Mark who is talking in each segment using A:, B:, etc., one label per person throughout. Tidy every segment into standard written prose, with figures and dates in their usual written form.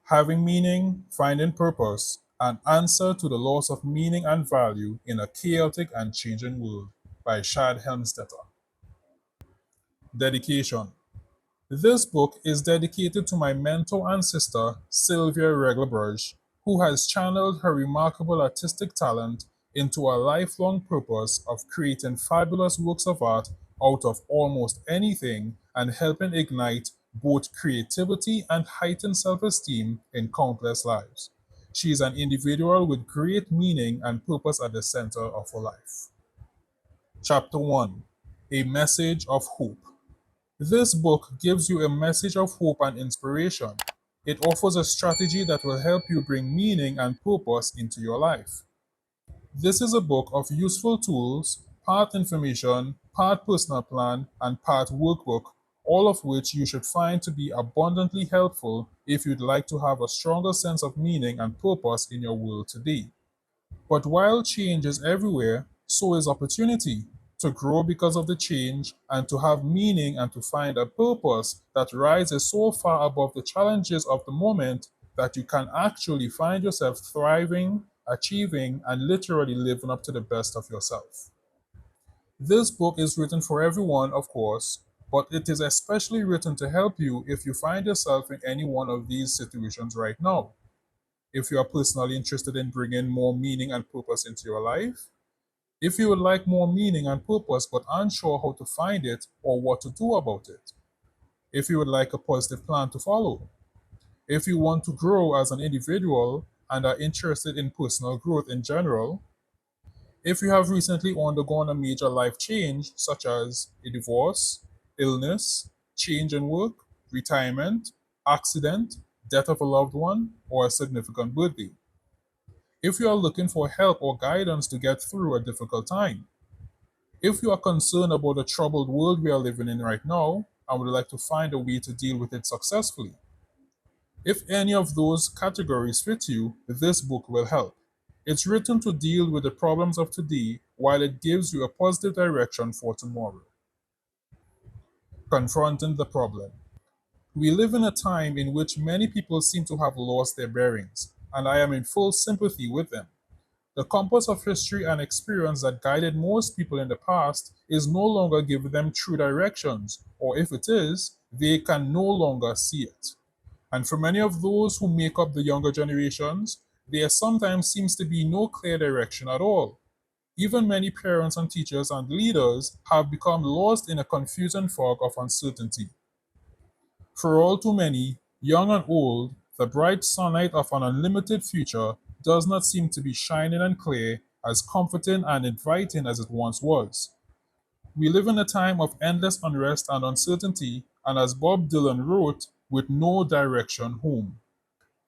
A: Having Meaning, Finding Purpose, An Answer to the Loss of Meaning and Value in a Chaotic and Changing World by Shad Helmstetter. Dedication. This book is dedicated to my mentor and sister, Sylvia Reglebrugge, who has channeled her remarkable artistic talent into a lifelong purpose of creating fabulous works of art out of almost anything and helping ignite both creativity and heightened self esteem in countless lives. She is an individual with great meaning and purpose at the center of her life. Chapter 1: A Message of Hope. This book gives you a message of hope and inspiration. It offers a strategy that will help you bring meaning and purpose into your life. This is a book of useful tools, part information, part personal plan, and part workbook, all of which you should find to be abundantly helpful if you'd like to have a stronger sense of meaning and purpose in your world today. But while change is everywhere, so is opportunity to grow because of the change and to have meaning and to find a purpose that rises so far above the challenges of the moment that you can actually find yourself thriving, achieving, and literally living up to the best of yourself. This book is written for everyone, of course, but it is especially written to help you if you find yourself in any one of these situations right now. If you are personally interested in bringing more meaning and purpose into your life, if you would like more meaning and purpose but unsure how to find it or what to do about it, if you would like a positive plan to follow, if you want to grow as an individual and are interested in personal growth in general, if you have recently undergone a major life change such as a divorce, illness, change in work, retirement, accident, death of a loved one, or a significant birthday. If you are looking for help or guidance to get through a difficult time, if you are concerned about the troubled world we are living in right now and would like to find a way to deal with it successfully, if any of those categories fit you, this book will help. It's written to deal with the problems of today while it gives you a positive direction for tomorrow. Confronting the problem. We live in a time in which many people seem to have lost their bearings, and I am in full sympathy with them. The compass of history and experience that guided most people in the past is no longer giving them true directions, or if it is, they can no longer see it. And for many of those who make up the younger generations, there sometimes seems to be no clear direction at all. Even many parents and teachers and leaders have become lost in a confusing fog of uncertainty. For all too many, young and old, the bright sunlight of an unlimited future does not seem to be shining and clear, as comforting and inviting as it once was. We live in a time of endless unrest and uncertainty, and as Bob Dylan wrote, with no direction home.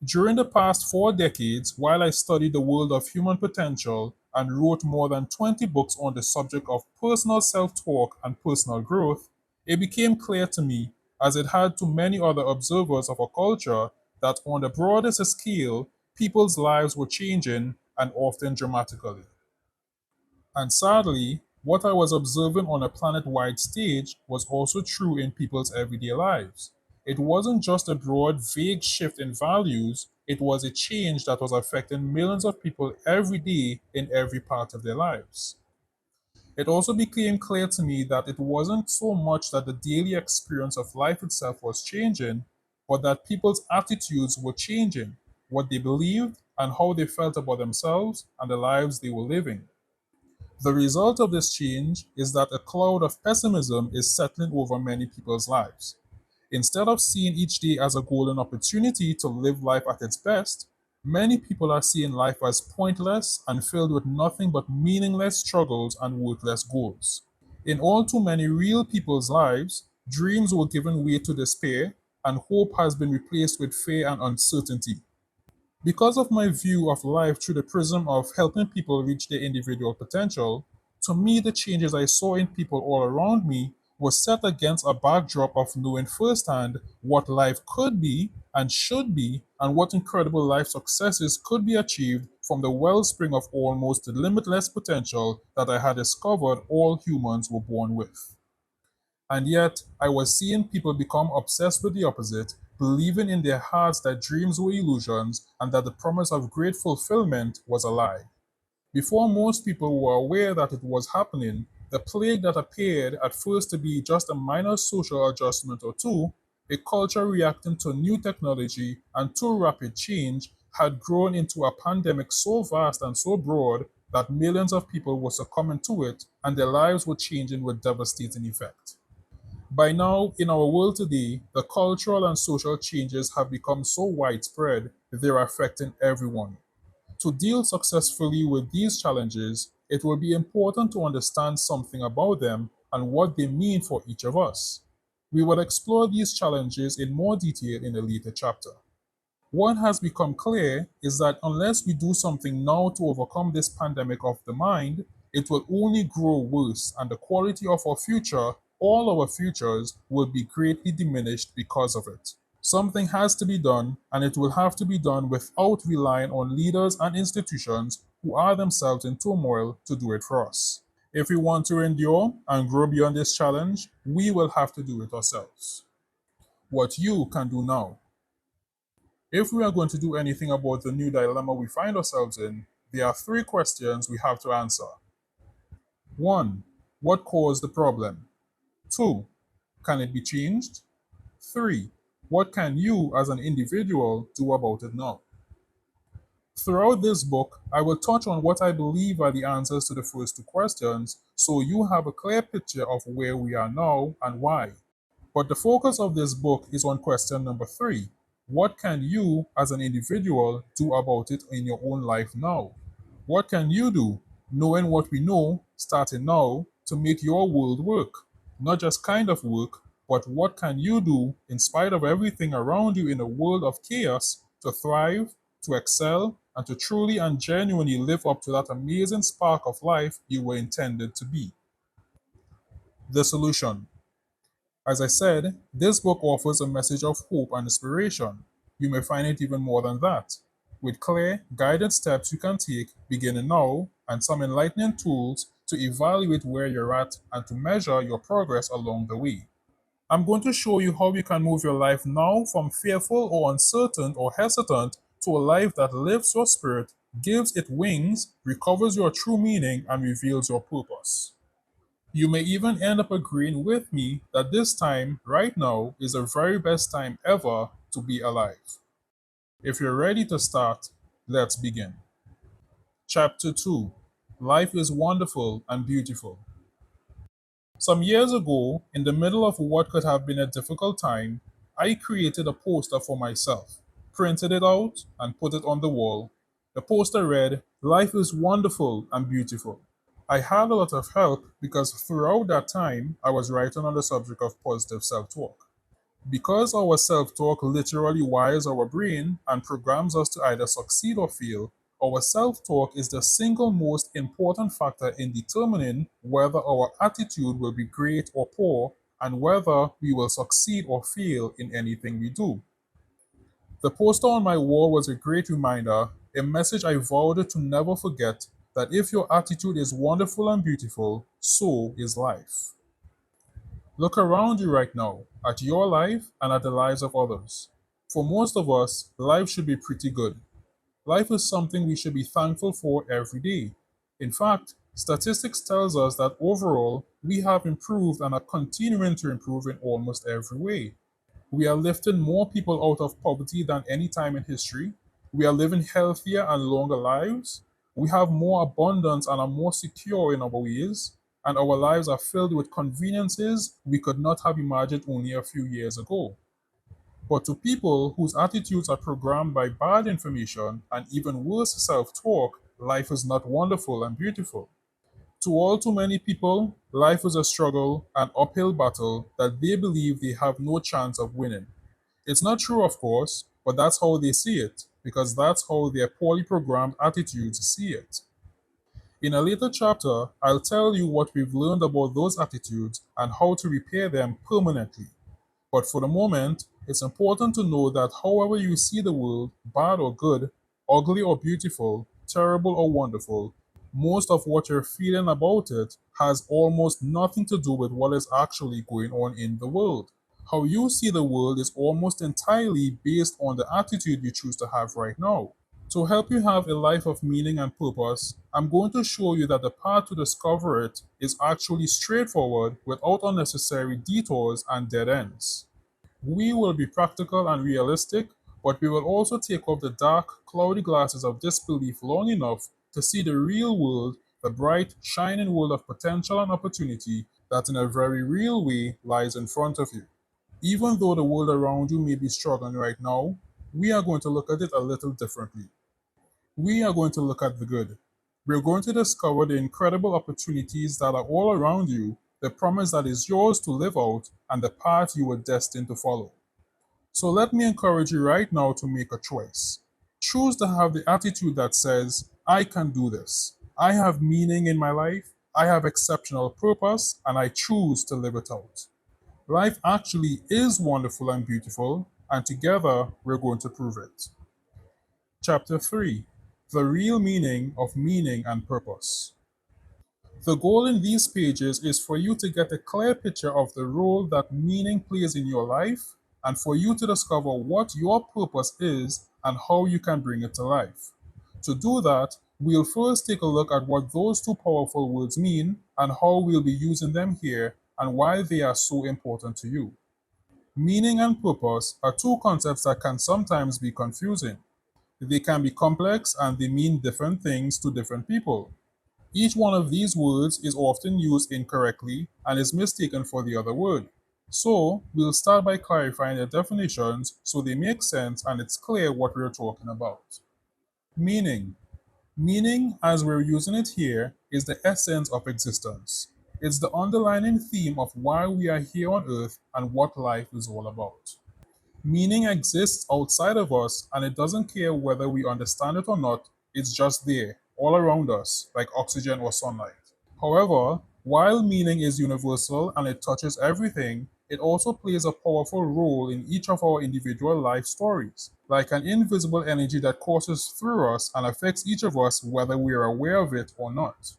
A: During the past 4 decades, while I studied the world of human potential and wrote more than 20 books on the subject of personal self talk and personal growth, it became clear to me, as it had to many other observers of a culture, that on the broadest scale, people's lives were changing and often dramatically. And sadly, what I was observing on a planet wide stage was also true in people's everyday lives. It wasn't just a broad, vague shift in values, it was a change that was affecting millions of people every day in every part of their lives. It also became clear to me that it wasn't so much that the daily experience of life itself was changing, but that people's attitudes were changing, what they believed, and how they felt about themselves and the lives they were living. The result of this change is that a cloud of pessimism is settling over many people's lives. Instead of seeing each day as a golden opportunity to live life at its best, many people are seeing life as pointless and filled with nothing but meaningless struggles and worthless goals. In all too many real people's lives, dreams were given way to despair, and hope has been replaced with fear and uncertainty. Because of my view of life through the prism of helping people reach their individual potential, to me the changes I saw in people all around me was set against a backdrop of knowing firsthand what life could be and should be, and what incredible life successes could be achieved from the wellspring of almost limitless potential that I had discovered all humans were born with. And yet, I was seeing people become obsessed with the opposite, believing in their hearts that dreams were illusions and that the promise of great fulfillment was a lie. Before most people were aware that it was happening, the plague that appeared at first to be just a minor social adjustment or two, a culture reacting to new technology and too rapid change, had grown into a pandemic so vast and so broad that millions of people were succumbing to it and their lives were changing with devastating effect. By now, in our world today, the cultural and social changes have become so widespread they're affecting everyone. To deal successfully with these challenges, it will be important to understand something about them and what they mean for each of us. We will explore these challenges in more detail in a later chapter. What has become clear is that unless we do something now to overcome this pandemic of the mind, it will only grow worse and the quality of our future, all our futures, will be greatly diminished because of it. Something has to be done, and it will have to be done without relying on leaders and institutions who are themselves in turmoil to do it for us. If we want to endure and grow beyond this challenge, we will have to do it ourselves. What you can do now. If we are going to do anything about the new dilemma we find ourselves in, there are three questions we have to answer. 1. What caused the problem? 2. Can it be changed? 3. What can you as an individual do about it now? Throughout this book, I will touch on what I believe are the answers to the first two questions so you have a clear picture of where we are now and why. But the focus of this book is on question number 3. What can you as an individual do about it in your own life now? What can you do, knowing what we know, starting now, to make your world work? Not just kind of work, but what can you do, in spite of everything around you in a world of chaos, to thrive, to excel, and to truly and genuinely live up to that amazing spark of life you were intended to be? The solution. As I said, this book offers a message of hope and inspiration. You may find it even more than that, with clear, guided steps you can take beginning now and some enlightening tools to evaluate where you're at and to measure your progress along the way. I'm going to show you how you can move your life now from fearful or uncertain or hesitant to a life that lifts your spirit, gives it wings, recovers your true meaning, and reveals your purpose. You may even end up agreeing with me that this time, right now, is the very best time ever to be alive. If you're ready to start, let's begin. Chapter 2. Life is wonderful and beautiful. Some years ago, in the middle of what could have been a difficult time, I created a poster for myself, printed it out, and put it on the wall. The poster read, "Life is wonderful and beautiful." I had a lot of help because throughout that time, I was writing on the subject of positive self talk. Because our self talk literally wires our brain and programs us to either succeed or fail, our self talk is the single most important factor in determining whether our attitude will be great or poor and whether we will succeed or fail in anything we do. The poster on my wall was a great reminder, a message I vowed to never forget, that if your attitude is wonderful and beautiful, so is life. Look around you right now, at your life and at the lives of others. For most of us, life should be pretty good. Life is something we should be thankful for every day. In fact, statistics tells us that overall, we have improved and are continuing to improve in almost every way. We are lifting more people out of poverty than any time in history. We are living healthier and longer lives. We have more abundance and are more secure in our ways. And our lives are filled with conveniences we could not have imagined only a few years ago. But to people whose attitudes are programmed by bad information and even worse self talk, life is not wonderful and beautiful. To all too many people, life is a struggle, an uphill battle that they believe they have no chance of winning. It's not true, of course, but that's how they see it, because that's how their poorly programmed attitudes see it. In a later chapter, I'll tell you what we've learned about those attitudes and how to repair them permanently. But for the moment, it's important to know that however you see the world, bad or good, ugly or beautiful, terrible or wonderful, most of what you're feeling about it has almost nothing to do with what is actually going on in the world. How you see the world is almost entirely based on the attitude you choose to have right now. To help you have a life of meaning and purpose, I'm going to show you that the path to discover it is actually straightforward without unnecessary detours and dead ends. We will be practical and realistic, but we will also take off the dark, cloudy glasses of disbelief long enough to see the real world, the bright, shining world of potential and opportunity that in a very real way lies in front of you. Even though the world around you may be struggling right now, we are going to look at it a little differently. We are going to look at the good. We're going to discover the incredible opportunities that are all around you, the promise that is yours to live out, and the path you were destined to follow. So let me encourage you right now to make a choice. Choose to have the attitude that says, I can do this. I have meaning in my life, I have exceptional purpose, and I choose to live it out. Life actually is wonderful and beautiful, and together we're going to prove it. Chapter 3: The Real Meaning of Meaning and Purpose. The goal in these pages is for you to get a clear picture of the role that meaning plays in your life and for you to discover what your purpose is and how you can bring it to life. To do that, we'll first take a look at what those two powerful words mean and how we'll be using them here and why they are so important to you. Meaning and purpose are two concepts that can sometimes be confusing. They can be complex and they mean different things to different people. Each one of these words is often used incorrectly and is mistaken for the other word. So, we'll start by clarifying the definitions so they make sense and it's clear what we're talking about. Meaning. Meaning, as we're using it here, is the essence of existence. It's the underlying theme of why we are here on earth and what life is all about. Meaning exists outside of us and it doesn't care whether we understand it or not, it's just there, all around us, like oxygen or sunlight. However, while meaning is universal and it touches everything, it also plays a powerful role in each of our individual life stories, like an invisible energy that courses through us and affects each of us whether we are aware of it or not.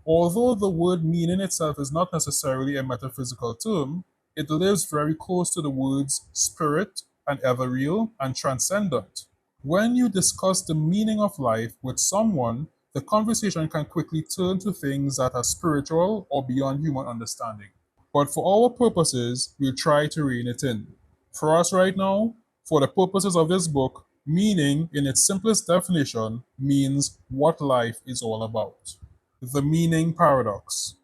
A: Although the word meaning itself is not necessarily a metaphysical term, it lives very close to the words spirit and ethereal and transcendent. When you discuss the meaning of life with someone, the conversation can quickly turn to things that are spiritual or beyond human understanding. But for our purposes, we'll try to rein it in. For us right now, for the purposes of this book, meaning in its simplest definition means what life is all about. The meaning paradox.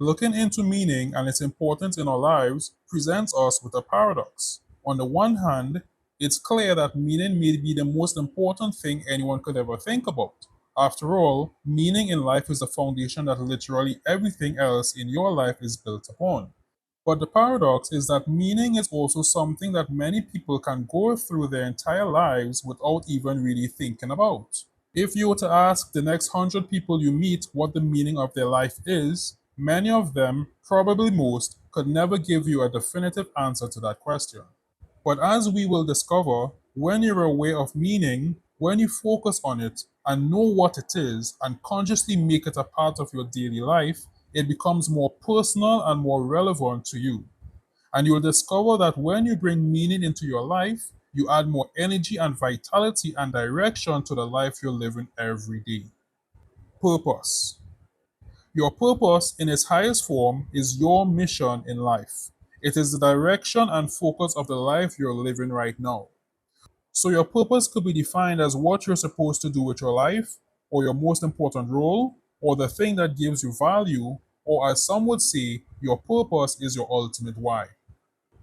A: Looking into meaning and its importance in our lives presents us with a paradox. On the one hand, it's clear that meaning may be the most important thing anyone could ever think about. After all, meaning in life is the foundation that literally everything else in your life is built upon. But the paradox is that meaning is also something that many people can go through their entire lives without even really thinking about. If you were to ask the next 100 people you meet what the meaning of their life is, many of them, probably most, could never give you a definitive answer to that question. But as we will discover, when you're aware of meaning, when you focus on it and know what it is and consciously make it a part of your daily life, it becomes more personal and more relevant to you. And you'll discover that when you bring meaning into your life, you add more energy and vitality and direction to the life you're living every day. Purpose. Your purpose in its highest form is your mission in life. It is the direction and focus of the life you're living right now. So your purpose could be defined as what you're supposed to do with your life, or your most important role, or the thing that gives you value, or as some would say, your purpose is your ultimate why.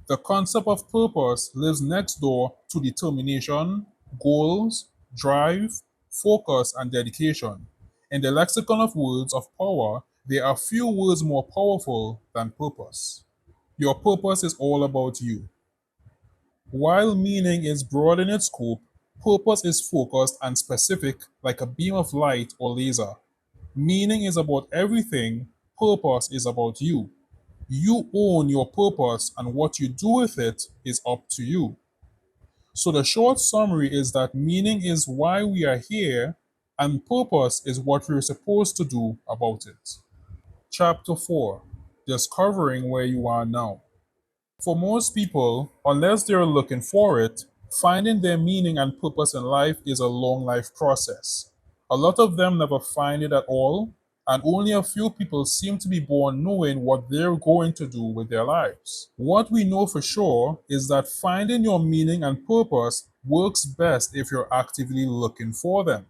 A: The concept of purpose lives next door to determination, goals, drive, focus, and dedication. In the lexicon of words of power, there are few words more powerful than purpose. Your purpose is all about you. While meaning is broad in its scope, purpose is focused and specific like a beam of light or laser. Meaning is about everything, purpose is about you. You own your purpose, and what you do with it is up to you. So, the short summary is that meaning is why we are here, and purpose is what we're supposed to do about it. Chapter 4: Discovering Where You Are Now. For most people, unless they're looking for it, finding their meaning and purpose in life is a long life process. A lot of them never find it at all, and only a few people seem to be born knowing what they're going to do with their lives. What we know for sure is that finding your meaning and purpose works best if you're actively looking for them.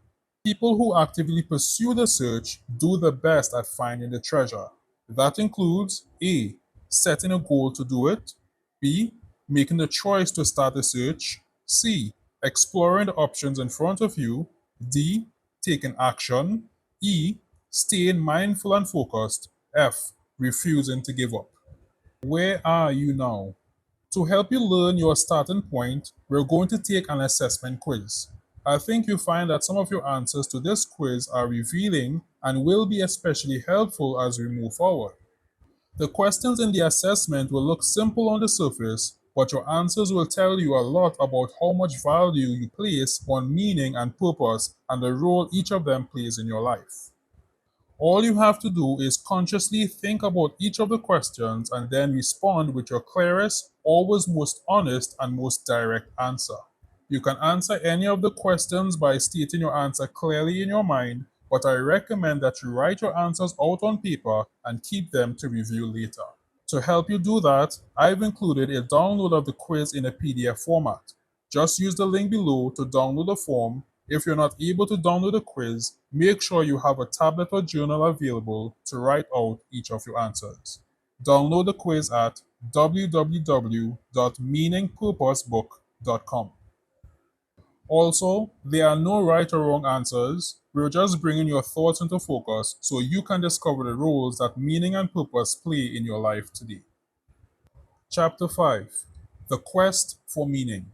A: People who actively pursue the search do the best at finding the treasure. That includes A. Setting a goal to do it, B. Making the choice to start the search, C. Exploring the options in front of you, D. Taking action, E. Staying mindful and focused, F. Refusing to give up. Where are you now? To help you learn your starting point, we're going to take an assessment quiz. I think you'll find that some of your answers to this quiz are revealing and will be especially helpful as we move forward. The questions in the assessment will look simple on the surface, but your answers will tell you a lot about how much value you place on meaning and purpose and the role each of them plays in your life. All you have to do is consciously think about each of the questions and then respond with your clearest, always most honest, and most direct answer. You can answer any of the questions by stating your answer clearly in your mind, but I recommend that you write your answers out on paper and keep them to review later. To help you do that, I've included a download of the quiz in a PDF format. Just use the link below to download the form. If you're not able to download the quiz, make sure you have a tablet or journal available to write out each of your answers. Download the quiz at www.meaningpurposebook.com. Also, there are no right or wrong answers. We're just bringing your thoughts into focus so you can discover the roles that meaning and purpose play in your life today. Chapter 5: The Quest for Meaning.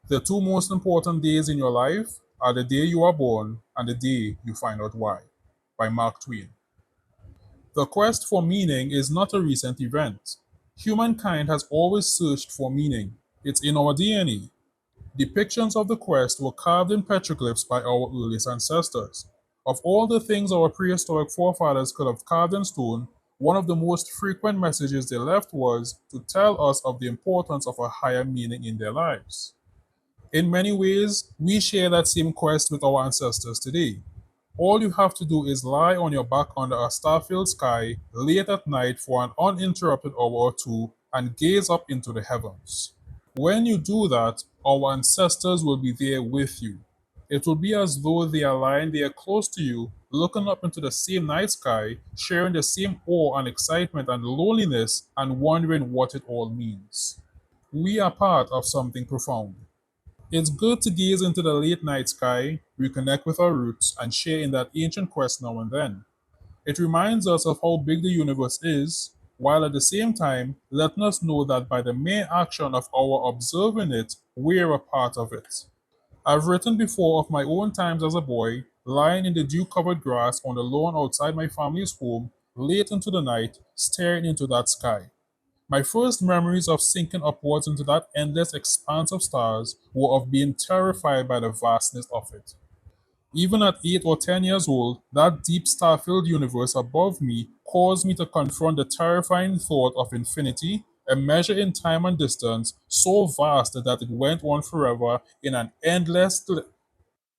A: The two most important days in your life are the day you are born and the day you find out why. By Mark Twain. The quest for meaning is not a recent event. Humankind has always searched for meaning. It's in our DNA. Depictions of the quest were carved in petroglyphs by our earliest ancestors. Of all the things our prehistoric forefathers could have carved in stone, one of the most frequent messages they left was to tell us of the importance of a higher meaning in their lives. In many ways, we share that same quest with our ancestors today. All you have to do is lie on your back under a star-filled sky late at night for an uninterrupted hour or two and gaze up into the heavens. When you do that, our ancestors will be there with you. It will be as though they are lying there close to you, looking up into the same night sky, sharing the same awe and excitement and loneliness, and wondering what it all means. We are part of something profound. It's good to gaze into the late night sky, reconnect with our roots, and share in that ancient quest now and then. It reminds us of how big the universe is, while at the same time letting us know that by the mere action of our observing it, we're a part of it. I've written before of my own times as a boy, lying in the dew covered grass on the lawn outside my family's home, late into the night, staring into that sky. My first memories of sinking upwards into that endless expanse of stars were of being terrified by the vastness of it. Even at 8 or 10 years old, that deep star filled universe above me caused me to confront the terrifying thought of infinity, a measure in time and distance so vast that it went on forever in an endless.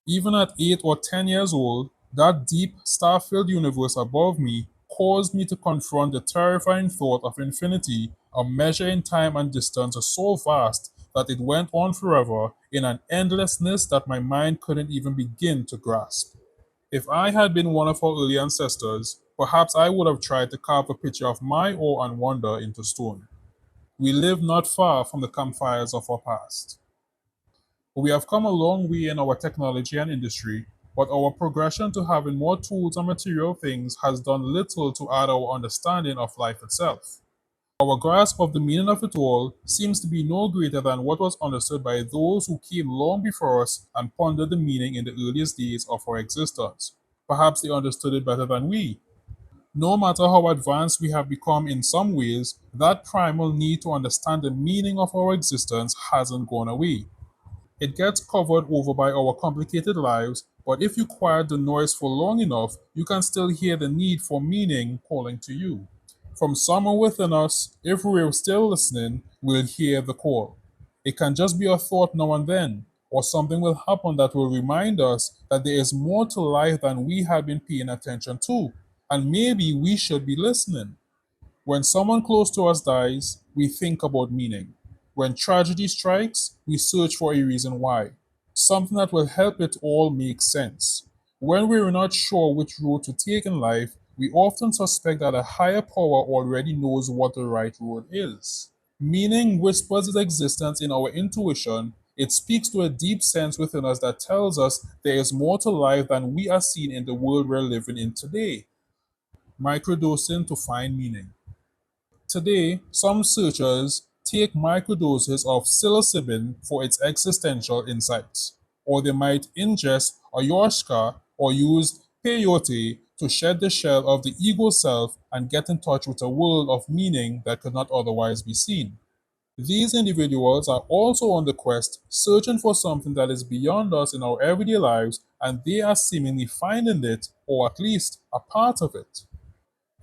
A: Even at 8 or 10 years old, that deep, star filled universe above me caused me to confront the terrifying thought of infinity, a measure in time and distance so vast that it went on forever in an endlessness that my mind couldn't even begin to grasp. If I had been one of our early ancestors, perhaps I would have tried to carve a picture of my awe and wonder into stone. We live not far from the campfires of our past. We have come a long way in our technology and industry, but our progression to having more tools and material things has done little to add our understanding of life itself. Our grasp of the meaning of it all seems to be no greater than what was understood by those who came long before us and pondered the meaning in the earliest days of our existence. Perhaps they understood it better than we. No matter how advanced we have become in some ways, that primal need to understand the meaning of our existence hasn't gone away. It gets covered over by our complicated lives, but if you quiet the noise for long enough, you can still hear the need for meaning calling to you. From somewhere within us, if we're still listening, we'll hear the call. It can just be a thought now and then, or something will happen that will remind us that there is more to life than we have been paying attention to, and maybe we should be listening. When someone close to us dies, we think about meaning. When tragedy strikes, we search for a reason why, something that will help it all make sense. When we're not sure which road to take in life, we often suspect that a higher power already knows what the right road is. Meaning whispers its existence in our intuition. It speaks to a deep sense within us that tells us there is more to life than we are seeing in the world we're living in today. Microdosing to find meaning. Today, some searchers take microdoses of psilocybin for its existential insights, or they might ingest ayahuasca or use peyote to shed the shell of the ego self and get in touch with a world of meaning that could not otherwise be seen. These individuals are also on the quest, searching for something that is beyond us in our everyday lives, and they are seemingly finding it, or at least a part of it.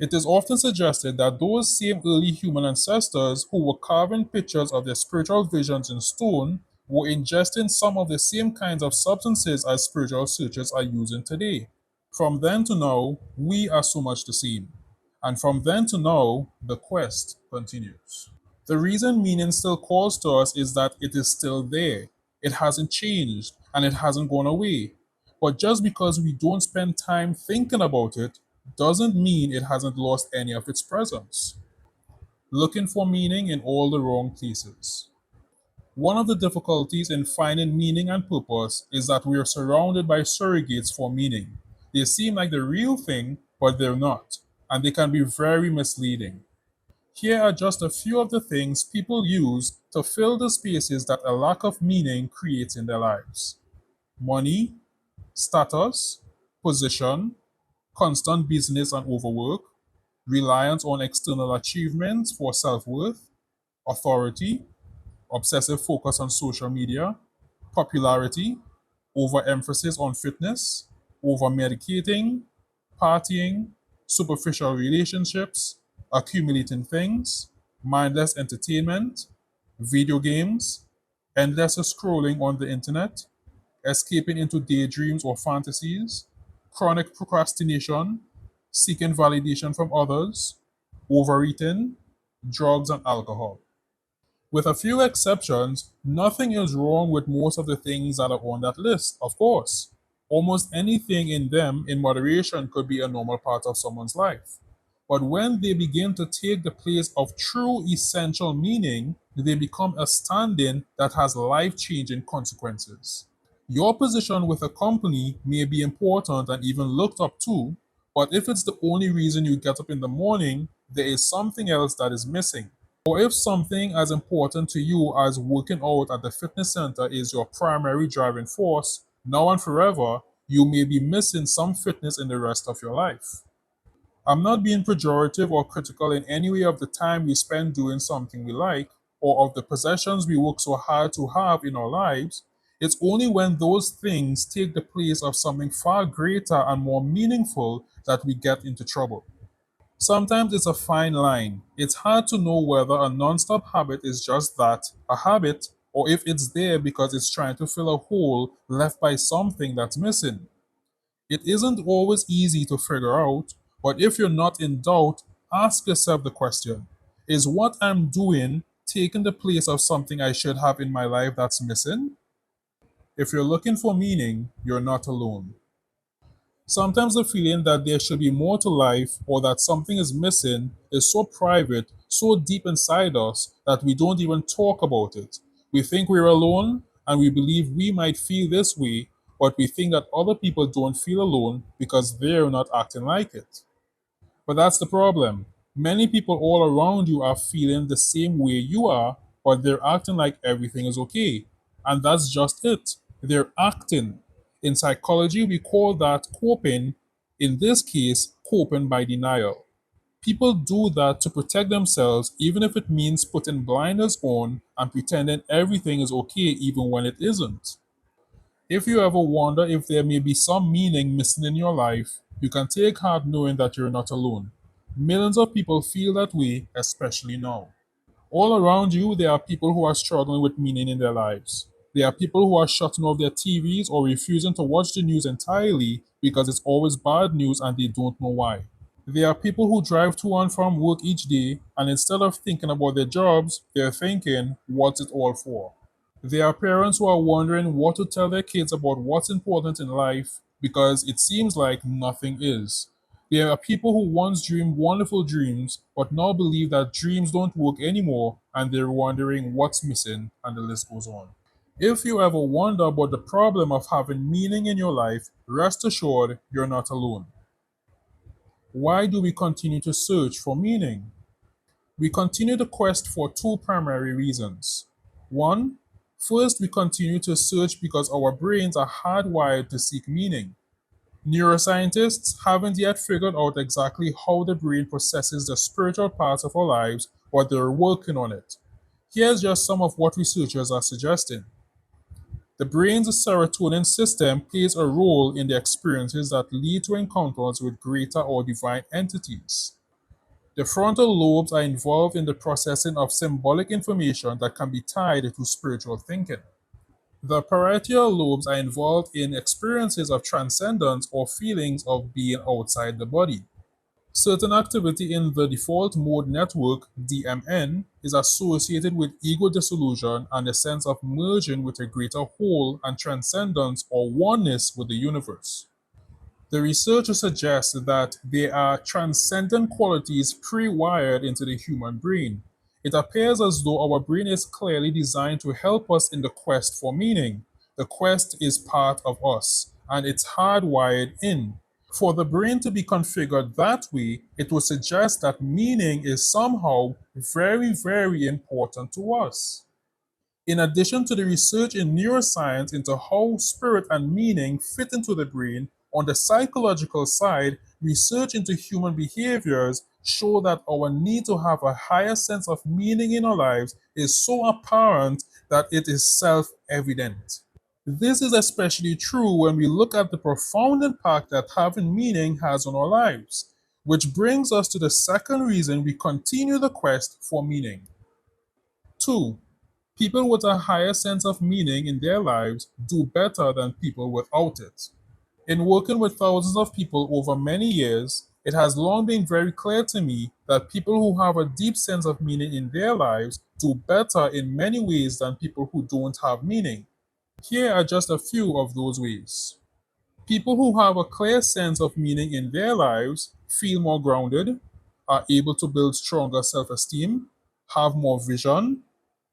A: It is often suggested that those same early human ancestors who were carving pictures of their spiritual visions in stone were ingesting some of the same kinds of substances as spiritual searchers are using today. From then to now, we are so much the same. And from then to now, the quest continues. The reason meaning still calls to us is that it is still there. It hasn't changed and it hasn't gone away. But just because we don't spend time thinking about it doesn't mean it hasn't lost any of its presence. Looking for meaning in all the wrong places. One of the difficulties in finding meaning and purpose is that we are surrounded by surrogates for meaning. They seem like the real thing, but they're not, and they can be very misleading. Here are just a few of the things people use to fill the spaces that a lack of meaning creates in their lives: money, status, position, constant business and overwork, reliance on external achievements for self worth, authority, obsessive focus on social media, popularity, overemphasis on fitness, over medicating, partying, superficial relationships, accumulating things, mindless entertainment, video games, endless scrolling on the internet, escaping into daydreams or fantasies, chronic procrastination, seeking validation from others, overeating, drugs, and alcohol. With a few exceptions, nothing is wrong with most of the things that are on that list, of course. Almost anything in them in moderation could be a normal part of someone's life. But when they begin to take the place of true essential meaning, they become a stand in that has life changing consequences. Your position with a company may be important and even looked up to, but if it's the only reason you get up in the morning, there is something else that is missing. Or if something as important to you as working out at the fitness center is your primary driving force, now and forever, you may be missing some fitness in the rest of your life. I'm not being pejorative or critical in any way of the time we spend doing something we like or of the possessions we work so hard to have in our lives. It's only when those things take the place of something far greater and more meaningful that we get into trouble. Sometimes it's a fine line. It's hard to know whether a non-stop habit is just that, a habit, or if it's there because it's trying to fill a hole left by something that's missing. It isn't always easy to figure out, but if you're not in doubt, ask yourself the question: is what I'm doing taking the place of something I should have in my life that's missing? If you're looking for meaning, you're not alone. Sometimes the feeling that there should be more to life or that something is missing is so private, so deep inside us that we don't even talk about it. We think we're alone and we believe we might feel this way, but we think that other people don't feel alone because they're not acting like it. But that's the problem. Many people all around you are feeling the same way you are, but they're acting like everything is okay. And that's just it. They're acting. In psychology, we call that coping. In this case, coping by denial. People do that to protect themselves, even if it means putting blinders on and pretending everything is okay even when it isn't. If you ever wonder if there may be some meaning missing in your life, you can take heart knowing that you're not alone. Millions of people feel that way, especially now. All around you, there are people who are struggling with meaning in their lives. There are people who are shutting off their TVs or refusing to watch the news entirely because it's always bad news and they don't know why. There are people who drive to and from work each day, and instead of thinking about their jobs, they're thinking, what's it all for? There are parents who are wondering what to tell their kids about what's important in life because it seems like nothing is. There are people who once dreamed wonderful dreams but now believe that dreams don't work anymore and they're wondering what's missing, and the list goes on. If you ever wonder about the problem of having meaning in your life, rest assured you're not alone. Why do we continue to search for meaning? We continue the quest for two primary reasons. One, first, we continue to search because our brains are hardwired to seek meaning. Neuroscientists haven't yet figured out exactly how the brain processes the spiritual parts of our lives, but they're working on it. Here's just some of what researchers are suggesting. The brain's serotonin system plays a role in the experiences that lead to encounters with greater or divine entities. The frontal lobes are involved in the processing of symbolic information that can be tied to spiritual thinking. The parietal lobes are involved in experiences of transcendence or feelings of being outside the body. Certain activity in the default mode network, DMN, is associated with ego dissolution and a sense of merging with a greater whole and transcendence or oneness with the universe. The researchers suggest that there are transcendent qualities pre-wired into the human brain. It appears as though our brain is clearly designed to help us in the quest for meaning. The quest is part of us, and it's hardwired in. For the brain to be configured that way, it would suggest that meaning is somehow very, very important to us. In addition to the research in neuroscience into how spirit and meaning fit into the brain, on the psychological side, research into human behaviors show that our need to have a higher sense of meaning in our lives is so apparent that it is self-evident. This is especially true when we look at the profound impact that having meaning has on our lives, which brings us to the second reason we continue the quest for meaning. 2. People with a higher sense of meaning in their lives do better than people without it. In working with thousands of people over many years, it has long been very clear to me that people who have a deep sense of meaning in their lives do better in many ways than people who don't have meaning. Here are just a few of those ways. People who have a clear sense of meaning in their lives feel more grounded, are able to build stronger self esteem, have more vision,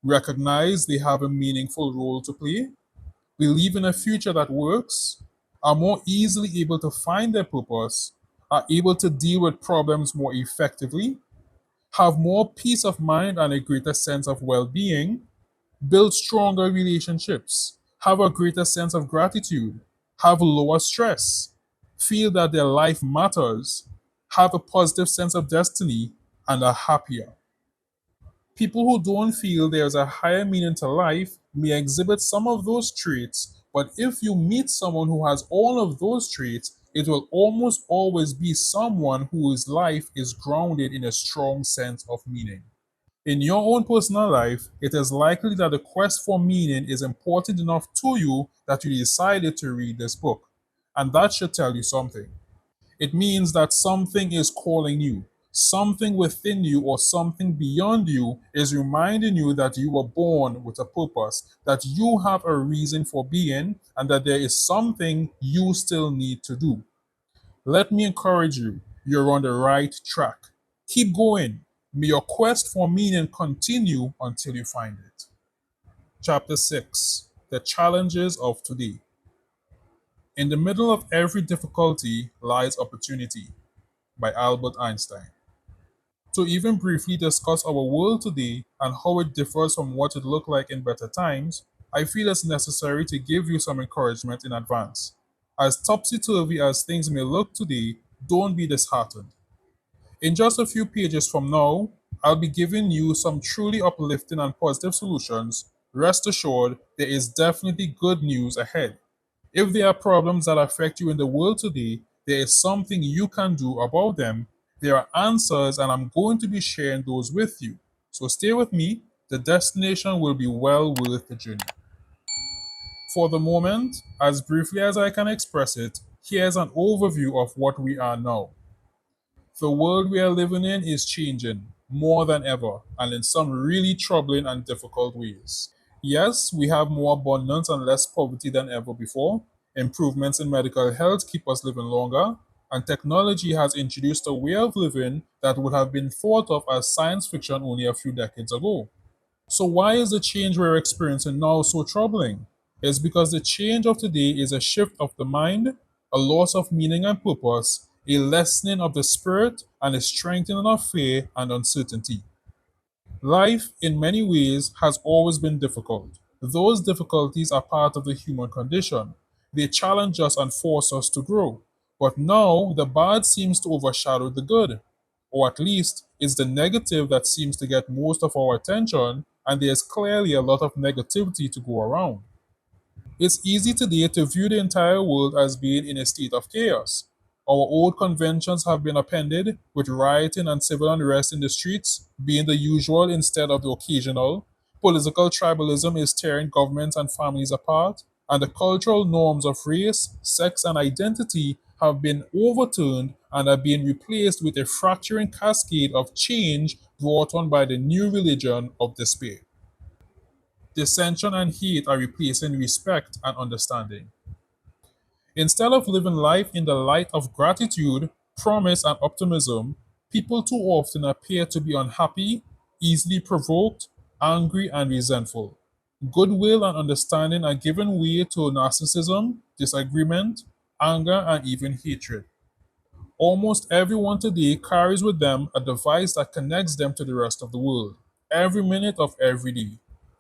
A: recognize they have a meaningful role to play, believe in a future that works, are more easily able to find their purpose, are able to deal with problems more effectively, have more peace of mind and a greater sense of well being, build stronger relationships, have a greater sense of gratitude, have lower stress, feel that their life matters, have a positive sense of destiny, and are happier. People who don't feel there's a higher meaning to life may exhibit some of those traits, but if you meet someone who has all of those traits, it will almost always be someone whose life is grounded in a strong sense of meaning. In your own personal life, it is likely that the quest for meaning is important enough to you that you decided to read this book. And that should tell you something. It means that something is calling you. Something within you or something beyond you is reminding you that you were born with a purpose, that you have a reason for being, and that there is something you still need to do. Let me encourage you, you're on the right track. Keep going. May your quest for meaning continue until you find it. Chapter 6: The Challenges of Today. In the middle of every difficulty lies opportunity, by Albert Einstein. To even briefly discuss our world today and how it differs from what it looked like in better times, I feel it's necessary to give you some encouragement in advance. As topsy turvy as things may look today, don't be disheartened. In just a few pages from now, I'll be giving you some truly uplifting and positive solutions. Rest assured, there is definitely good news ahead. If there are problems that affect you in the world today, there is something you can do about them. There are answers, and I'm going to be sharing those with you. So stay with me. The destination will be well worth the journey. For the moment, as briefly as I can express it, here's an overview of what we are now. The world we are living in is changing more than ever, and in some really troubling and difficult ways. Yes, we have more abundance and less poverty than ever before. Improvements in medical health keep us living longer, and technology has introduced a way of living that would have been thought of as science fiction only a few decades ago. So, why is the change we're experiencing now so troubling? It's because the change of today is a shift of the mind, a loss of meaning and purpose, a lessening of the spirit, and a strengthening of fear and uncertainty. Life, in many ways, has always been difficult. Those difficulties are part of the human condition. They challenge us and force us to grow. But now, the bad seems to overshadow the good. Or at least, it's the negative that seems to get most of our attention, and there's clearly a lot of negativity to go around. It's easy today to view the entire world as being in a state of chaos. Our old conventions have been appended, with rioting and civil unrest in the streets being the usual instead of the occasional. Political tribalism is tearing governments and families apart, and the cultural norms of race, sex, and identity have been overturned and are being replaced with a fracturing cascade of change brought on by the new religion of despair. Dissension and hate are replacing respect and understanding. Instead of living life in the light of gratitude, promise, and optimism, people too often appear to be unhappy, easily provoked, angry, and resentful. Goodwill and understanding are giving way to narcissism, disagreement, anger, and even hatred. Almost everyone today carries with them a device that connects them to the rest of the world, every minute of every day.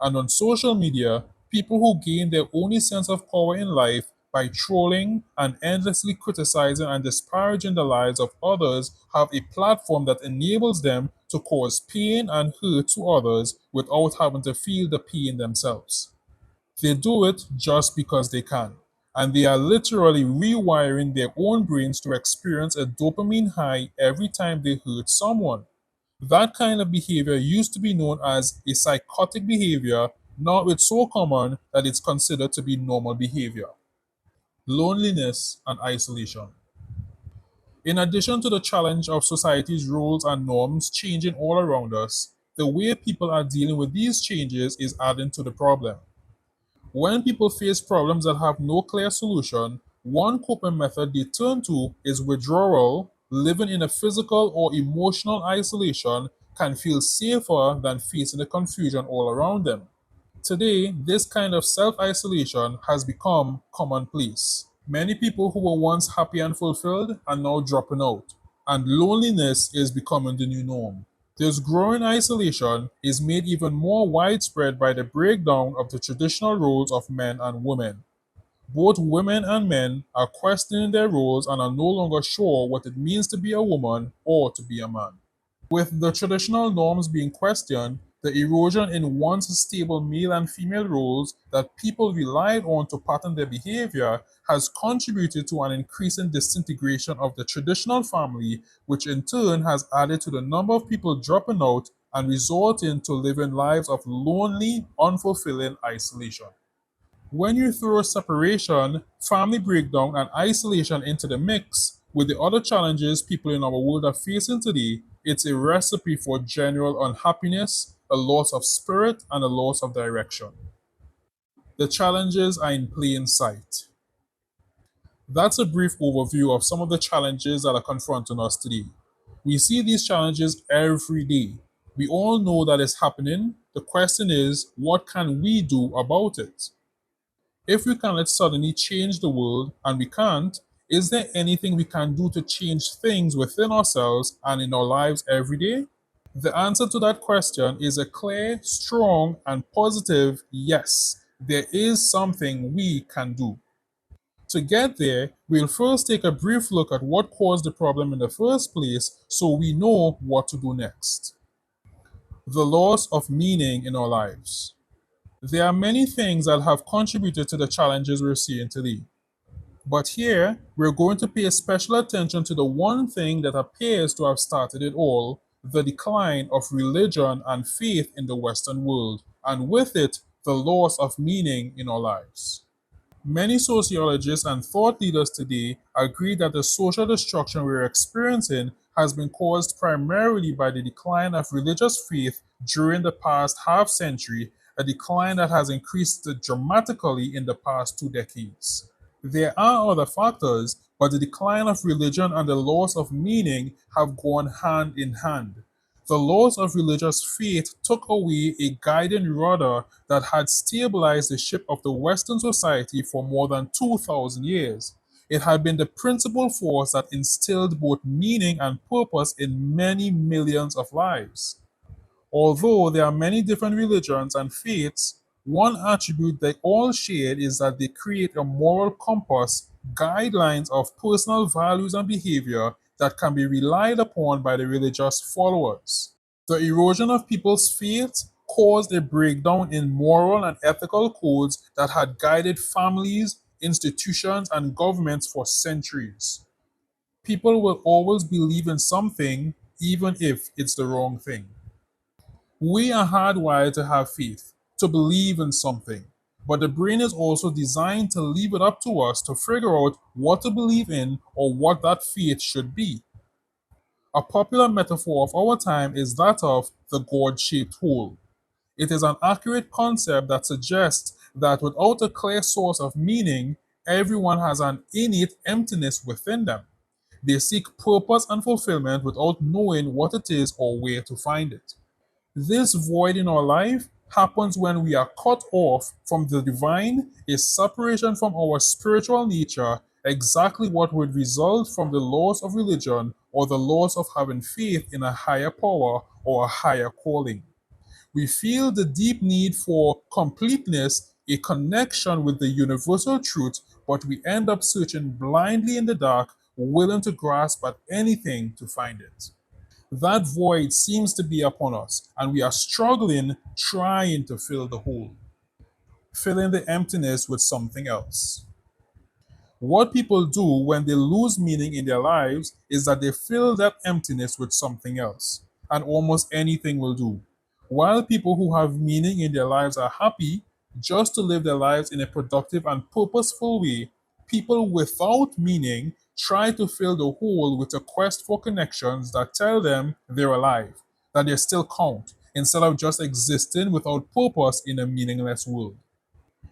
A: And on social media, people who gain their only sense of power in life by trolling and endlessly criticizing and disparaging the lives of others have a platform that enables them to cause pain and hurt to others without having to feel the pain themselves. They do it just because they can. And they are literally rewiring their own brains to experience a dopamine high every time they hurt someone. That kind of behavior used to be known as a psychotic behavior. Now it's so common that it's considered to be normal behavior. Loneliness and isolation. In addition to the challenge of society's rules and norms changing all around us, the way people are dealing with these changes is adding to the problem. When people face problems that have no clear solution, one coping method they turn to is withdrawal. Living in a physical or emotional isolation can feel safer than facing the confusion all around them. Today, this kind of self isolation has become commonplace. Many people who were once happy and fulfilled are now dropping out, and loneliness is becoming the new norm. This growing isolation is made even more widespread by the breakdown of the traditional roles of men and women. Both women and men are questioning their roles and are no longer sure what it means to be a woman or to be a man. With the traditional norms being questioned, the erosion in once stable male and female roles that people relied on to pattern their behavior has contributed to an increasing disintegration of the traditional family, which in turn has added to the number of people dropping out and resorting to living lives of lonely, unfulfilling isolation. When you throw separation, family breakdown, and isolation into the mix with the other challenges people in our world are facing today, it's a recipe for general unhappiness, a loss of spirit, and a loss of direction. The challenges are in plain sight. That's a brief overview of some of the challenges that are confronting us today. We see these challenges every day. We all know that it's happening. The question is, what can we do about it? If we cannot suddenly change the world, and we can't, is there anything we can do to change things within ourselves and in our lives every day? The answer to that question is a clear, strong, and positive yes. There is something we can do. To get there, we'll first take a brief look at what caused the problem in the first place so we know what to do next. The loss of meaning in our lives. There are many things that have contributed to the challenges we're seeing today. But here, we're going to pay special attention to the one thing that appears to have started it all, the decline of religion and faith in the Western world, and with it, the loss of meaning in our lives. Many sociologists and thought leaders today agree that the social destruction we're experiencing has been caused primarily by the decline of religious faith during the past half century, a decline that has increased dramatically in the past 2 decades. There are other factors, but the decline of religion and the loss of meaning have gone hand in hand. The loss of religious faith took away a guiding rudder that had stabilized the ship of the Western society for more than 2,000 years. It had been the principal force that instilled both meaning and purpose in many millions of lives. Although there are many different religions and faiths, one attribute they all share is that they create a moral compass, guidelines of personal values and behavior that can be relied upon by the religious followers. The erosion of people's faith caused a breakdown in moral and ethical codes that had guided families, institutions, and governments for centuries. People will always believe in something, even if it's the wrong thing. We are hardwired to have faith, to believe in something, but the brain is also designed to leave it up to us to figure out what to believe in or what that faith should be. A popular metaphor of our time is that of the God shaped hole. It is an accurate concept that suggests that without a clear source of meaning, everyone has an innate emptiness within them. They seek purpose and fulfillment without knowing what it is or where to find it. This void in our life happens when we are cut off from the divine, a separation from our spiritual nature, exactly what would result from the loss of religion or the loss of having faith in a higher power or a higher calling. We feel the deep need for completeness, a connection with the universal truth, but we end up searching blindly in the dark, willing to grasp at anything to find it. That void seems to be upon us, and we are struggling trying to fill the hole, filling the emptiness with something else. What people do when they lose meaning in their lives is that they fill that emptiness with something else, and almost anything will do. While people who have meaning in their lives are happy just to live their lives in a productive and purposeful way, people without meaning try to fill the hole with a quest for connections that tell them they're alive, that they still count, instead of just existing without purpose in a meaningless world.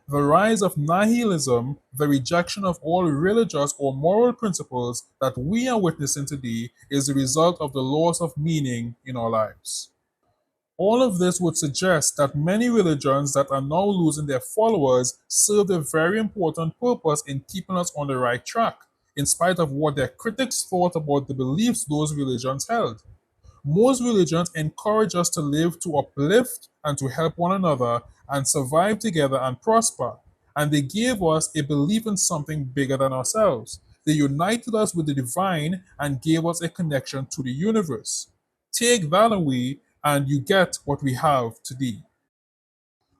A: The rise of nihilism, the rejection of all religious or moral principles that we are witnessing today, is the result of the loss of meaning in our lives. All of this would suggest that many religions that are now losing their followers serve a very important purpose in keeping us on the right track, in spite of what their critics thought about the beliefs those religions held. Most religions encourage us to live to uplift and to help one another and survive together and prosper. And they gave us a belief in something bigger than ourselves. They united us with the divine and gave us a connection to the universe. Take that away, and you get what we have today.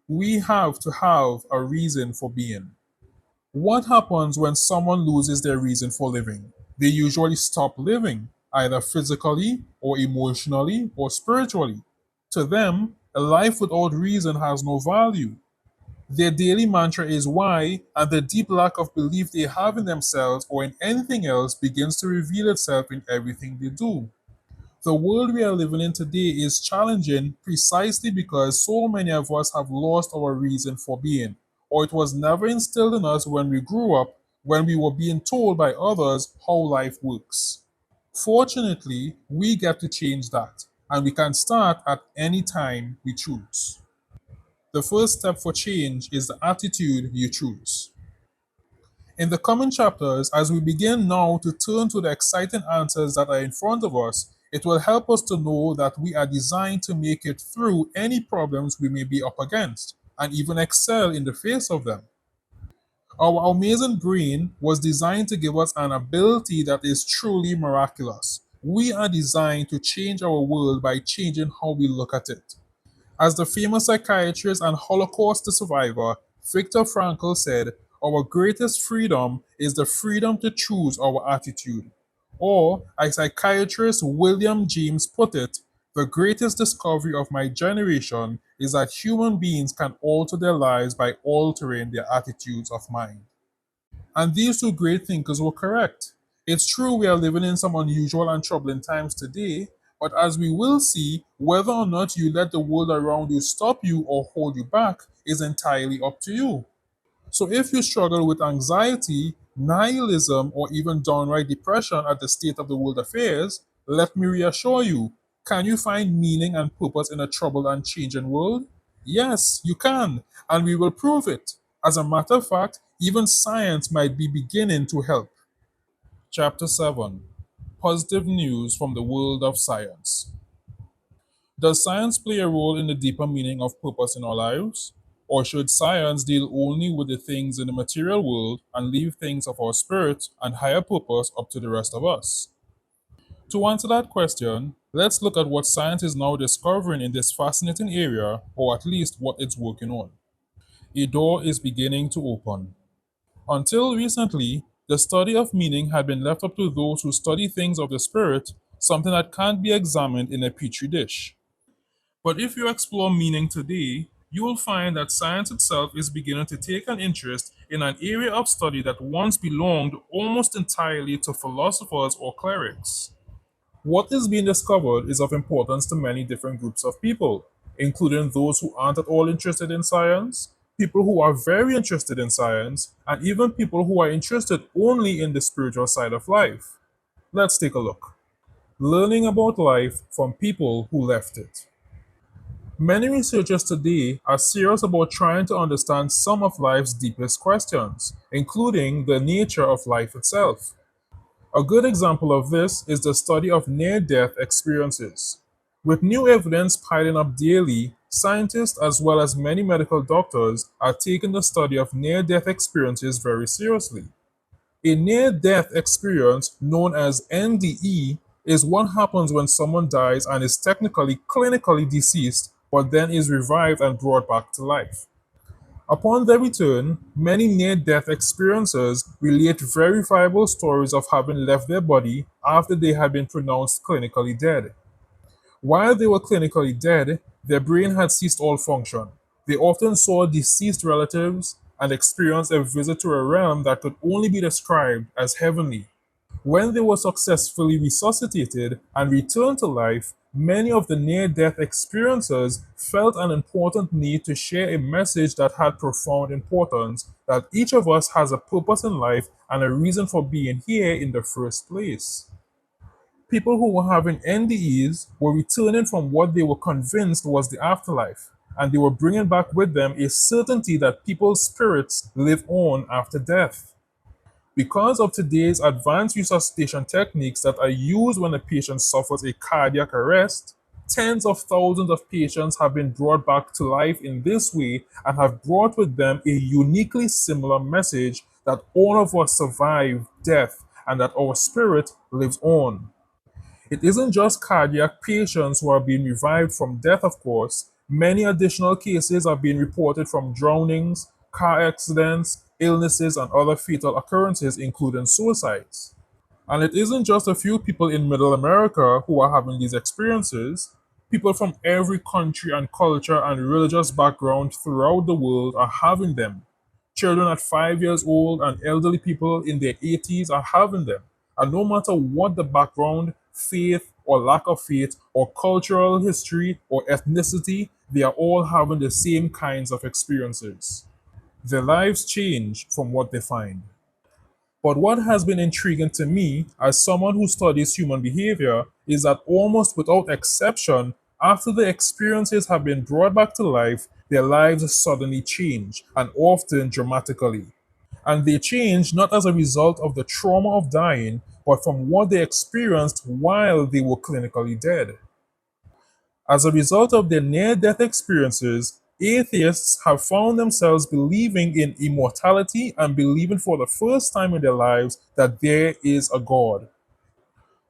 A: We have to have a reason for being. What happens when someone loses their reason for living? They usually stop living, either physically or emotionally or spiritually. To them, a life without reason has no value. Their daily mantra is why, and the deep lack of belief they have in themselves or in anything else begins to reveal itself in everything they do. The world we are living in today is challenging precisely because so many of us have lost our reason for being, or it was never instilled in us when we grew up, when we were being told by others how life works. Fortunately, we get to change that, and we can start at any time we choose. The first step for change is the attitude you choose. In the coming chapters, as we begin now to turn to the exciting answers that are in front of us, it will help us to know that we are designed to make it through any problems we may be up against and even excel in the face of them. Our amazing brain was designed to give us an ability that is truly miraculous. We are designed to change our world by changing how we look at it. As the famous psychiatrist and Holocaust survivor Viktor Frankl said, Our greatest freedom is the freedom to choose our attitude. Or, as psychiatrist William James put it, the greatest discovery of my generation is that human beings can alter their lives by altering their attitudes of mind. And these two great thinkers were correct. It's true we are living in some unusual and troubling times today, but as we will see, whether or not you let the world around you stop you or hold you back is entirely up to you. So if you struggle with anxiety, nihilism, or even downright depression at the state of the world affairs, let me reassure you, can you find meaning and purpose in a troubled and changing world? Yes, you can, and we will prove it. As a matter of fact, even science might be beginning to help. Chapter 7: Positive News from the World of Science. Does science play a role in the deeper meaning of purpose in our lives? Or should science deal only with the things in the material world and leave things of our spirit and higher purpose up to the rest of us? To answer that question, let's look at what science is now discovering in this fascinating area, or at least what it's working on. A door is beginning to open. Until recently, the study of meaning had been left up to those who study things of the spirit, something that can't be examined in a petri dish. But if you explore meaning today, you will find that science itself is beginning to take an interest in an area of study that once belonged almost entirely to philosophers or clerics. What is being discovered is of importance to many different groups of people, including those who aren't at all interested in science, people who are very interested in science, and even people who are interested only in the spiritual side of life. Let's take a look. Learning about life from people who left it. Many researchers today are serious about trying to understand some of life's deepest questions, including the nature of life itself. A good example of this is the study of near death experiences. With new evidence piling up daily, scientists as well as many medical doctors are taking the study of near death experiences very seriously. A near death experience, known as NDE, is what happens when someone dies and is technically clinically deceased, but then is revived and brought back to life. Upon their return, many near death experiencers relate verifiable stories of having left their body after they had been pronounced clinically dead. While they were clinically dead, their brain had ceased all function. They often saw deceased relatives and experienced a visit to a realm that could only be described as heavenly. When they were successfully resuscitated and returned to life, many of the near death experiencers felt an important need to share a message that had profound importance, that each of us has a purpose in life and a reason for being here in the first place. People who were having NDEs were returning from what they were convinced was the afterlife, and they were bringing back with them a certainty that people's spirits live on after death. Because of today's advanced resuscitation techniques that are used when a patient suffers a cardiac arrest, tens of thousands of patients have been brought back to life in this way and have brought with them a uniquely similar message that all of us survive death and that our spirit lives on. It isn't just cardiac patients who are being revived from death, of course. Many additional cases are being reported from drownings, car accidents, illnesses, and other fatal occurrences, including suicides. And it isn't just a few people in Middle America who are having these experiences. People from every country and culture and religious background throughout the world are having them. Children at 5 years old and elderly people in their 80s are having them. And no matter what the background, faith, or lack of faith, or cultural history, or ethnicity, they are all having the same kinds of experiences. Their lives change from what they find. But what has been intriguing to me, as someone who studies human behavior, is that almost without exception, after the experiences have been brought back to life, their lives suddenly change, and often dramatically. And they change not as a result of the trauma of dying, but from what they experienced while they were clinically dead. As a result of their near death experiences, atheists have found themselves believing in immortality and believing for the first time in their lives that there is a God.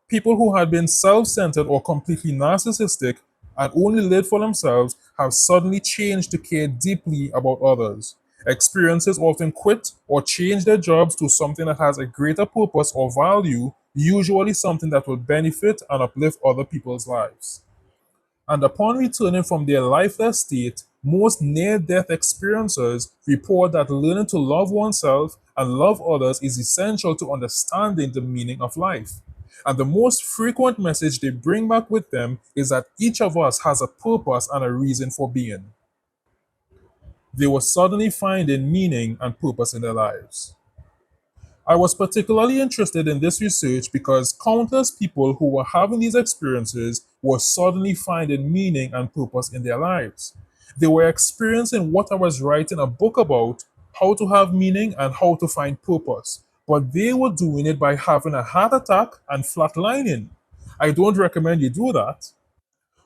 A: People who had been self centered or completely narcissistic and only lived for themselves have suddenly changed to care deeply about others, Experiences often quit or change their jobs to something that has a greater purpose or value, usually something that will benefit and uplift other people's lives. And upon returning from their lifeless state, most near death experiencers report that learning to love oneself and love others is essential to understanding the meaning of life. And the most frequent message they bring back with them is that each of us has a purpose and a reason for being. They were suddenly finding meaning and purpose in their lives. I was particularly interested in this research because countless people who were having these experiences were suddenly finding meaning and purpose in their lives. They were experiencing what I was writing a book about, how to have meaning and how to find purpose. But they were doing it by having a heart attack and flatlining. I don't recommend you do that.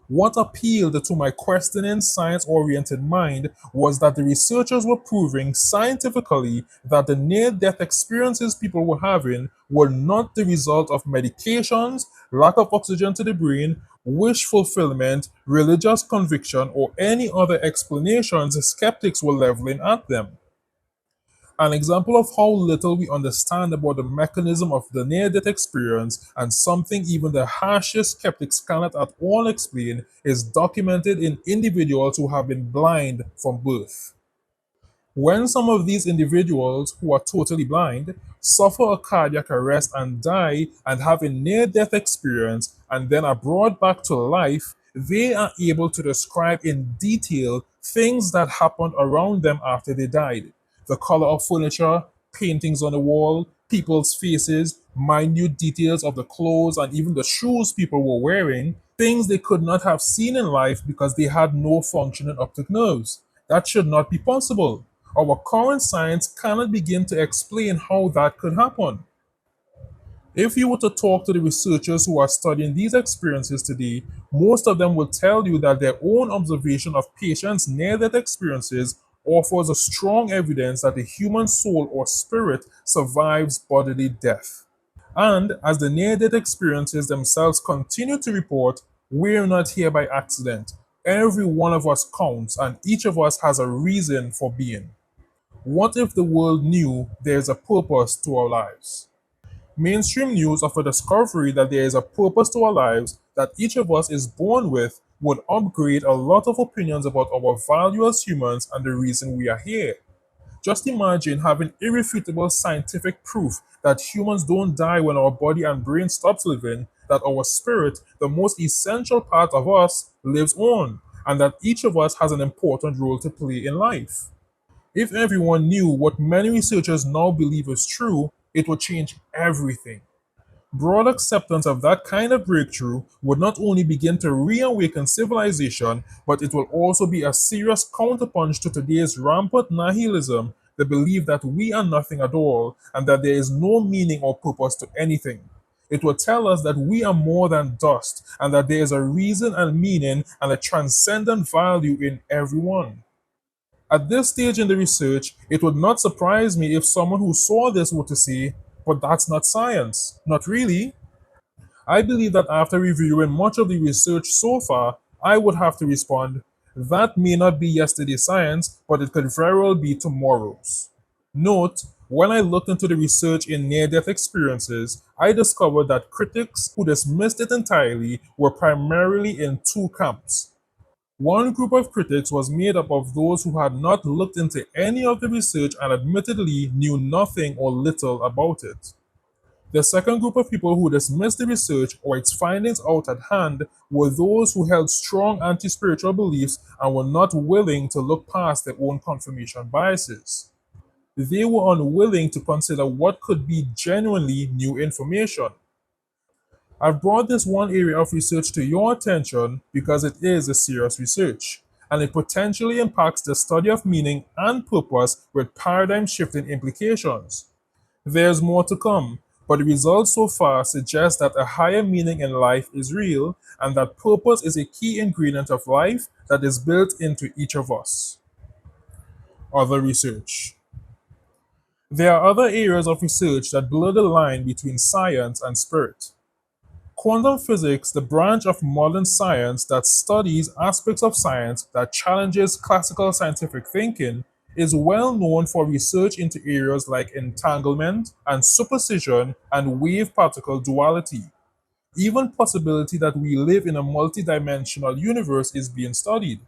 A: What appealed to my questioning, science oriented mind was that the researchers were proving scientifically that the near death experiences people were having were not the result of medications, lack of oxygen to the brain, wish fulfillment, religious conviction, or any other explanations skeptics were leveling at them. An example of how little we understand about the mechanism of the near death experience, and something even the harshest skeptics cannot at all explain, is documented in individuals who have been blind from birth. When some of these individuals who are totally blind suffer a cardiac arrest and die and have a near death experience and then are brought back to life, they are able to describe in detail things that happened around them after they died. The color of furniture, paintings on the wall, people's faces, minute details of the clothes and even the shoes people were wearing, things they could not have seen in life because they had no functioning optic nerves. That should not be possible. Our current science cannot begin to explain how that could happen. If you were to talk to the researchers who are studying these experiences today, most of them will tell you that their own observation of patients' near death experiences offers a strong evidence that the human soul or spirit survives bodily death. And as the near death experiences themselves continue to report, we're not here by accident. Every one of us counts, and each of us has a reason for being. What if the world knew there's a purpose to our lives? Mainstream news of a discovery that there is a purpose to our lives that each of us is born with would upgrade a lot of opinions about our value as humans and the reason we are here. Just imagine having irrefutable scientific proof that humans don't die when our body and brain stops living, that our spirit, the most essential part of us, lives on, and that each of us has an important role to play in life. If everyone knew what many researchers now believe is true, it would change everything. Broad acceptance of that kind of breakthrough would not only begin to reawaken civilization, but it will also be a serious counterpunch to today's rampant nihilism, the belief that we are nothing at all and that there is no meaning or purpose to anything. It will tell us that we are more than dust and that there is a reason and meaning and a transcendent value in everyone. At this stage in the research, it would not surprise me if someone who saw this were to say, but that's not science. Not really. I believe that after reviewing much of the research so far, I would have to respond, that may not be yesterday's science, but it could very well be tomorrow's. Note, when I looked into the research in near death experiences, I discovered that critics who dismissed it entirely were primarily in two camps. One group of critics was made up of those who had not looked into any of the research and admittedly knew nothing or little about it. The second group of people who dismissed the research or its findings out at hand were those who held strong anti spiritual beliefs and were not willing to look past their own confirmation biases. They were unwilling to consider what could be genuinely new information. I've brought this one area of research to your attention because it is a serious research, and it potentially impacts the study of meaning and purpose with paradigm shifting implications. There's more to come, but the results so far suggest that a higher meaning in life is real and that purpose is a key ingredient of life that is built into each of us. Other research. There are other areas of research that blur the line between science and spirit. Quantum physics, the branch of modern science that studies aspects of science that challenges classical scientific thinking, is well known for research into areas like entanglement and supercision and wave particle duality. Even possibility that we live in a multidimensional universe is being studied.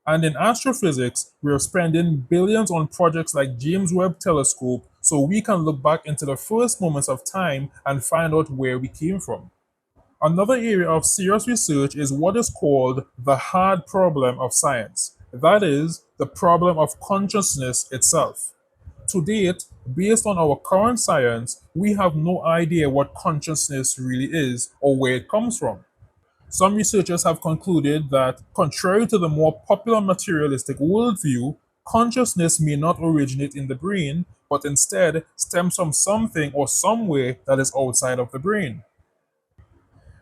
A: And in astrophysics, we're spending billions on projects like James Webb Telescope so we can look back into the first moments of time and find out where we came from. Another area of serious research is what is called the hard problem of science. That is, the problem of consciousness itself. To date, based on our current science, we have no idea what consciousness really is or where it comes from. Some researchers have concluded that, contrary to the more popular materialistic worldview, consciousness may not originate in the brain, but instead stems from something or somewhere that is outside of the brain.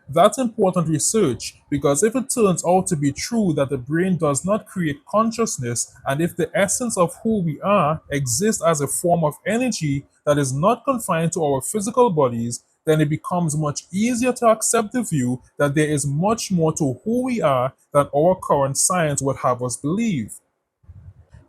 A: That's important research because if it turns out to be true that the brain does not create consciousness, and if the essence of who we are exists as a form of energy that is not confined to our physical bodies, then it becomes much easier to accept the view that there is much more to who we are than our current science would have us believe.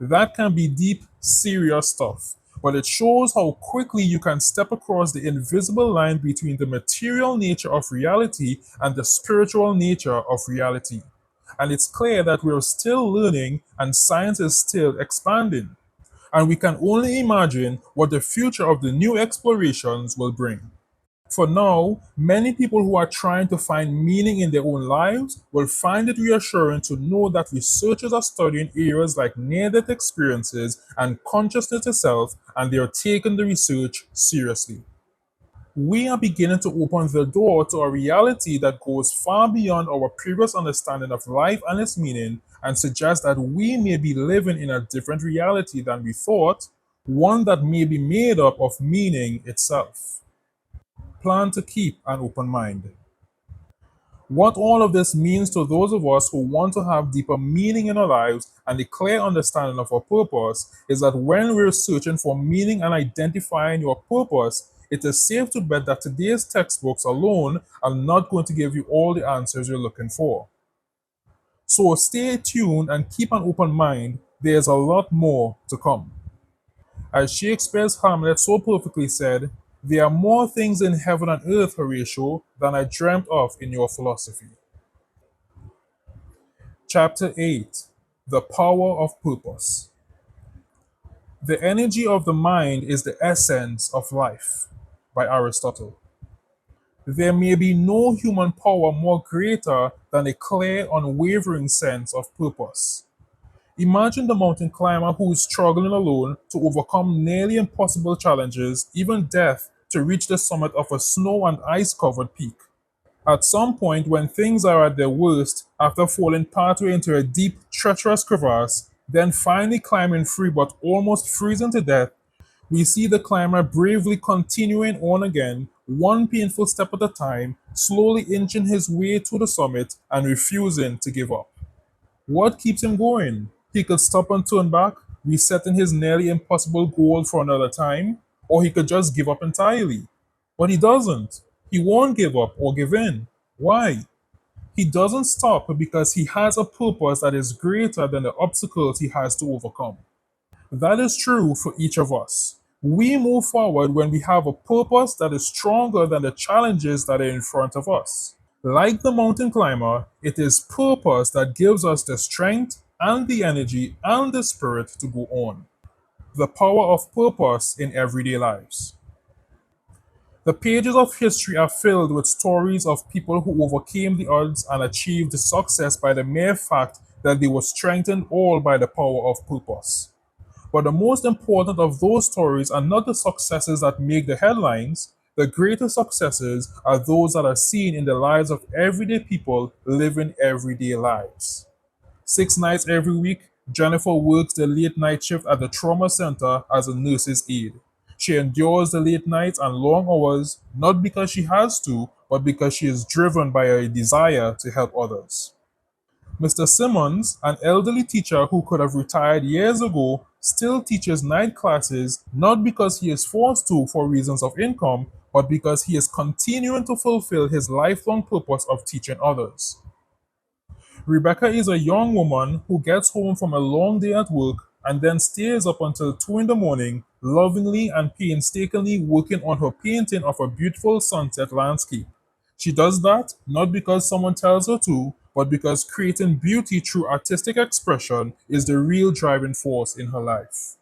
A: That can be deep, serious stuff, but it shows how quickly you can step across the invisible line between the material nature of reality and the spiritual nature of reality. And it's clear that we're still learning and science is still expanding. And we can only imagine what the future of the new explorations will bring. For now, many people who are trying to find meaning in their own lives will find it reassuring to know that researchers are studying areas like near death experiences and consciousness itself, and they are taking the research seriously. We are beginning to open the door to a reality that goes far beyond our previous understanding of life and its meaning, and suggests that we may be living in a different reality than we thought, one that may be made up of meaning itself. Plan to keep an open mind. What all of this means to those of us who want to have deeper meaning in our lives and a clear understanding of our purpose is that when we're searching for meaning and identifying your purpose, it is safe to bet that today's textbooks alone are not going to give you all the answers you're looking for. So stay tuned and keep an open mind. There's a lot more to come. As Shakespeare's Hamlet so perfectly said, there are more things in heaven and earth, Horatio, than I dreamt of in your philosophy. Chapter 8. The Power of Purpose. The energy of the mind is the essence of life, by Aristotle. There may be no human power more greater than a clear, unwavering sense of purpose. Imagine the mountain climber who is struggling alone to overcome nearly impossible challenges, even death, to reach the summit of a snow and ice covered peak. At some point, when things are at their worst, after falling partway into a deep, treacherous crevasse, then finally climbing free but almost freezing to death, we see the climber bravely continuing on again, one painful step at a time, slowly inching his way to the summit and refusing to give up. What keeps him going? He could stop and turn back, resetting his nearly impossible goal for another time, or he could just give up entirely. But he doesn't. He won't give up or give in. Why? He doesn't stop because he has a purpose that is greater than the obstacles he has to overcome. That is true for each of us. We move forward when we have a purpose that is stronger than the challenges that are in front of us. Like the mountain climber, it is purpose that gives us the strength and the energy and the spirit to go on. The power of purpose in everyday lives. The pages of history are filled with stories of people who overcame the odds and achieved success by the mere fact that they were strengthened all by the power of purpose. But the most important of those stories are not the successes that make the headlines. The greatest successes are those that are seen in the lives of everyday people living everyday lives. 6 nights every week, Jennifer works the late night shift at the trauma center as a nurse's aide. She endures the late nights and long hours, not because she has to, but because she is driven by a desire to help others. Mr. Simmons, an elderly teacher who could have retired years ago, still teaches night classes not because he is forced to for reasons of income, but because he is continuing to fulfill his lifelong purpose of teaching others. Rebecca is a young woman who gets home from a long day at work and then stays up until 2 in the morning, lovingly and painstakingly working on her painting of a beautiful sunset landscape. She does that not because someone tells her to, but because creating beauty through artistic expression is the real driving force in her life.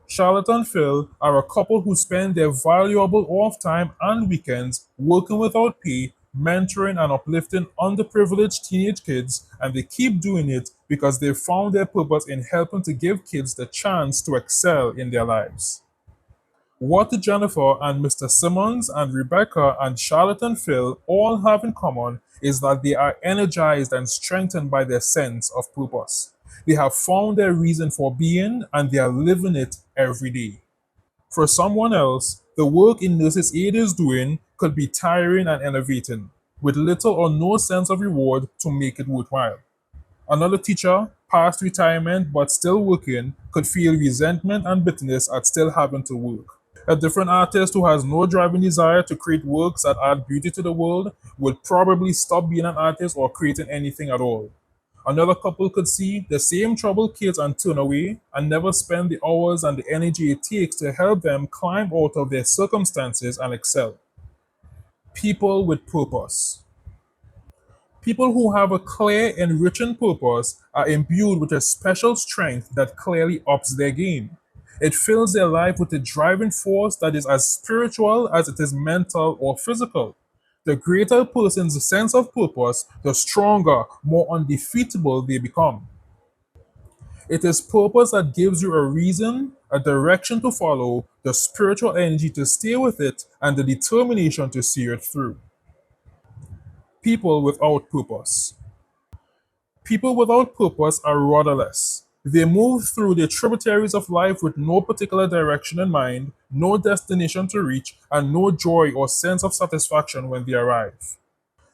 A: Charlotte and Phil are a couple who spend their valuable off time and weekends working without pay, mentoring and uplifting underprivileged teenage kids, and they keep doing it because they found their purpose in helping to give kids the chance to excel in their lives. What Jennifer and Mr. Simmons and Rebecca and Charlotte and Phil all have in common is that they are energized and strengthened by their sense of purpose. They have found their reason for being and they are living it every day. For someone else, the work in Nurses Aid is doing could be tiring and enervating, with little or no sense of reward to make it worthwhile. Another teacher, past retirement but still working, could feel resentment and bitterness at still having to work. A different artist who has no driving desire to create works that add beauty to the world would probably stop being an artist or creating anything at all. Another couple could see the same troubled kids and turn away and never spend the hours and the energy it takes to help them climb out of their circumstances and excel. People with purpose. People who have a clear, enriching purpose are imbued with a special strength that clearly ups their game. It fills their life with a driving force that is as spiritual as it is mental or physical. The greater a person's sense of purpose, the stronger, more undefeatable they become. It is purpose that gives you a reason, a direction to follow, the spiritual energy to stay with it, and the determination to see it through. People without purpose. People without purpose are rudderless. They move through the tributaries of life with no particular direction in mind, no destination to reach, and no joy or sense of satisfaction when they arrive.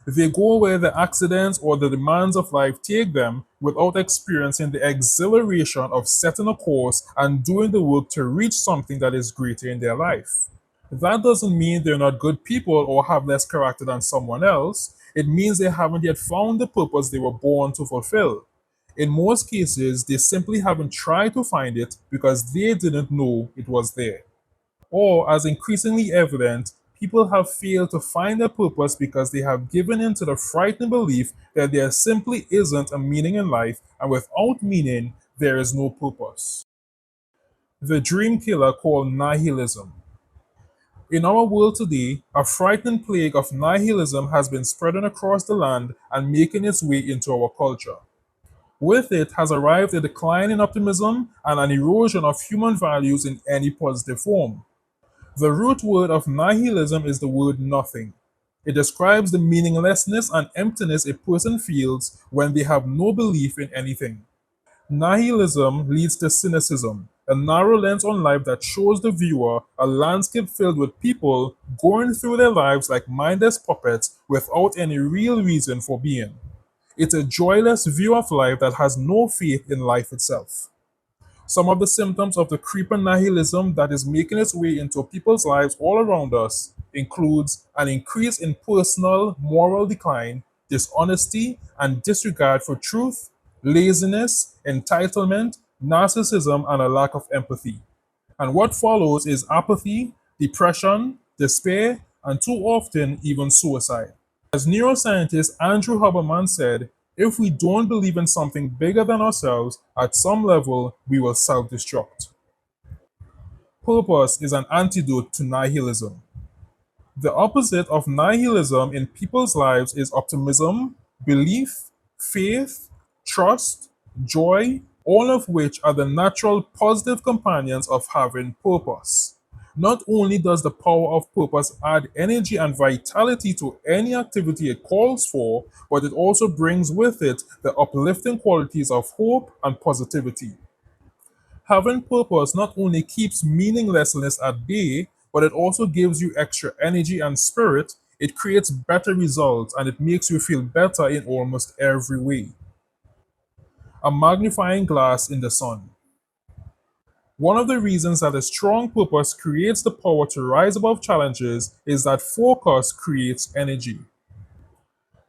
A: They go where the accidents or the demands of life take them without experiencing the exhilaration of setting a course and doing the work to reach something that is greater in their life. That doesn't mean they're not good people or have less character than someone else. It means they haven't yet found the purpose they were born to fulfill. In most cases, they simply haven't tried to find it because they didn't know it was there. Or, as increasingly evident, people have failed to find their purpose because they have given in to the frightening belief that there simply isn't a meaning in life, and without meaning, there is no purpose. The dream killer called nihilism. In our world today, a frightening plague of nihilism has been spreading across the land and making its way into our culture. With it has arrived a decline in optimism and an erosion of human values in any positive form. The root word of nihilism is the word nothing. It describes the meaninglessness and emptiness a person feels when they have no belief in anything. Nihilism leads to cynicism, a narrow lens on life that shows the viewer a landscape filled with people going through their lives like mindless puppets without any real reason for being. It's a joyless view of life that has no faith in life itself. Some of the symptoms of the creeping nihilism that is making its way into people's lives all around us includes an increase in personal moral decline, dishonesty and disregard for truth, laziness, entitlement, narcissism, and a lack of empathy. And what follows is apathy, depression, despair, and too often even suicide. As neuroscientist Andrew Huberman said, if we don't believe in something bigger than ourselves, at some level we will self destruct. Purpose is an antidote to nihilism. The opposite of nihilism in people's lives is optimism, belief, faith, trust, joy, all of which are the natural positive companions of having purpose. Not only does the power of purpose add energy and vitality to any activity it calls for, but it also brings with it the uplifting qualities of hope and positivity. Having purpose not only keeps meaninglessness at bay, but it also gives you extra energy and spirit. It creates better results and it makes you feel better in almost every way. A magnifying glass in the sun. One of the reasons that a strong purpose creates the power to rise above challenges is that focus creates energy.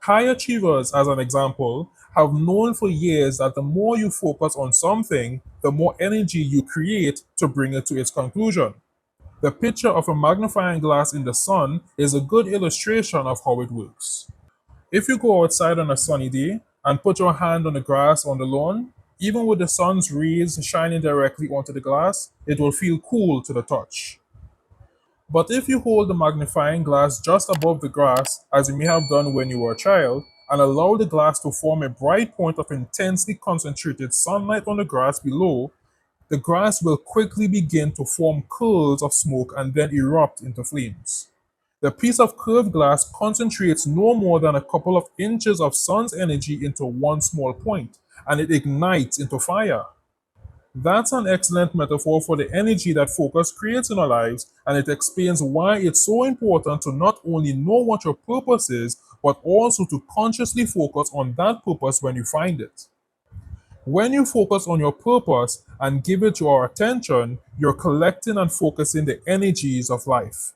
A: High achievers, as an example, have known for years that the more you focus on something, the more energy you create to bring it to its conclusion. The picture of a magnifying glass in the sun is a good illustration of how it works. If you go outside on a sunny day and put your hand on the grass on the lawn, even with the sun's rays shining directly onto the glass, it will feel cool to the touch. But if you hold the magnifying glass just above the grass, as you may have done when you were a child, and allow the glass to form a bright point of intensely concentrated sunlight on the grass below, the grass will quickly begin to form curls of smoke and then erupt into flames. The piece of curved glass concentrates no more than a couple of inches of sun's energy into one small point, and it ignites into fire. That's an excellent metaphor for the energy that focus creates in our lives, and it explains why it's so important to not only know what your purpose is, but also to consciously focus on that purpose when you find it. When you focus on your purpose and give it your attention, you're collecting and focusing the energies of life.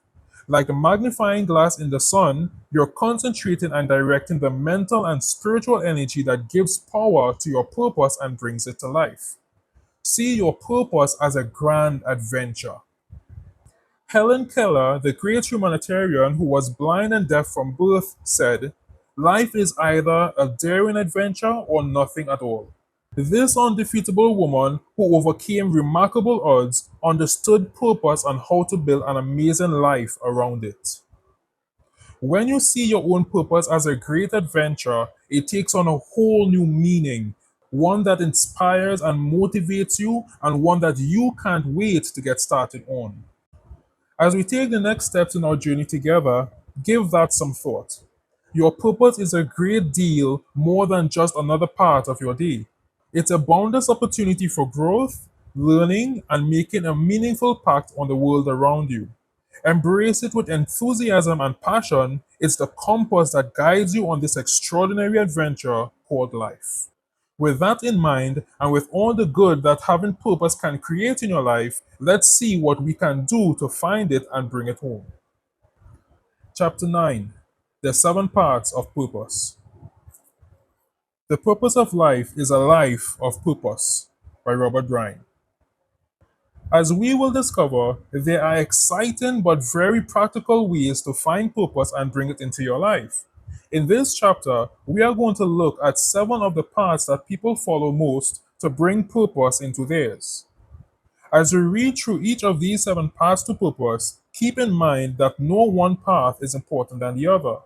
A: Like the magnifying glass in the sun, you're concentrating and directing the mental and spiritual energy that gives power to your purpose and brings it to life. See your purpose as a grand adventure. Helen Keller, the great humanitarian who was blind and deaf from birth, said, "Life is either a daring adventure or nothing at all." This undefeatable woman who overcame remarkable odds understood purpose and how to build an amazing life around it. When you see your own purpose as a great adventure, it takes on a whole new meaning, one that inspires and motivates you, and one that you can't wait to get started on. As we take the next steps in our journey together, give that some thought. Your purpose is a great deal more than just another part of your day. It's a boundless opportunity for growth, learning, and making a meaningful impact on the world around you. Embrace it with enthusiasm and passion. It's the compass that guides you on this extraordinary adventure called life. With that in mind, and with all the good that having purpose can create in your life, let's see what we can do to find it and bring it home. Chapter 9: The Seven Parts of Purpose. The Purpose of Life is a Life of Purpose by Robert Bryan. As we will discover, there are exciting but very practical ways to find purpose and bring it into your life. In this chapter, we are going to look at 7 of the paths that people follow most to bring purpose into theirs. As we read through each of these 7 paths to purpose, keep in mind that no one path is important than the other.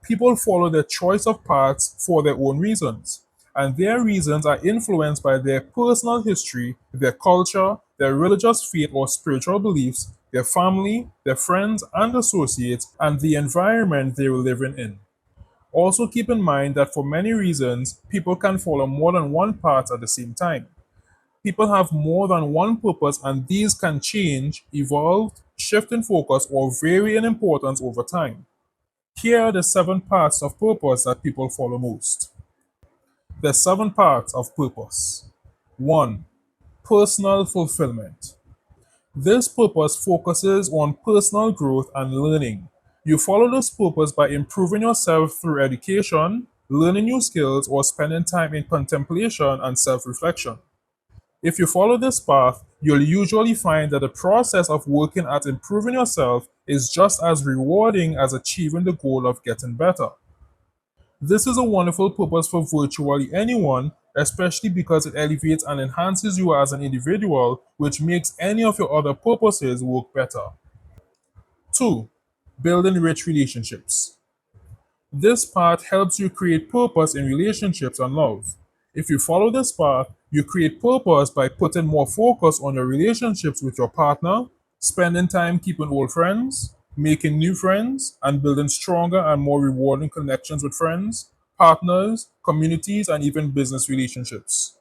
A: People follow their choice of paths for their own reasons, and their reasons are influenced by their personal history, their culture, their religious faith or spiritual beliefs, their family, their friends and associates, and the environment they were living in. Also, keep in mind that for many reasons, people can follow more than one path at the same time. People have more than one purpose, and these can change, evolve, shift in focus, or vary in importance over time. Here are the 7 paths of purpose that people follow most. The 7 parts of purpose. 1. Personal fulfillment. This purpose focuses on personal growth and learning. You follow this purpose by improving yourself through education, learning new skills, or spending time in contemplation and self reflection. If you follow this path, you'll usually find that the process of working at improving yourself is just as rewarding as achieving the goal of getting better. This is a wonderful purpose for virtually anyone, especially because it elevates and enhances you as an individual, which makes any of your other purposes work better. 2. Building rich relationships. This path helps you create purpose in relationships and love. If you follow this path, you create purpose by putting more focus on your relationships with your partner, spending time keeping old friends, making new friends, and building stronger and more rewarding connections with friends, partners, communities, and even business relationships.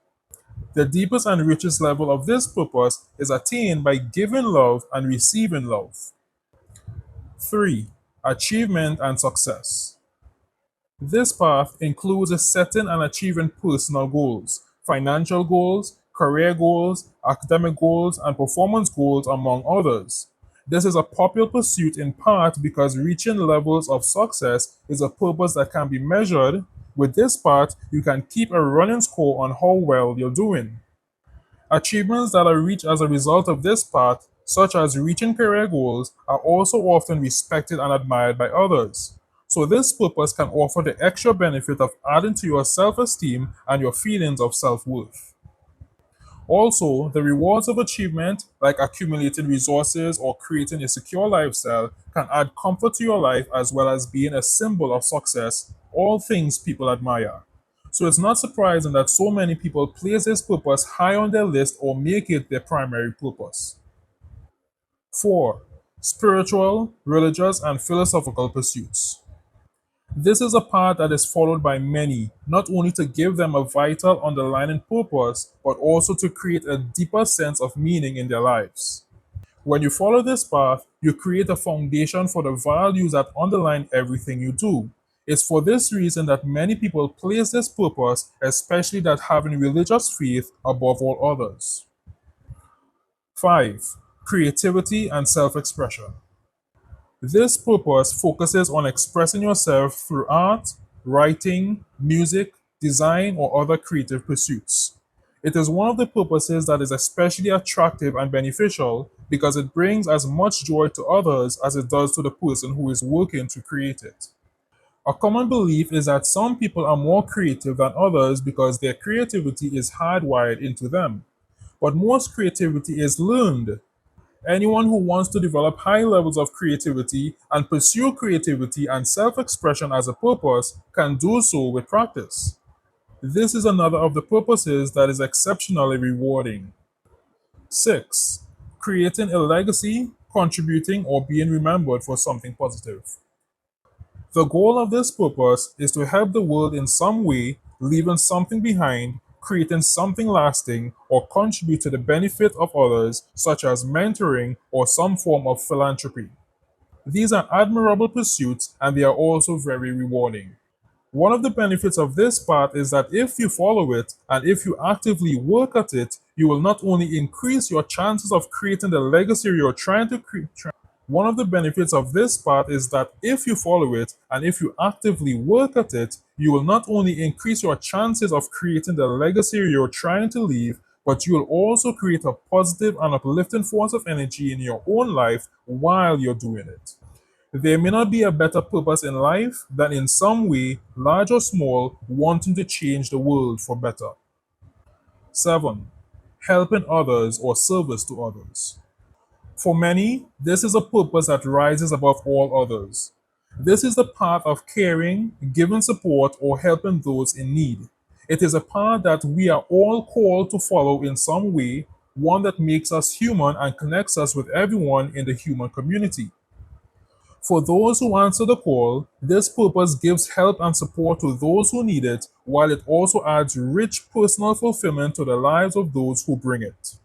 A: The deepest and richest level of this purpose is attained by giving love and receiving love. 3. Achievement and success. This path includes setting and achieving personal goals, financial goals, career goals, academic goals, and performance goals, among others. This is a popular pursuit in part because reaching levels of success is a purpose that can be measured, With this part, you can keep a running score on how well you're doing. Achievements that are reached as a result of this path, such as reaching career goals, are also often respected and admired by others. So, this purpose can offer the extra benefit of adding to your self esteem and your feelings of self worth. Also, the rewards of achievement, like accumulating resources or creating a secure lifestyle, can add comfort to your life as well as being a symbol of success, all things people admire. So it's not surprising that so many people place this purpose high on their list or make it their primary purpose. 4. Spiritual, religious, and philosophical pursuits. This is a path that is followed by many, not only to give them a vital underlying purpose, but also to create a deeper sense of meaning in their lives. When you follow this path, you create a foundation for the values that underline everything you do. It's for this reason that many people place this purpose, especially that having religious faith, above all others. 5. Creativity and self expression. This purpose focuses on expressing yourself through art, writing, music, design, or other creative pursuits. It is one of the purposes that is especially attractive and beneficial because it brings as much joy to others as it does to the person who is working to create it. A common belief is that some people are more creative than others because their creativity is hardwired into them. But most creativity is learned. Anyone who wants to develop high levels of creativity and pursue creativity and self expression as a purpose can do so with practice. This is another of the purposes that is exceptionally rewarding. 6. Creating a legacy, contributing, or being remembered for something positive. The goal of this purpose is to help the world in some way, leaving something behind, creating something lasting, or contribute to the benefit of others, such as mentoring or some form of philanthropy. These are admirable pursuits and they are also very rewarding. One of the benefits of this path is that if you follow it and if you actively work at it, you will not only increase your chances of creating the legacy you're trying to create. One of the benefits of this path is that if you follow it and if you actively work at it, you will not only increase your chances of creating the legacy you're trying to leave, but you will also create a positive and uplifting force of energy in your own life while you're doing it. There may not be a better purpose in life than in some way, large or small, wanting to change the world for better. 7. Helping others or service to others. For many, this is a purpose that rises above all others. This is the path of caring, giving support, or helping those in need. It is a path that we are all called to follow in some way, one that makes us human and connects us with everyone in the human community. For those who answer the call, this purpose gives help and support to those who need it, while it also adds rich personal fulfillment to the lives of those who bring it.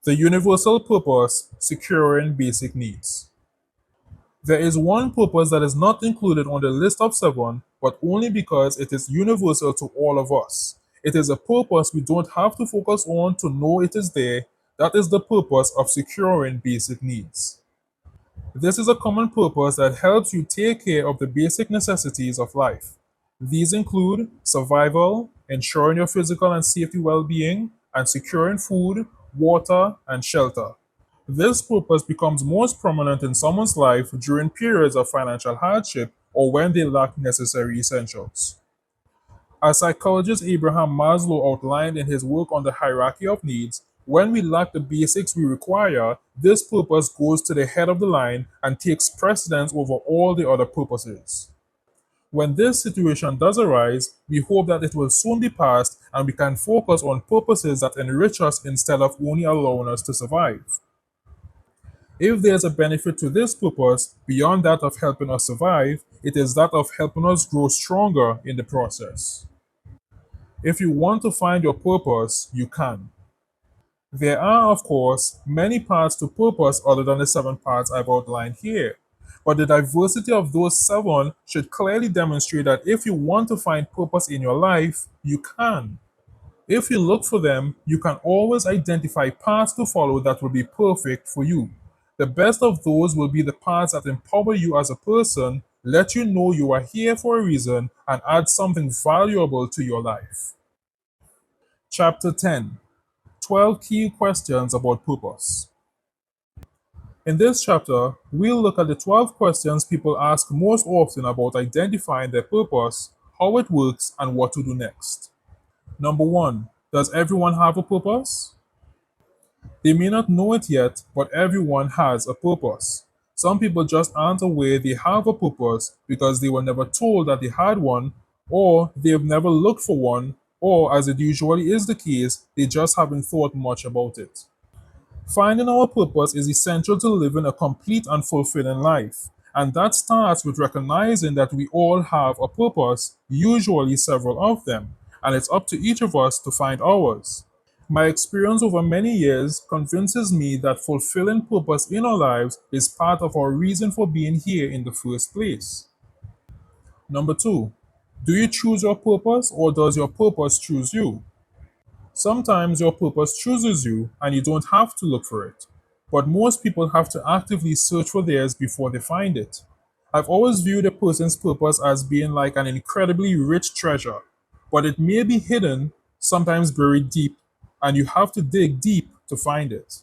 A: The universal purpose, securing basic needs. There is one purpose that is not included on the list of seven, but only because it is universal to all of us. It is a purpose we don't have to focus on to know it is there. That is the purpose of securing basic needs. This is a common purpose that helps you take care of the basic necessities of life. These include survival, ensuring your physical and safety well being, and securing food, water, and shelter. This purpose becomes most prominent in someone's life during periods of financial hardship or when they lack necessary essentials. As psychologist Abraham Maslow outlined in his work on the hierarchy of needs, when we lack the basics we require, this purpose goes to the head of the line and takes precedence over all the other purposes. When this situation does arise, we hope that it will soon be past and we can focus on purposes that enrich us instead of only allowing us to survive. If there's a benefit to this purpose beyond that of helping us survive, it is that of helping us grow stronger in the process. If you want to find your purpose, you can. There are, of course, many paths to purpose other than the seven paths I've outlined here. But the diversity of those seven should clearly demonstrate that if you want to find purpose in your life, you can. If you look for them, you can always identify paths to follow that will be perfect for you. The best of those will be the paths that empower you as a person, let you know you are here for a reason, and add something valuable to your life. Chapter 10: 12 Key Questions About Purpose. In this chapter, we'll look at the 12 questions people ask most often about identifying their purpose, how it works, and what to do next. Number 1: does everyone have a purpose? They may not know it yet, but everyone has a purpose. Some people just aren't aware they have a purpose because they were never told that they had one, or they've never looked for one, or, as it usually is the case, they just haven't thought much about it. Finding our purpose is essential to living a complete and fulfilling life, and that starts with recognizing that we all have a purpose, usually several of them, and it's up to each of us to find ours. My experience over many years convinces me that fulfilling purpose in our lives is part of our reason for being here in the first place. Number 2, do you choose your purpose or does your purpose choose you? Sometimes your purpose chooses you and you don't have to look for it. But most people have to actively search for theirs before they find it. I've always viewed a person's purpose as being like an incredibly rich treasure, but it may be hidden, sometimes buried deep, and you have to dig deep to find it.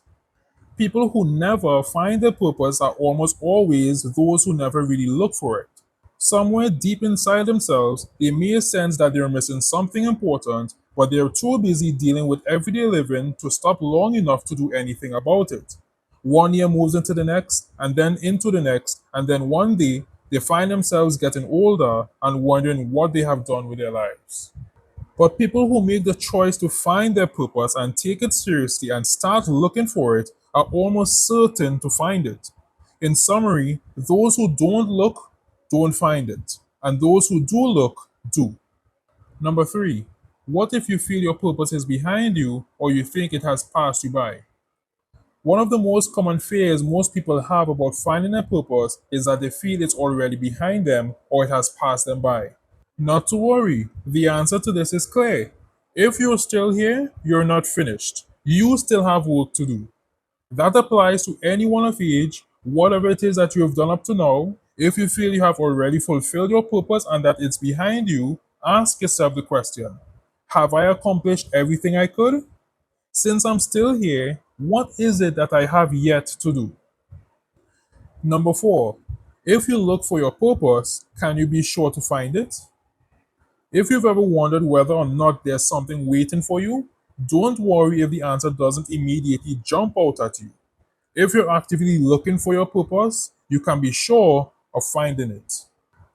A: People who never find their purpose are almost always those who never really look for it. Somewhere deep inside themselves, they may sense that they're missing something important, but they're too busy dealing with everyday living to stop long enough to do anything about it. One year moves into the next, and then into the next, and then one day they find themselves getting older and wondering what they have done with their lives. But people who make the choice to find their purpose and take it seriously and start looking for it are almost certain to find it. In summary, those who don't look don't find it, and those who do look do. Number 3, what if you feel your purpose is behind you or you think it has passed you by? One of the most common fears most people have about finding a purpose is that they feel it's already behind them or it has passed them by. Not to worry, the answer to this is clear. If you're still here, you're not finished. You still have work to do. That applies to anyone of age, whatever it is that you have done up to now. If you feel you have already fulfilled your purpose and that it's behind you, ask yourself the question: have I accomplished everything I could? Since I'm still here, what is it that I have yet to do? Number 4, if you look for your purpose, can you be sure to find it? If you've ever wondered whether or not there's something waiting for you, don't worry if the answer doesn't immediately jump out at you. If you're actively looking for your purpose, you can be sure of finding it.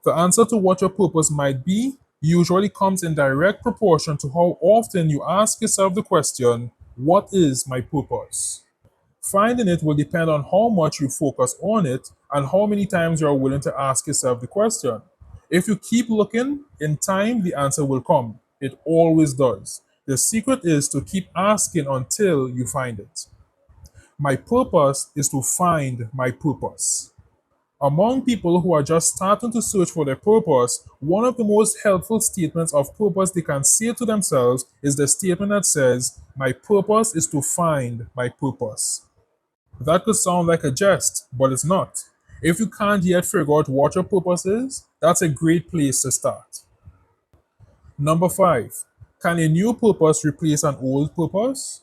A: The answer to what your purpose might be usually comes in direct proportion to how often you ask yourself the question, what is my purpose? Finding it will depend on how much you focus on it and how many times you are willing to ask yourself the question. If you keep looking, in time the answer will come. It always does. The secret is to keep asking until you find it. My purpose is to find my purpose. Among people who are just starting to search for their purpose, one of the most helpful statements of purpose they can say to themselves is the statement that says, my purpose is to find my purpose. That could sound like a jest, but it's not. If you can't yet figure out what your purpose is, that's a great place to start. Number 5, can a new purpose replace an old purpose?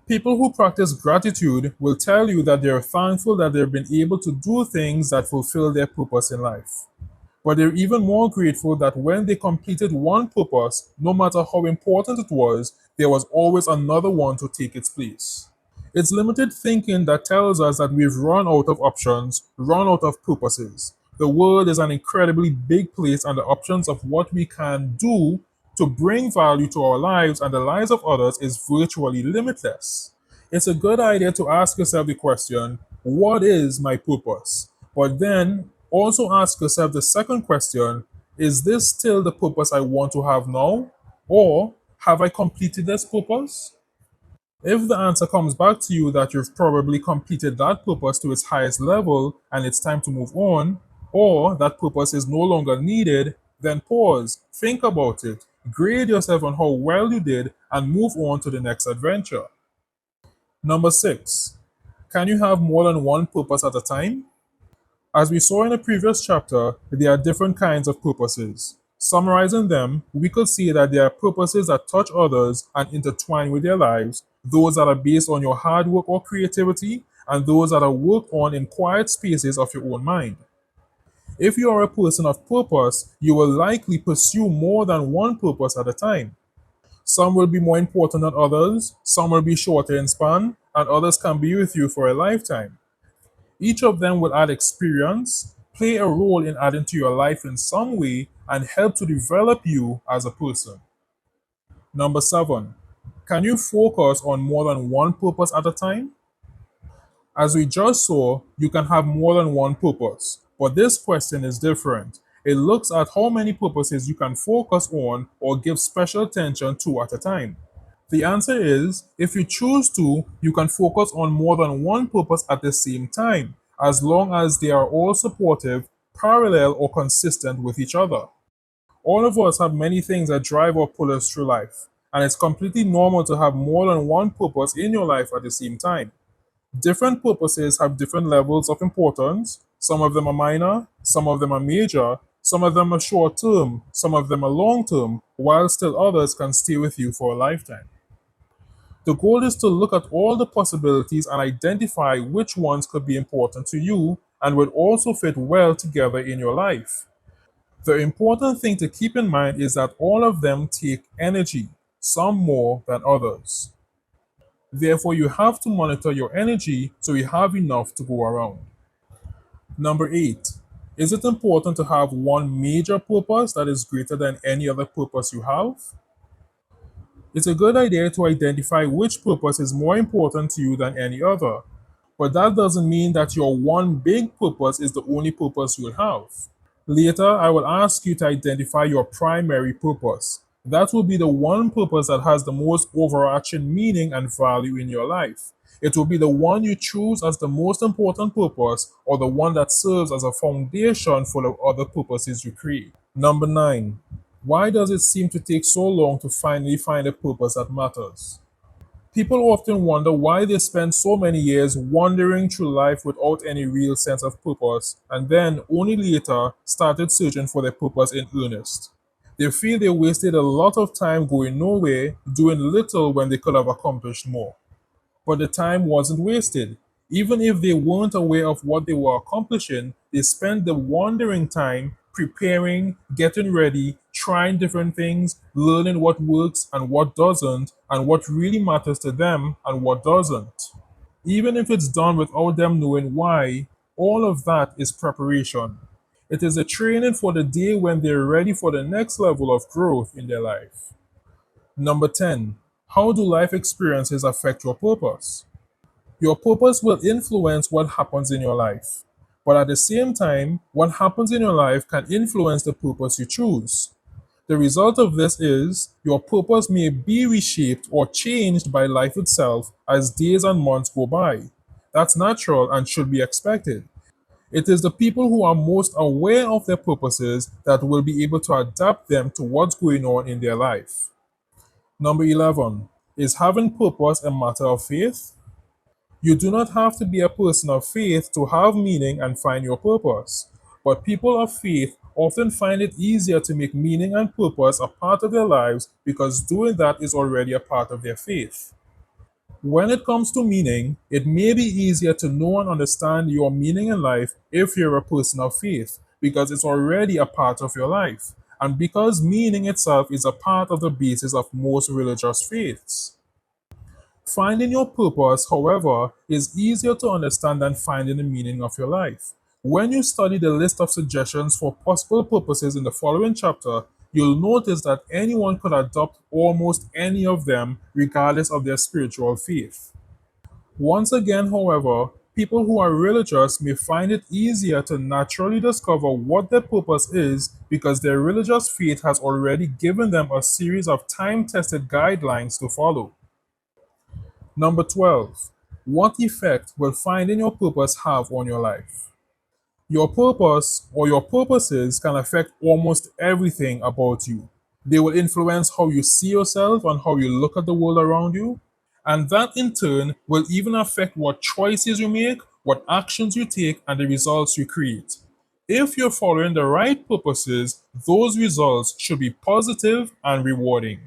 A: People who practice gratitude will tell you that they are thankful that they've been able to do things that fulfill their purpose in life. But they're even more grateful that when they completed one purpose, no matter how important it was, there was always another one to take its place. It's limited thinking that tells us that we've run out of options, run out of purposes. The world is an incredibly big place, and the options of what we can do to bring value to our lives and the lives of others is virtually limitless. It's a good idea to ask yourself the question, what is my purpose? But then also ask yourself the second question, is this still the purpose I want to have now? Or have I completed this purpose? If the answer comes back to you that you've probably completed that purpose to its highest level and it's time to move on, or that purpose is no longer needed, then pause, think about it, grade yourself on how well you did, and move on to the next adventure. Number 6, can you have more than one purpose at a time? As we saw in the previous chapter, there are different kinds of purposes. Summarizing them, we could see that there are purposes that touch others and intertwine with their lives, those that are based on your hard work or creativity, and those that are worked on in quiet spaces of your own mind. If you are a person of purpose, you will likely pursue more than one purpose at a time. Some will be more important than others, some will be shorter in span, and others can be with you for a lifetime. Each of them will add experience, play a role in adding to your life in some way, and help to develop you as a person. Number seven, can you focus on more than one purpose at a time? As we just saw, you can have more than one purpose, but this question is different. It looks at how many purposes you can focus on or give special attention to at a time. The answer is if you choose to, you can focus on more than one purpose at the same time, as long as they are all supportive, parallel, or consistent with each other. All of us have many things that drive or pull us through life, and it's completely normal to have more than one purpose in your life at the same time. Different purposes have different levels of importance. Some of them are minor, some of them are major, some of them are short term, some of them are long term, while still others can stay with you for a lifetime. The goal is to look at all the possibilities and identify which ones could be important to you and would also fit well together in your life. The important thing to keep in mind is that all of them take energy, some more than others. Therefore, you have to monitor your energy so you have enough to go around. Number eight, is it important to have one major purpose that is greater than any other purpose you have? It's a good idea to identify which purpose is more important to you than any other, but that doesn't mean that your one big purpose is the only purpose you'll have. Later, I will ask you to identify your primary purpose. That will be the one purpose that has the most overarching meaning and value in your life. It will be the one you choose as the most important purpose or the one that serves as a foundation for the other purposes you create. Number nine, why does it seem to take so long to finally find a purpose that matters? People often wonder why they spend so many years wandering through life without any real sense of purpose, and then only later started searching for their purpose in earnest. They feel they wasted a lot of time going nowhere, doing little when they could have accomplished more. But the time wasn't wasted. Even if they weren't aware of what they were accomplishing, they spent the wandering time preparing, getting ready, trying different things, learning what works and what doesn't, and what really matters to them and what doesn't. Even if it's done without them knowing why, all of that is preparation. It is a training for the day when they're ready for the next level of growth in their life. Number 10. How do life experiences affect your purpose? Your purpose will influence what happens in your life. But at the same time, what happens in your life can influence the purpose you choose. The result of this is your purpose may be reshaped or changed by life itself as days and months go by. That's natural and should be expected. It is the people who are most aware of their purposes that will be able to adapt them to what's going on in their life. Number 11. Is having purpose a matter of faith? You do not have to be a person of faith to have meaning and find your purpose. But people of faith often find it easier to make meaning and purpose a part of their lives because doing that is already a part of their faith. When it comes to meaning, it may be easier to know and understand your meaning in life if you're a person of faith because it's already a part of your life, and because meaning itself is a part of the basis of most religious faiths. Finding your purpose, however, is easier to understand than finding the meaning of your life. When you study the list of suggestions for possible purposes in the following chapter, you'll notice that anyone could adopt almost any of them regardless of their spiritual faith. Once again, however, people who are religious may find it easier to naturally discover what their purpose is because their religious faith has already given them a series of time tested guidelines to follow. Number 12. What effect will finding your purpose have on your life? Your purpose or your purposes can affect almost everything about you. They will influence how you see yourself and how you look at the world around you. And that in turn will even affect what choices you make, what actions you take, and the results you create. If you're following the right purposes, those results should be positive and rewarding.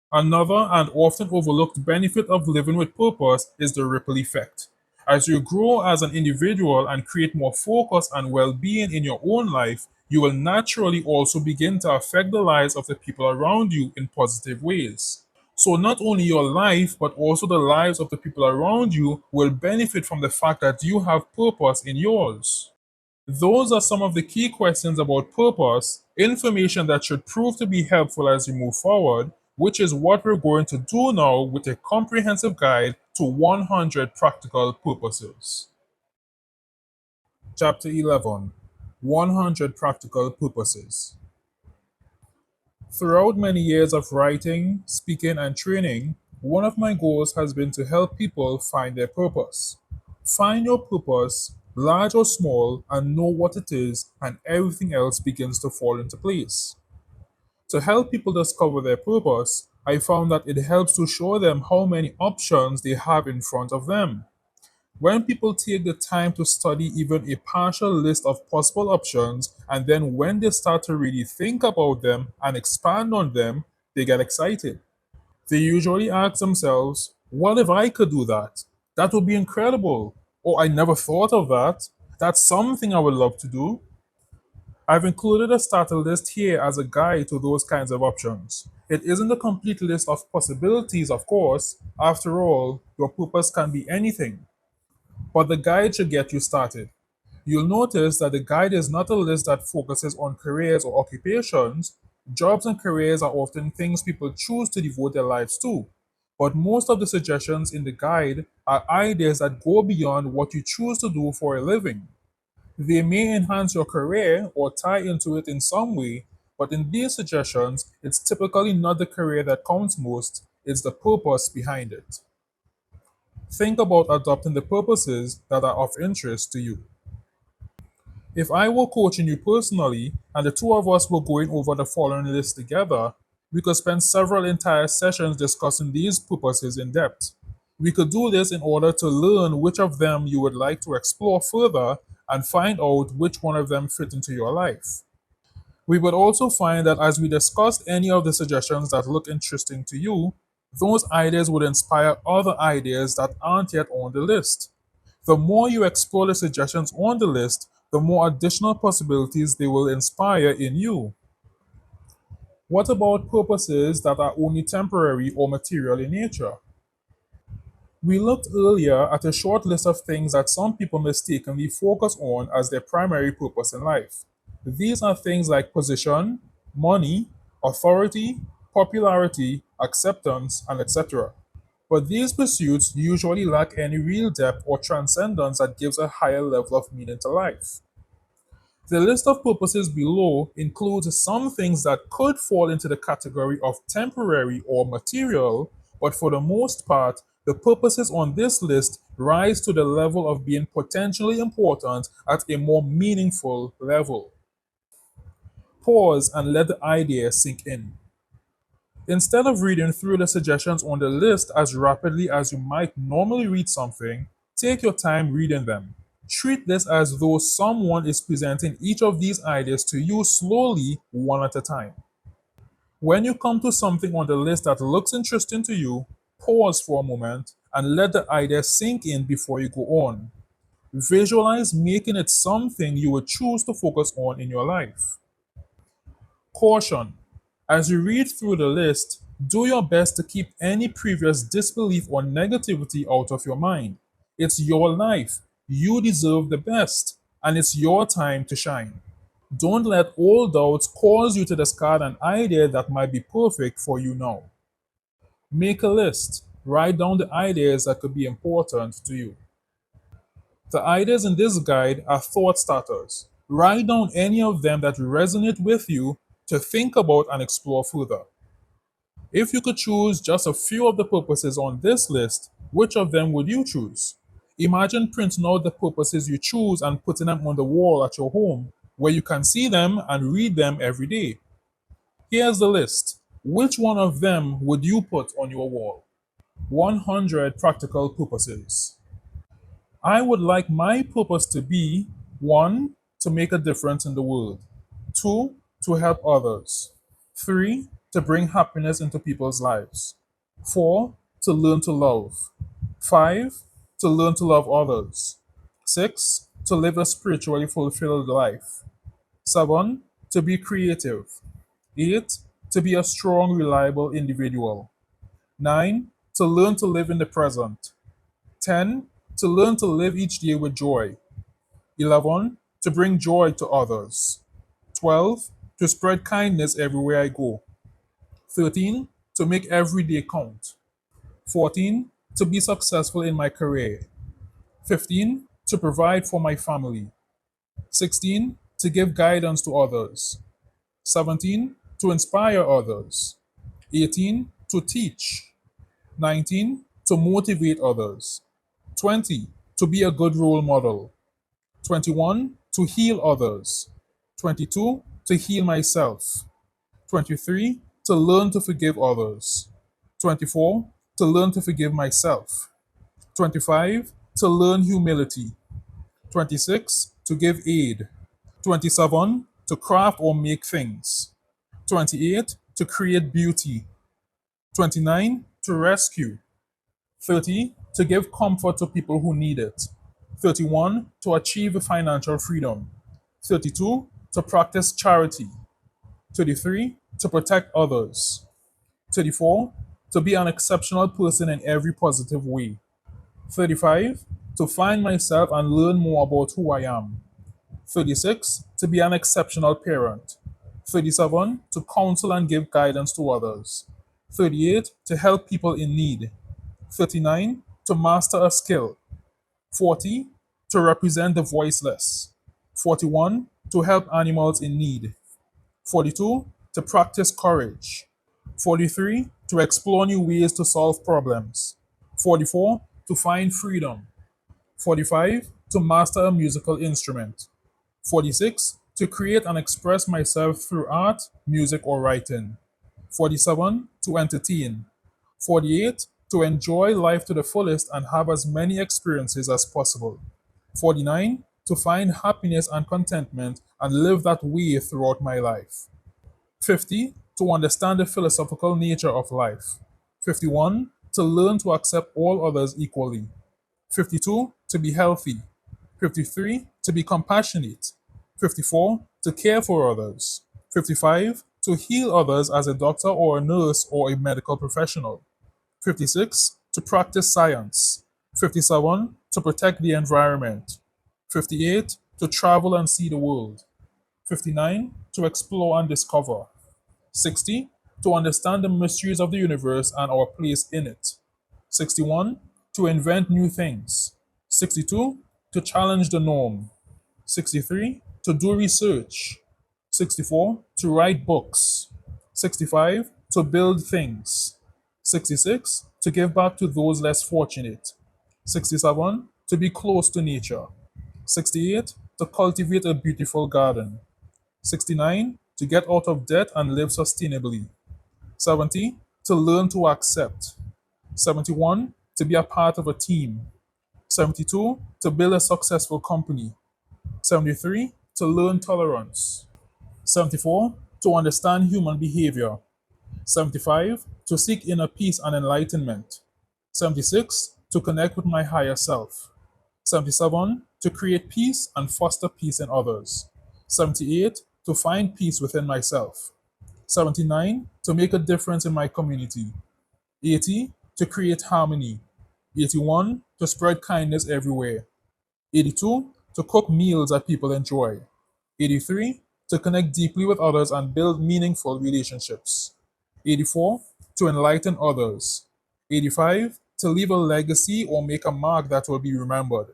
A: Another and often overlooked benefit of living with purpose is the ripple effect. As you grow as an individual and create more focus and well being in your own life, you will naturally also begin to affect the lives of the people around you in positive ways. So, not only your life, but also the lives of the people around you will benefit from the fact that you have purpose in yours. Those are some of the key questions about purpose, information that should prove to be helpful as we move forward, which is what we're going to do now with a comprehensive guide to 100 practical purposes. Chapter 11, 100 Practical Purposes. Throughout many years of writing, speaking, and training, one of my goals has been to help people find their purpose. Find your purpose, large or small, and know what it is, and everything else begins to fall into place. To help people discover their purpose, I found that it helps to show them how many options they have in front of them. When people take the time to study even a partial list of possible options, and then when they start to really think about them and expand on them, they get excited. They usually ask themselves, what if I could do that? That would be incredible. Or I never thought of that. That's something I would love to do. I've included a starter list here as a guide to those kinds of options. It isn't a complete list of possibilities, of course. After all, your purpose can be anything. But the guide should get you started. You'll notice that the guide is not a list that focuses on careers or occupations. Jobs and careers are often things people choose to devote their lives to. But most of the suggestions in the guide are ideas that go beyond what you choose to do for a living. They may enhance your career or tie into it in some way, but in these suggestions, it's typically not the career that counts most, it's the purpose behind it. Think about adopting the purposes that are of interest to you. If I were coaching you personally and the two of us were going over the following list together, we could spend several entire sessions discussing these purposes in depth. We could do this in order to learn which of them you would like to explore further and find out which one of them fit into your life. We would also find that as we discussed any of the suggestions that look interesting to you, those ideas would inspire other ideas that aren't yet on the list. The more you explore the suggestions on the list, the more additional possibilities they will inspire in you. What about purposes that are only temporary or material in nature? We looked earlier at a short list of things that some people mistakenly focus on as their primary purpose in life. These are things like position, money, authority, popularity, acceptance, and etc. But these pursuits usually lack any real depth or transcendence that gives a higher level of meaning to life. The list of purposes below includes some things that could fall into the category of temporary or material, but for the most part, the purposes on this list rise to the level of being potentially important at a more meaningful level. Pause and let the idea sink in. Instead of reading through the suggestions on the list as rapidly as you might normally read something, take your time reading them. Treat this as though someone is presenting each of these ideas to you slowly, one at a time. When you come to something on the list that looks interesting to you, pause for a moment and let the idea sink in before you go on. Visualize making it something you would choose to focus on in your life. Caution: as you read through the list, do your best to keep any previous disbelief or negativity out of your mind. It's your life. You deserve the best, and it's your time to shine. Don't let old doubts cause you to discard an idea that might be perfect for you now. Make a list. Write down the ideas that could be important to you. The ideas in this guide are thought starters. Write down any of them that resonate with you to think about and explore further. If you could choose just a few of the purposes on this list, which of them would you choose? Imagine printing out the purposes you choose and putting them on the wall at your home, where you can see them and read them every day. Here's the list. Which one of them would you put on your wall? 100 practical purposes. I would like my purpose to be: one, to make a difference in the world, two, to help others, three, to bring happiness into people's lives, four, to learn to love, five, to learn to love others, six, to live a spiritually fulfilled life, seven, to be creative, eight, to be a strong, reliable individual, nine, to learn to live in the present, 10. To learn to live each day with joy. 11. To bring joy to others. 12. To spread kindness everywhere I go. 13. To make every day count. 14. To be successful in my career. 15. To provide for my family. 16. To give guidance to others. 17. To inspire others. 18. To teach. 19. To motivate others. 20. To be a good role model. 21. To heal others. 22. To heal myself. 23. To learn to forgive others. 24. To learn to forgive myself. 25. To learn humility. 26. To give aid. 27. To craft or make things. 28. To create beauty. 29. To rescue. 30. To give comfort to people who need it. 31. To achieve financial freedom. 32. To practice charity. 33. To protect others. 34. To be an exceptional person in every positive way. 35. To find myself and learn more about who I am. 36. To be an exceptional parent. 37. To counsel and give guidance to others. 38. To help people in need. 39. To master a skill. 40. To represent the voiceless. 41. To help animals in need. 42. To practice courage. 43. To explore new ways to solve problems. 44. To find freedom. 45. To master a musical instrument. 46. To create and express myself through art, music, or writing. 47. To entertain. 48. To enjoy life to the fullest and have as many experiences as possible. 49. To find happiness and contentment and live that way throughout my life. 50. To understand the philosophical nature of life. 51. To learn to accept all others equally. 52. To be healthy. 53. To be compassionate. 54. To care for others. 55. To heal others as a doctor or a nurse or a medical professional. 56. To practice science. 57. To protect the environment. 58. To travel and see the world. 59. To explore and discover. 60. To understand the mysteries of the universe and our place in it. 61. To invent new things. 62. To challenge the norm. 63. To do research. 64. To write books. 65. To build things. 66. To give back to those less fortunate. 67. To be close to nature. 68. To cultivate a beautiful garden. 69. To get out of debt and live sustainably. 70. To learn to accept. 71. To be a part of a team. 72. To build a successful company. 73. To learn tolerance. 74. To understand human behavior. 75. To seek inner peace and enlightenment. 76. To connect with my higher self. 77. To create peace and foster peace in others. 78. To find peace within myself. 79. To make a difference in my community. 80. To create harmony. 81. To spread kindness everywhere. 82. To cook meals that people enjoy. 83. To connect deeply with others and build meaningful relationships. 84. To enlighten others. 85. To leave a legacy or make a mark that will be remembered.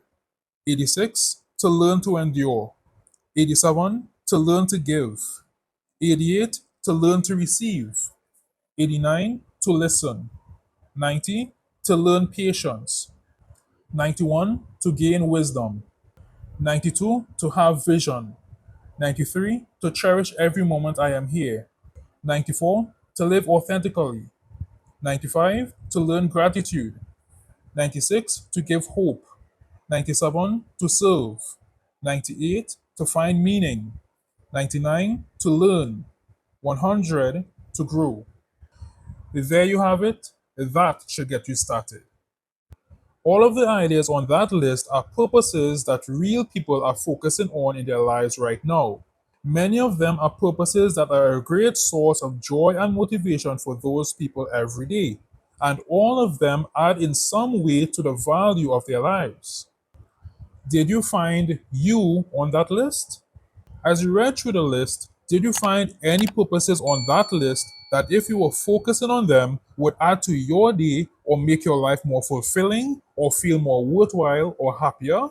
A: 86. To learn to endure. 87. To learn to give. 88. To learn to receive. 89. To listen. 90. To learn patience. 91. To gain wisdom. 92. To have vision. 93. To cherish every moment I am here. 94. To live authentically. 95. To learn gratitude. 96. To give hope. 97 to serve, 98 to find meaning, 99 to learn, 100 to grow. There you have it. That should get you started. All of the ideas on that list are purposes that real people are focusing on in their lives right now. Many of them are purposes that are a great source of joy and motivation for those people every day, and all of them add in some way to the value of their lives. Did you find you on that list? As you read through the list, did you find any purposes on that list that, if you were focusing on them, would add to your day or make your life more fulfilling or feel more worthwhile or happier?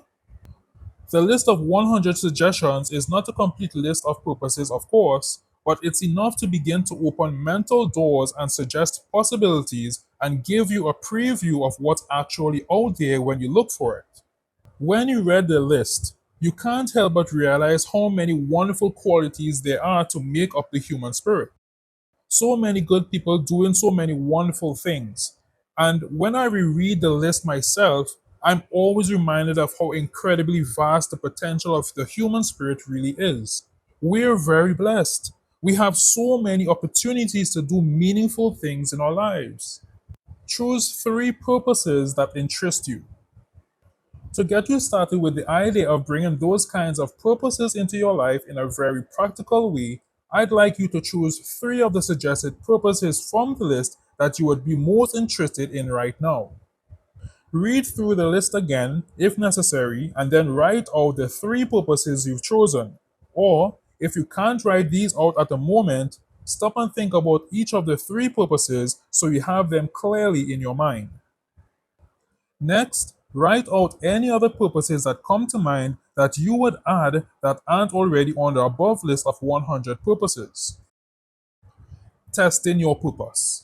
A: The list of 100 suggestions is not a complete list of purposes, of course, but it's enough to begin to open mental doors and suggest possibilities and give you a preview of what's actually out there when you look for it. When you read the list, you can't help but realize how many wonderful qualities there are to make up the human spirit. So many good people doing so many wonderful things. And when I reread the list myself, I'm always reminded of how incredibly vast the potential of the human spirit really is. We're very blessed. We have so many opportunities to do meaningful things in our lives. Choose three purposes that interest you. To get you started with the idea of bringing those kinds of purposes into your life in a very practical way, I'd like you to choose three of the suggested purposes from the list that you would be most interested in right now. Read through the list again, if necessary, and then write out the three purposes you've chosen. Or, if you can't write these out at the moment, stop and think about each of the three purposes so you have them clearly in your mind. Next, write out any other purposes that come to mind that you would add that aren't already on the above list of 100 purposes. Testing your purpose.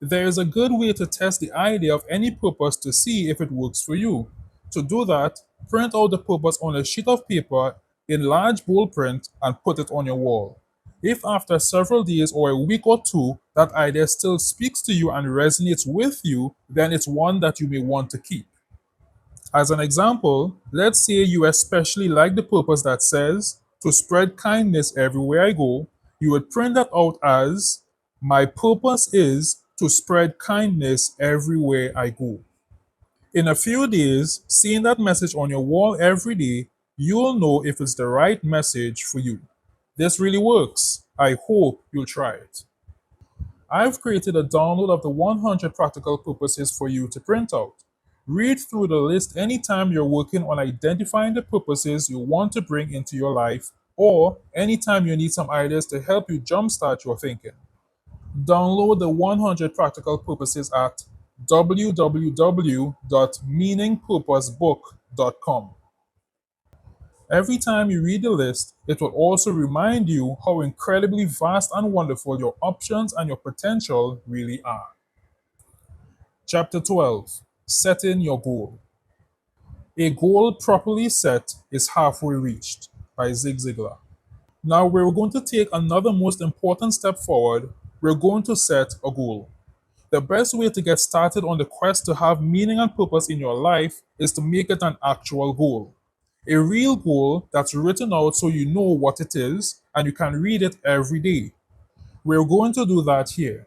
A: There is a good way to test the idea of any purpose to see if it works for you. To do that, print out the purpose on a sheet of paper in large bold print and put it on your wall. If after several days or a week or two that idea still speaks to you and resonates with you, then it's one that you may want to keep. As an example, let's say you especially like the purpose that says, to spread kindness everywhere I go. You would print that out as, my purpose is to spread kindness everywhere I go. In a few days, seeing that message on your wall every day, you'll know if it's the right message for you. This really works. I hope you'll try it. I've created a download of the 100 practical purposes for you to print out. Read through the list anytime you're working on identifying the purposes you want to bring into your life, or anytime you need some ideas to help you jumpstart your thinking. Download the 100 practical purposes at www.meaningpurposebook.com. Every time you read the list, it will also remind you how incredibly vast and wonderful your options and your potential really are. Chapter 12. Setting your goal. A goal properly set is halfway reached by Zig Ziglar. Now we're going to take another most important step forward. We're going to set a goal. The best way to get started on the quest to have meaning and purpose in your life is to make it an actual goal. A real goal that's written out so you know what it is and you can read it every day. We're going to do that here.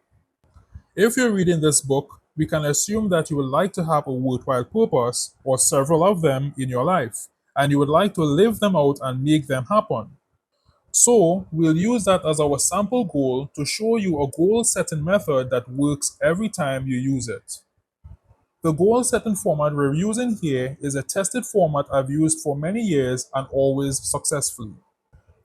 A: If you're reading this book, we can assume that you would like to have a worthwhile purpose or several of them in your life, and you would like to live them out and make them happen. So, we'll use that as our sample goal to show you a goal setting method that works every time you use it. The goal setting format we're using here is a tested format I've used for many years and always successfully.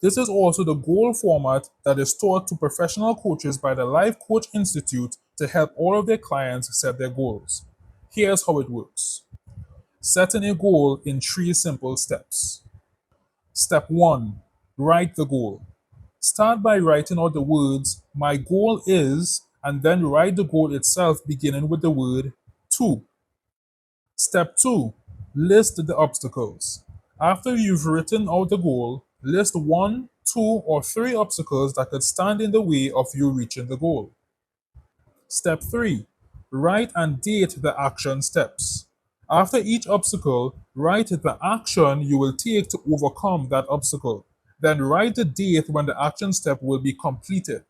A: This is also the goal format that is taught to professional coaches by the Life Coach Institute to help all of their clients set their goals. Here's how it works. Setting a goal in 3 simple steps. Step 1. Write the goal. Start by writing out the words, my goal is, and then write the goal itself beginning with the word to. Step 2. List the obstacles. After you've written out the goal, list 1, 2, or 3 obstacles that could stand in the way of you reaching the goal. Step 3. Write and date the action steps. After each obstacle, write the action you will take to overcome that obstacle. Then write the date when the action step will be completed.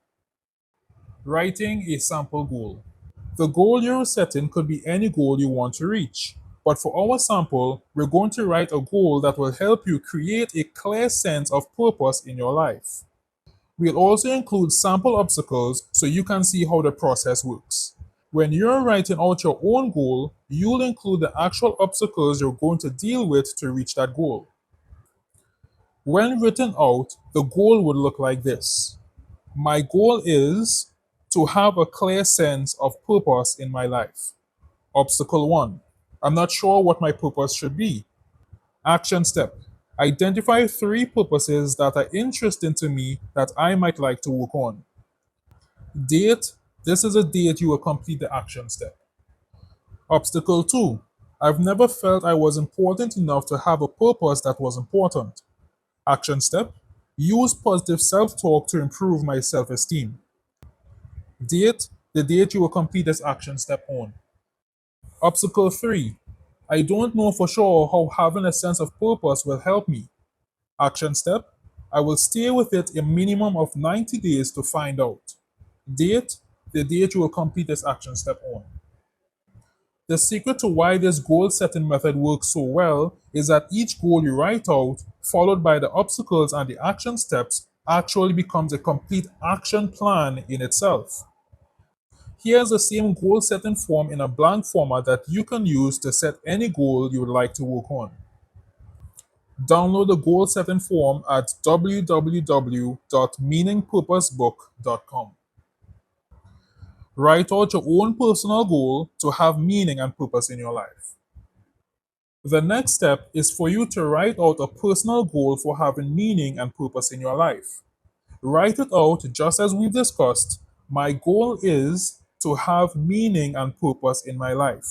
A: Writing a sample goal. The goal you're setting could be any goal you want to reach. But for our sample, we're going to write a goal that will help you create a clear sense of purpose in your life. We'll also include sample obstacles so you can see how the process works. When you're writing out your own goal, you'll include the actual obstacles you're going to deal with to reach that goal. When written out, the goal would look like this. My goal is to have a clear sense of purpose in my life. Obstacle 1. I'm not sure what my purpose should be. Action step. Identify 3 purposes that are interesting to me that I might like to work on. Date. This is a date you will complete the action step. Obstacle 2. I've never felt I was important enough to have a purpose that was important. Action step. Use positive self talk to improve my self esteem. Date. The date you will complete this action step on. Obstacle 3. I don't know for sure how having a sense of purpose will help me. Action step. I will stay with it a minimum of 90 days to find out. Date. The date you will complete this action step on. The secret to why this goal setting method works so well is that each goal you write out, followed by the obstacles and the action steps, actually becomes a complete action plan in itself. Here's the same goal setting form in a blank format that you can use to set any goal you would like to work on. Download the goal setting form at www.meaningpurposebook.com. Write out your own personal goal to have meaning and purpose in your life. The next step is for you to write out a personal goal for having meaning and purpose in your life. Write it out just as we've discussed. My goal is to have meaning and purpose in my life.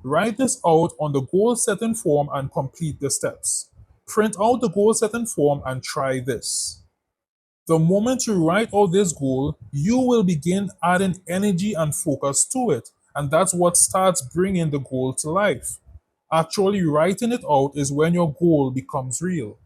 A: Write this out on the goal setting form and complete the steps. Print out the goal setting form and try this. The moment you write out this goal, you will begin adding energy and focus to it, and that's what starts bringing the goal to life. Actually, writing it out is when your goal becomes real.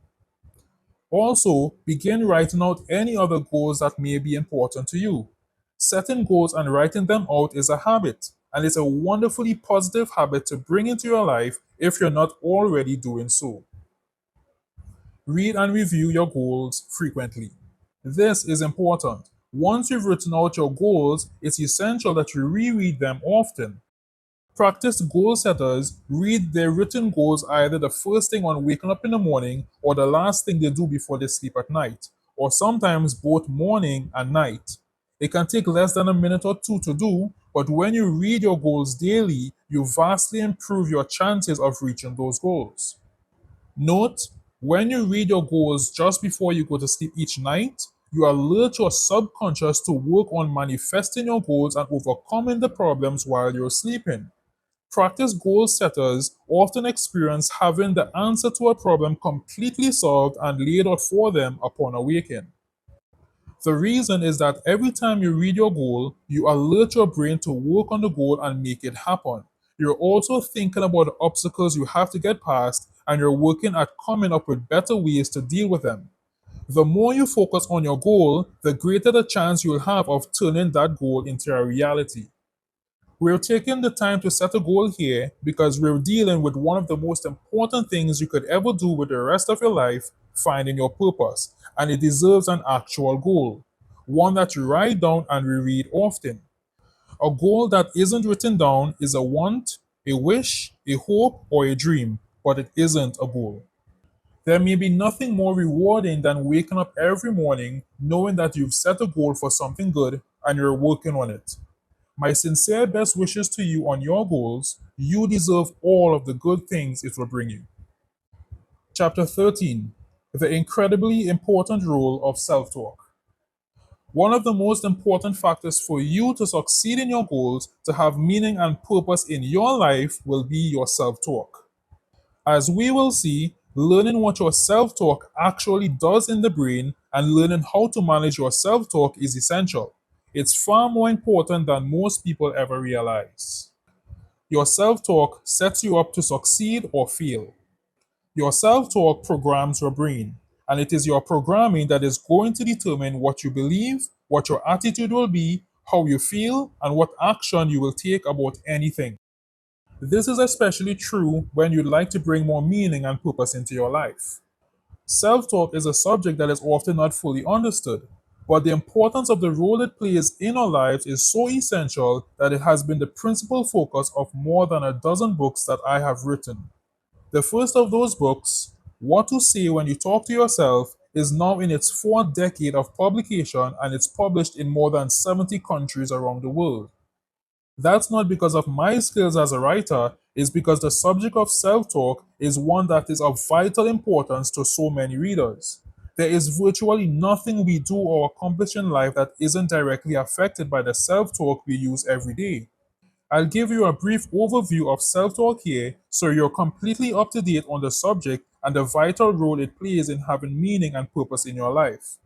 A: Also, begin writing out any other goals that may be important to you. Setting goals and writing them out is a habit, and it's a wonderfully positive habit to bring into your life if you're not already doing so. Read and review your goals frequently. This is important. Once you've written out your goals, it's essential that you reread them often. Practice goal setters read their written goals either the first thing on waking up in the morning or the last thing they do before they sleep at night, or sometimes both morning and night. It can take less than a minute or two to do, but when you read your goals daily, you vastly improve your chances of reaching those goals. Note, when you read your goals just before you go to sleep each night, you alert your subconscious to work on manifesting your goals and overcoming the problems while you're sleeping. Practice goal setters often experience having the answer to a problem completely solved and laid out for them upon awakening. The reason is that every time you read your goal, you alert your brain to work on the goal and make it happen. You're also thinking about the obstacles you have to get past, and you're working at coming up with better ways to deal with them. The more you focus on your goal, the greater the chance you'll have of turning that goal into a reality. We're taking the time to set a goal here because we're dealing with one of the most important things you could ever do with the rest of your life, finding your purpose, and it deserves an actual goal, one that you write down and reread often. A goal that isn't written down is a want, a wish, a hope, or a dream, but it isn't a goal. There may be nothing more rewarding than waking up every morning knowing that you've set a goal for something good and you're working on it. My sincere best wishes to you on your goals. You deserve all of the good things it will bring you. Chapter 13. The incredibly important role of self talk. One of the most important factors for you to succeed in your goals, to have meaning and purpose in your life, will be your self talk. As we will see, learning what your self talk actually does in the brain and learning how to manage your self talk is essential. It's far more important than most people ever realize. Your self talk sets you up to succeed or fail. Your self talk programs your brain, and it is your programming that is going to determine what you believe, what your attitude will be, how you feel, and what action you will take about anything. This is especially true when you'd like to bring more meaning and purpose into your life. Self talk is a subject that is often not fully understood, but the importance of the role it plays in our lives is so essential that it has been the principal focus of more than a dozen books that I have written. The first of those books, What to Say When You Talk to Yourself, is now in its fourth decade of publication and it's published in more than 70 countries around the world. That's not because of my skills as a writer, it's because the subject of self talk is one that is of vital importance to so many readers. There is virtually nothing we do or accomplish in life that isn't directly affected by the self talk we use every day. I'll give you a brief overview of self talk here so you're completely up to date on the subject and the vital role it plays in having meaning and purpose in your life.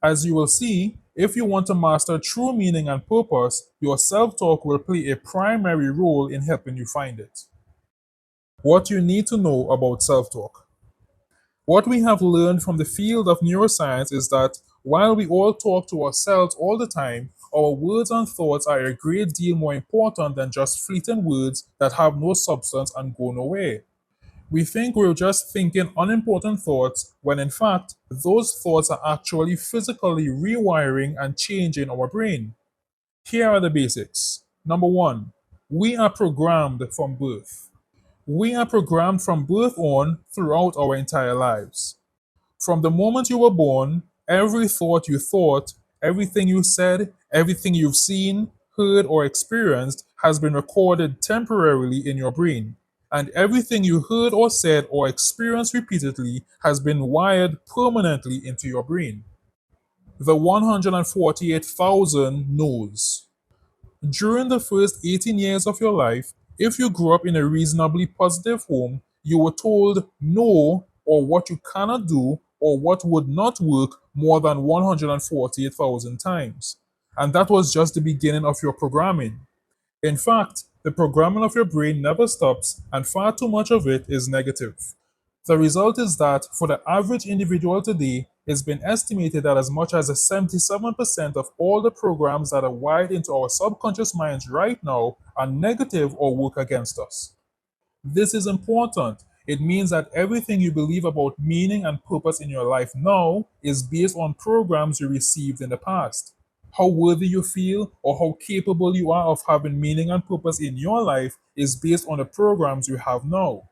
A: As you will see, if you want to master true meaning and purpose, your self talk will play a primary role in helping you find it. What you need to know about self talk. What we have learned from the field of neuroscience is that while we all talk to ourselves all the time, our words and thoughts are a great deal more important than just fleeting words that have no substance and go nowhere. We think we're just thinking unimportant thoughts when in fact, those thoughts are actually physically rewiring and changing our brain. Here are the basics. Number one, we are programmed from birth. We are programmed from birth on throughout our entire lives. From the moment you were born, every thought you thought, everything you said, everything you've seen, heard, or experienced has been recorded temporarily in your brain. And everything you heard or said or experienced repeatedly has been wired permanently into your brain. The 148,000 knows. During the first 18 years of your life, if you grew up in a reasonably positive home, you were told no or what you cannot do or what would not work more than 148,000 times. And that was just the beginning of your programming. In fact, the programming of your brain never stops, and far too much of it is negative. The result is that for the average individual today, it's been estimated that as much as 77% of all the programs that are wired into our subconscious minds right now are negative or work against us. This is important. It means that everything you believe about meaning and purpose in your life now is based on programs you received in the past. How worthy you feel or how capable you are of having meaning and purpose in your life is based on the programs you have now.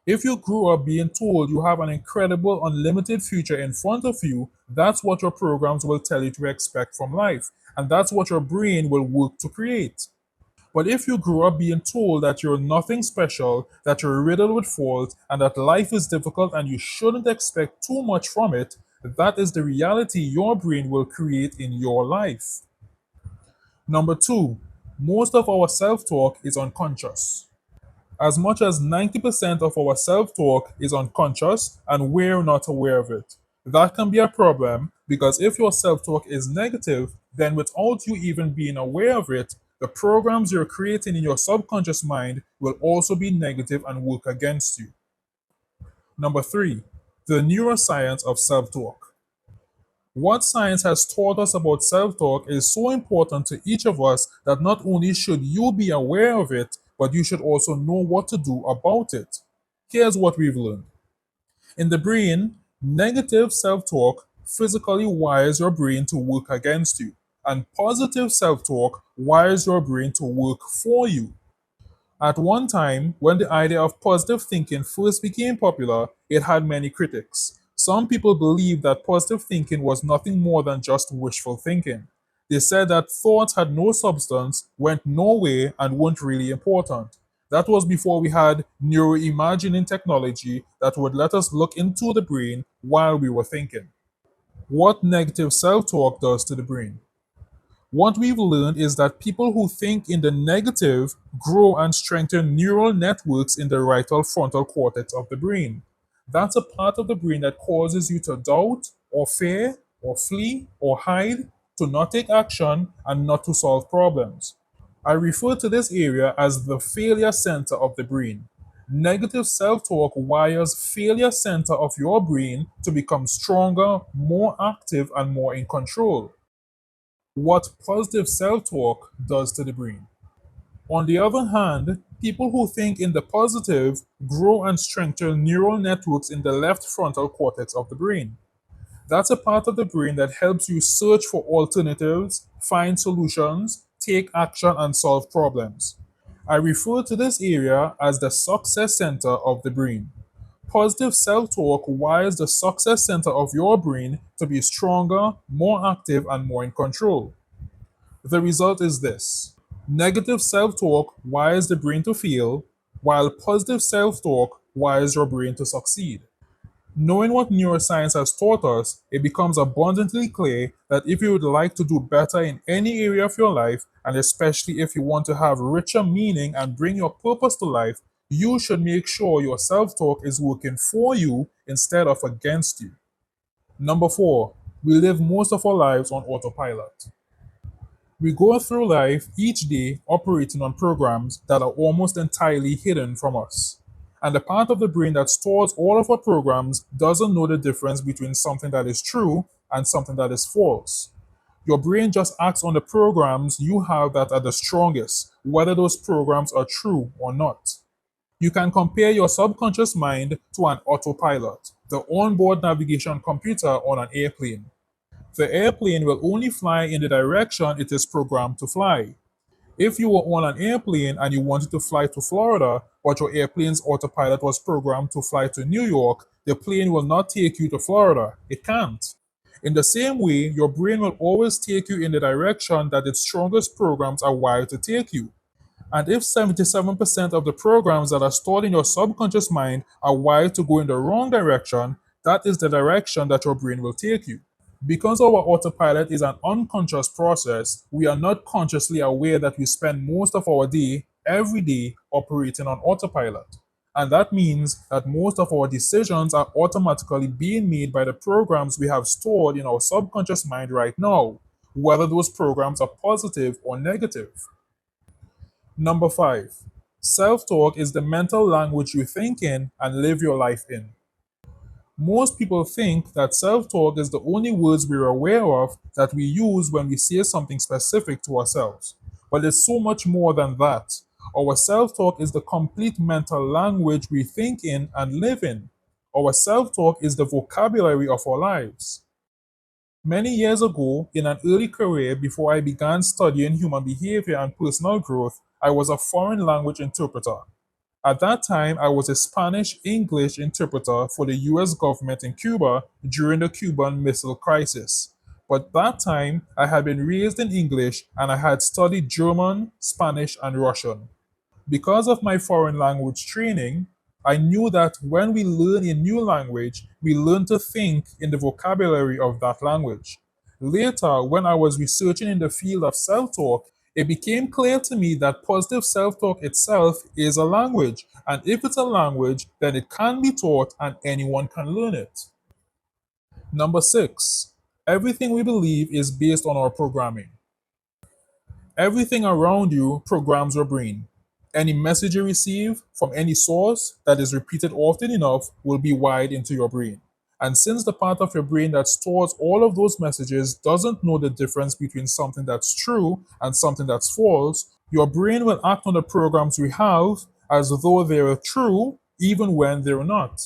A: If you grew up being told you have an incredible, unlimited future in front of you, that's what your programs will tell you to expect from life. And that's what your brain will work to create. But if you grew up being told that you're nothing special, that you're riddled with faults, and that life is difficult and you shouldn't expect too much from it, that is the reality your brain will create in your life. Number two, most of our self talk is unconscious. As much as 90% of our self talk is unconscious and we're not aware of it. That can be a problem because if your self talk is negative, then without you even being aware of it, the programs you're creating in your subconscious mind will also be negative and work against you. Number three, the neuroscience of self talk. What science has taught us about self talk is so important to each of us that not only should you be aware of it, but you should also know what to do about it. Here's what we've learned. In the brain, negative self talk physically wires your brain to work against you, and positive self talk wires your brain to work for you. At one time, when the idea of positive thinking first became popular, it had many critics. Some people believed that positive thinking was nothing more than just wishful thinking. They said that thoughts had no substance, went nowhere, and weren't really important. That was before we had neuroimagining technology that would let us look into the brain while we were thinking. What negative self talk does to the brain? What we've learned is that people who think in the negative grow and strengthen neural networks in the right frontal cortex of the brain. That's a part of the brain that causes you to doubt, or fear, or flee, or hide, to not take action, and not to solve problems. I refer to this area as the failure center of the brain. Negative self talk wires failure center of your brain to become stronger, more active, and more in control. What positive self talk does to the brain. On the other hand, people who think in the positive grow and strengthen neural networks in the left frontal cortex of the brain. That's a part of the brain that helps you search for alternatives, find solutions, take action, and solve problems. I refer to this area as the success center of the brain. Positive self talk wires the success center of your brain to be stronger, more active, and more in control. The result is this: negative self talk wires the brain to fail, while positive self talk wires your brain to succeed. Knowing what neuroscience has taught us, it becomes abundantly clear that if you would like to do better in any area of your life, and especially if you want to have richer meaning and bring your purpose to life, you should make sure your self talk is working for you instead of against you. Number four, we live most of our lives on autopilot. We go through life each day operating on programs that are almost entirely hidden from us. And the part of the brain that stores all of our programs doesn't know the difference between something that is true and something that is false. Your brain just acts on the programs you have that are the strongest, whether those programs are true or not. You can compare your subconscious mind to an autopilot, the onboard navigation computer on an airplane. The airplane will only fly in the direction it is programmed to fly. If you were on an airplane and you wanted to fly to Florida, but your airplane's autopilot was programmed to fly to New York, the plane will not take you to Florida. It can't. In the same way, your brain will always take you in the direction that its strongest programs are wired to take you. And if 77% of the programs that are stored in your subconscious mind are wired to go in the wrong direction, that is the direction that your brain will take you. Because our autopilot is an unconscious process, we are not consciously aware that we spend most of our day, every day, operating on autopilot. And that means that most of our decisions are automatically being made by the programs we have stored in our subconscious mind right now, whether those programs are positive or negative. Number five, self talk is the mental language you think in and live your life in. Most people think that self talk is the only words we're aware of that we use when we say something specific to ourselves. But it's so much more than that. Our self talk is the complete mental language we think in and live in. Our self talk is the vocabulary of our lives. Many years ago, in an early career before I began studying human behavior and personal growth, I was a foreign language interpreter. At that time, I was a Spanish English interpreter for the US government in Cuba during the Cuban Missile Crisis. But that time, I had been raised in English and I had studied German, Spanish, and Russian. Because of my foreign language training, I knew that when we learn a new language, we learn to think in the vocabulary of that language. Later, when I was researching in the field of self talk, it became clear to me that positive self talk itself is a language. And if it's a language, then it can be taught and anyone can learn it. Number six, everything we believe is based on our programming. Everything around you programs your brain. Any message you receive from any source that is repeated often enough will be wired into your brain. And since the part of your brain that stores all of those messages doesn't know the difference between something that's true and something that's false, your brain will act on the programs we have as though they're true even when they're not.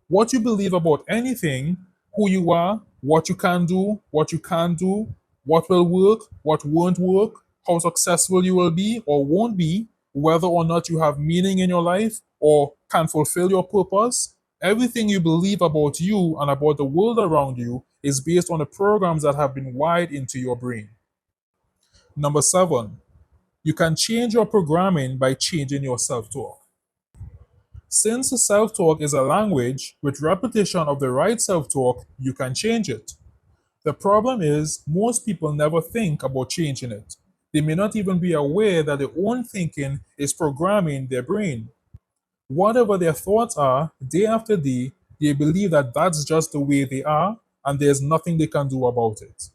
A: What you believe about anything, who you are, what you can do, what you can't do, what will work, what won't work, how successful you will be or won't be, whether or not you have meaning in your life or can fulfill your purpose. Everything you believe about you and about the world around you is based on the programs that have been wired into your brain. Number seven, you can change your programming by changing your self talk. Since self talk is a language, with repetition of the right self talk, you can change it. The problem is, most people never think about changing it. They may not even be aware that their own thinking is programming their brain. Whatever their thoughts are, day after day, they believe that that's just the way they are and there's nothing they can do about it.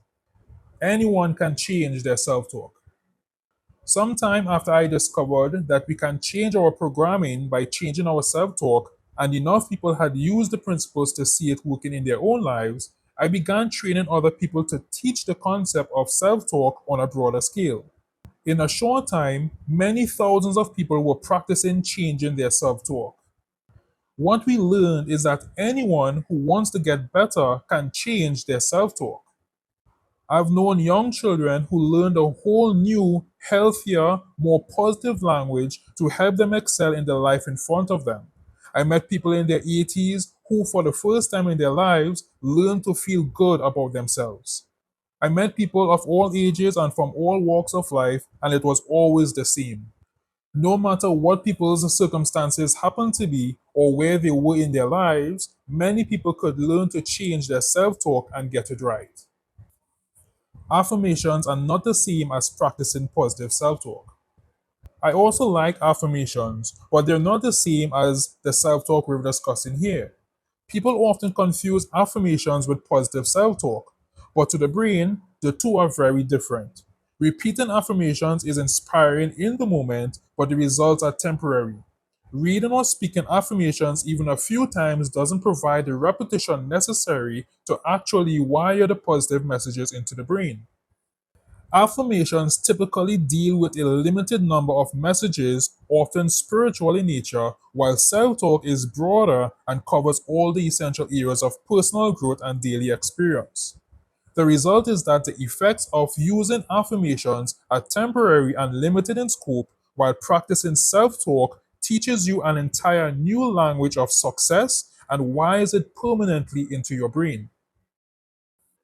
A: Anyone can change their self talk. Sometime after I discovered that we can change our programming by changing our self talk, and enough people had used the principles to see it working in their own lives, I began training other people to teach the concept of self talk on a broader scale. In a short time, many thousands of people were practicing changing their self talk. What we learned is that anyone who wants to get better can change their self talk. I've known young children who learned a whole new, healthier, more positive language to help them excel in the life in front of them. I met people in their 80s who, for the first time in their lives, learned to feel good about themselves. I met people of all ages and from all walks of life, and it was always the same. No matter what people's circumstances happened to be or where they were in their lives, many people could learn to change their self talk and get it right. Affirmations are not the same as practicing positive self talk. I also like affirmations, but they're not the same as the self talk we're discussing here. People often confuse affirmations with positive self talk, but to the brain, the two are very different. Repeating affirmations is inspiring in the moment, but the results are temporary. Reading or speaking affirmations even a few times doesn't provide the repetition necessary to actually wire the positive messages into the brain. Affirmations typically deal with a limited number of messages, often spiritual in nature, while self talk is broader and covers all the essential areas of personal growth and daily experience. The result is that the effects of using affirmations are temporary and limited in scope, while practicing self talk teaches you an entire new language of success and wires it permanently into your brain.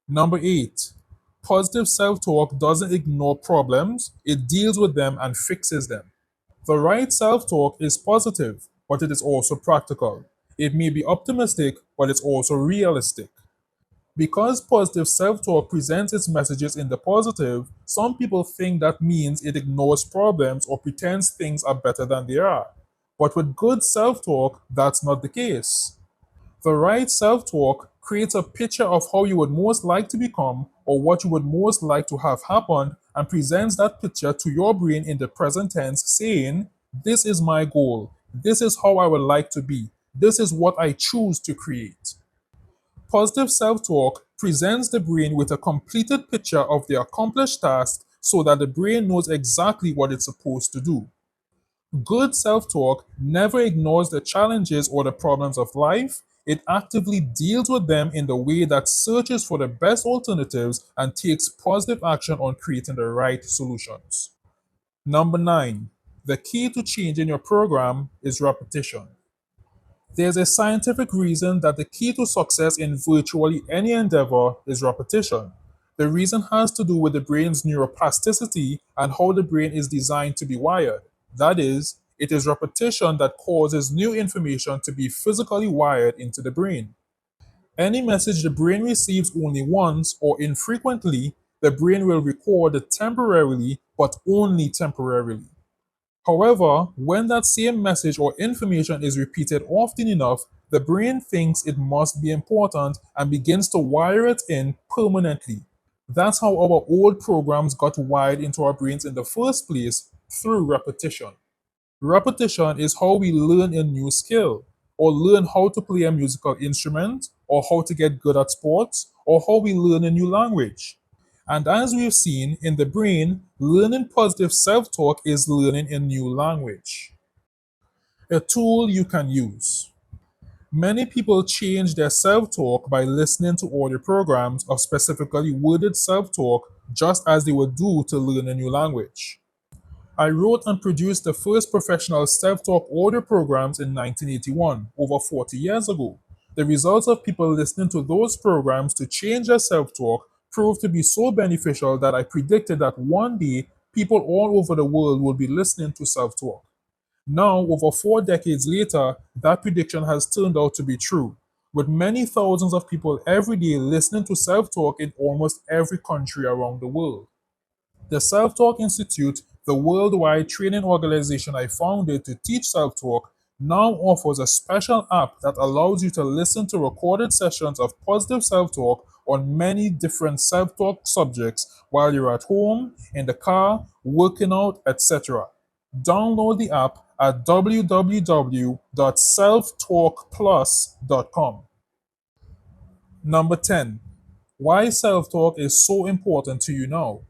A: Number 8. Positive self talk doesn't ignore problems, it deals with them and fixes them. The right self talk is positive, but it is also practical. It may be optimistic, but it's also realistic. Because positive self talk presents its messages in the positive, some people think that means it ignores problems or pretends things are better than they are. But with good self talk, that's not the case. The right self talk creates a picture of how you would most like to become or what you would most like to have happened and presents that picture to your brain in the present tense, saying, "This is my goal. This is how I would like to be. This is what I choose to create." Positive self talk presents the brain with a completed picture of the accomplished task so that the brain knows exactly what it's supposed to do. Good self talk never ignores the challenges or the problems of life. It actively deals with them in the way that searches for the best alternatives and takes positive action on creating the right solutions. Number 9. The key to changing your program is repetition. There's a scientific reason that the key to success in virtually any endeavor is repetition. The reason has to do with the brain's neuroplasticity and how the brain is designed to be wired. That is, it is repetition that causes new information to be physically wired into the brain. Any message the brain receives only once or infrequently, the brain will record it temporarily, but only temporarily. However, when that same message or information is repeated often enough, the brain thinks it must be important and begins to wire it in permanently. That's how our old programs got wired into our brains in the first place, through repetition. Repetition is how we learn a new skill, or learn how to play a musical instrument, or how to get good at sports, or how we learn a new language. And as we've seen in the brain, learning positive self talk is learning a new language, a tool you can use. Many people change their self talk by listening to audio programs of specifically worded self talk, just as they would do to learn a new language. I wrote and produced the first professional self talk audio programs in 1981, over 40 years ago. The results of people listening to those programs to change their self talk proved to be so beneficial that I predicted that one day people all over the world would be listening to self talk. Now, over 4 decades later, that prediction has turned out to be true, with many thousands of people every day listening to self talk in almost every country around the world. The Self Talk Institute, the worldwide training organization I founded to teach self talk, now offers a special app that allows you to listen to recorded sessions of positive self talk on many different self talk subjects while you're at home, in the car, working out, etc. Download the app at www.selftalkplus.com. Number 10. Why self talk is so important to you now.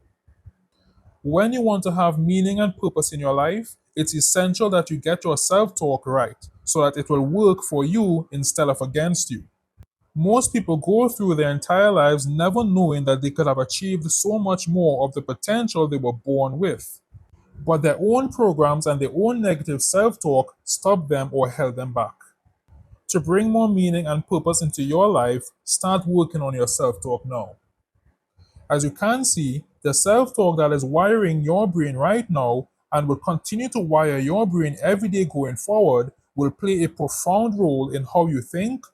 A: When you want to have meaning and purpose in your life, it's essential that you get your self talk right so that it will work for you instead of against you. Most people go through their entire lives never knowing that they could have achieved so much more of the potential they were born with. But their own programs and their own negative self talk stopped them or held them back. To bring more meaning and purpose into your life, start working on your self talk now. As you can see, the self talk that is wiring your brain right now and will continue to wire your brain every day going forward will play a profound role in how you think,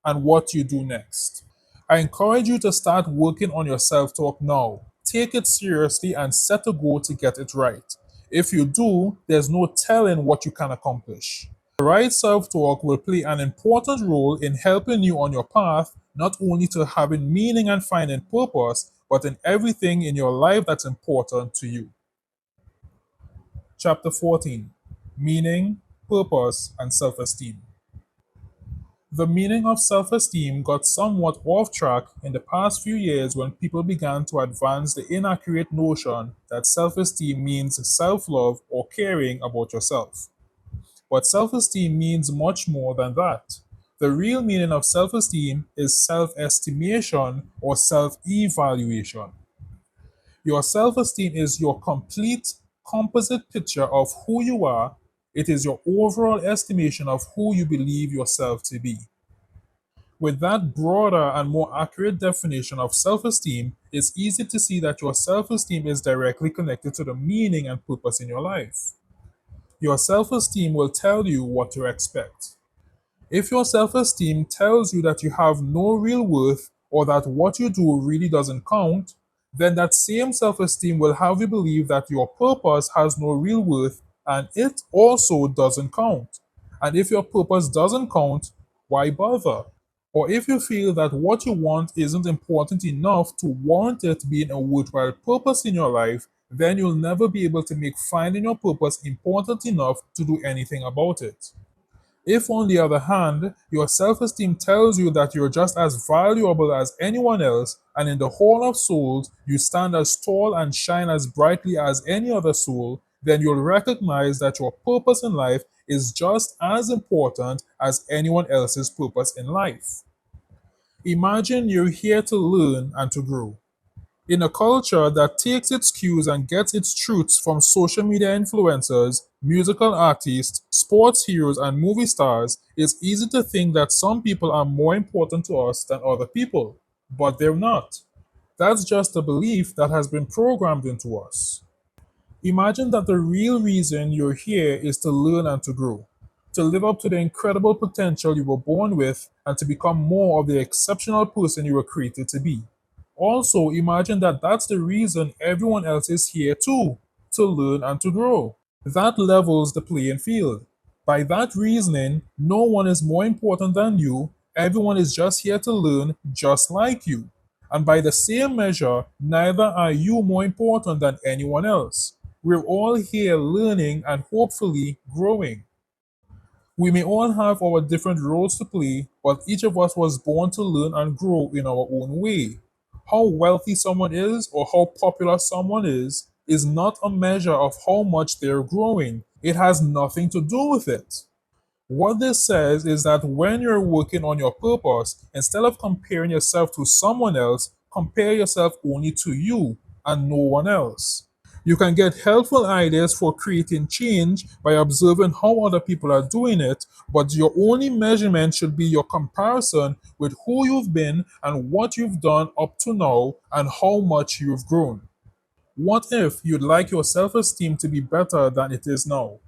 A: and what you do next. I encourage you to start working on your self talk now. Take it seriously and set a goal to get it right. If you do, there's no telling what you can accomplish. The right self talk will play an important role in helping you on your path, not only to having meaning and finding purpose, but in everything in your life that's important to you. Chapter 14. Meaning, Purpose, and Self Esteem. The meaning of self esteem got somewhat off track in the past few years when people began to advance the inaccurate notion that self esteem means self love or caring about yourself. But self esteem means much more than that. The real meaning of self esteem is self estimation or self evaluation. Your self esteem is your complete composite picture of who you are. It is your overall estimation of who you believe yourself to be. With that broader and more accurate definition of self esteem, it's easy to see that your self esteem is directly connected to the meaning and purpose in your life. Your self esteem will tell you what to expect. If your self esteem tells you that you have no real worth or that what you do really doesn't count, then that same self esteem will have you believe that your purpose has no real worth and it also doesn't count. And if your purpose doesn't count, why bother? Or if you feel that what you want isn't important enough to warrant it being a worthwhile purpose in your life, then you'll never be able to make finding your purpose important enough to do anything about it. If, on the other hand, your self esteem tells you that you're just as valuable as anyone else, and in the hall of souls, you stand as tall and shine as brightly as any other soul, then you'll recognize that your purpose in life is just as important as anyone else's purpose in life. Imagine you're here to learn and to grow. In a culture that takes its cues and gets its truths from social media influencers, musical artists, sports heroes, and movie stars, it's easy to think that some people are more important to us than other people. But they're not. That's just a belief that has been programmed into us. Imagine that the real reason you're here is to learn and to grow, to live up to the incredible potential you were born with, and to become more of the exceptional person you were created to be. Also, imagine that that's the reason everyone else is here too, to learn and to grow. That levels the playing field. By that reasoning, no one is more important than you, everyone is just here to learn just like you. And by the same measure, neither are you more important than anyone else. We're all here learning and hopefully growing. We may all have our different roles to play, but each of us was born to learn and grow in our own way. How wealthy someone is or how popular someone is not a measure of how much they're growing. It has nothing to do with it. What this says is that when you're working on your purpose, instead of comparing yourself to someone else, compare yourself only to you and no one else. You can get helpful ideas for creating change by observing how other people are doing it, but your only measurement should be your comparison with who you've been and what you've done up to now and how much you've grown. What if you'd like your self esteem to be better than it is now?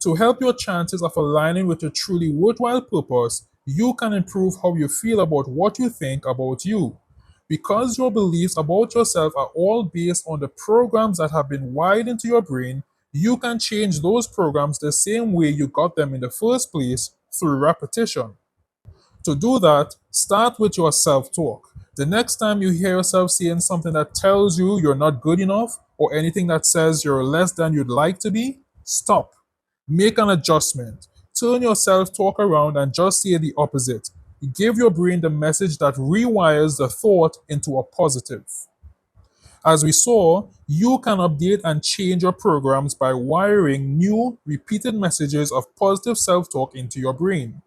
A: To help your chances of aligning with a truly worthwhile purpose, you can improve how you feel about what you think about you. Because your beliefs about yourself are all based on the programs that have been wired into your brain, you can change those programs the same way you got them in the first place through repetition. To do that, start with your self talk. The next time you hear yourself saying something that tells you you're not good enough or anything that says you're less than you'd like to be, stop. Make an adjustment. Turn your self talk around and just say the opposite. Give your brain the message that rewires the thought into a positive. As we saw, you can update and change your programs by wiring new, repeated messages of positive self talk into your brain.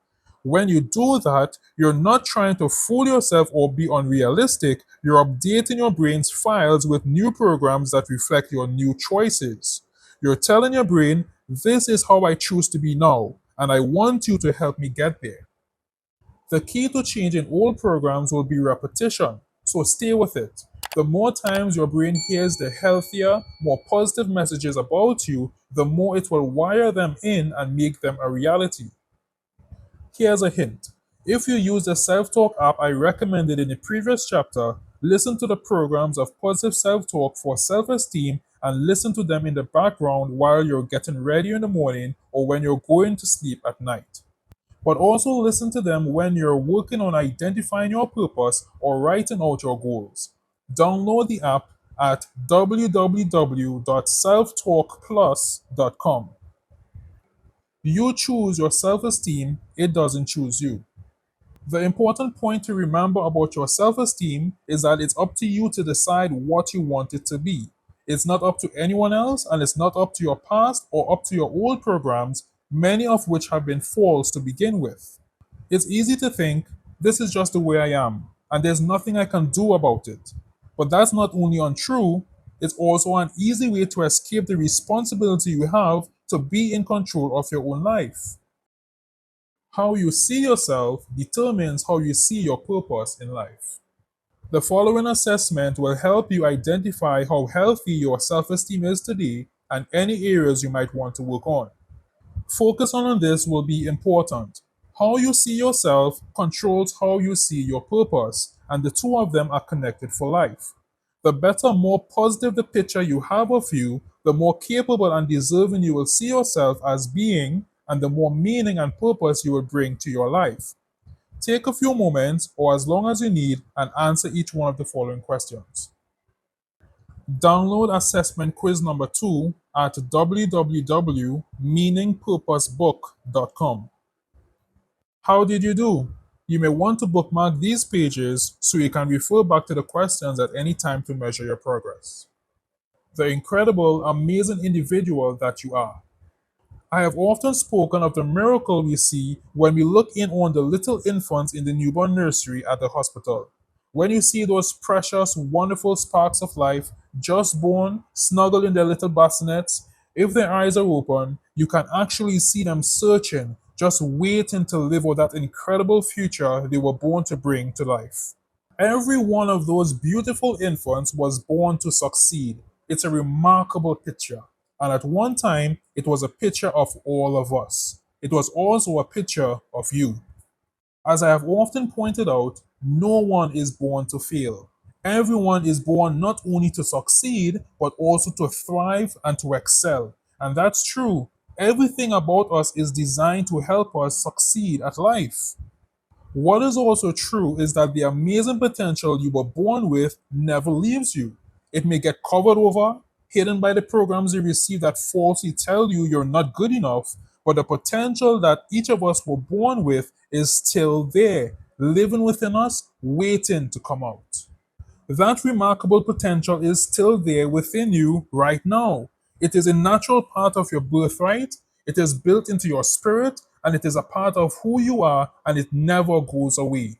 A: When you do that, you're not trying to fool yourself or be unrealistic, you're updating your brain's files with new programs that reflect your new choices. You're telling your brain, this is how I choose to be now, and I want you to help me get there. The key to changing old programs will be repetition, so stay with it. The more times your brain hears the healthier, more positive messages about you, the more it will wire them in and make them a reality. Here's a hint. If you use the self talk app I recommended in the previous chapter, listen to the programs of positive self talk for self esteem and listen to them in the background while you're getting ready in the morning or when you're going to sleep at night. But also listen to them when you're working on identifying your purpose or writing out your goals. Download the app at www.selftalkplus.com. You choose your self esteem, it doesn't choose you. The important point to remember about your self esteem is that it's up to you to decide what you want it to be. It's not up to anyone else, and it's not up to your past or up to your old programs, many of which have been false to begin with. It's easy to think, this is just the way I am, and there's nothing I can do about it. But that's not only untrue, it's also an easy way to escape the responsibility you have to be in control of your own life. How you see yourself determines how you see your purpose in life. The following assessment will help you identify how healthy your self esteem is today and any areas you might want to work on. Focus on this will be important. How you see yourself controls how you see your purpose, and the two of them are connected for life. The better, more positive the picture you have of you, the more capable and deserving you will see yourself as being, and the more meaning and purpose you will bring to your life. Take a few moments, or as long as you need, and answer each one of the following questions. Download assessment quiz number 2 at www.meaningpurposebook.com. How did you do? You may want to bookmark these pages so you can refer back to the questions at any time to measure your progress. The incredible, amazing individual that you are. I have often spoken of the miracle we see when we look in on the little infants in the newborn nursery at the hospital. When you see those precious, wonderful sparks of life just born, snuggled in their little bassinets, if their eyes are open, you can actually see them searching, just waiting to live out that incredible future they were born to bring to life. Every one of those beautiful infants was born to succeed. It's a remarkable picture. And at one time, it was a picture of all of us. It was also a picture of you. As I have often pointed out, no one is born to fail. Everyone is born not only to succeed, but also to thrive and to excel. And that's true. Everything about us is designed to help us succeed at life. What is also true is that the amazing potential you were born with never leaves you. It may get covered over, hidden by the programs you receive that falsely tell you you're not good enough, but the potential that each of us were born with is still there, living within us, waiting to come out. That remarkable potential is still there within you right now. It is a natural part of your birthright, it is built into your spirit, and it is a part of who you are, and it never goes away.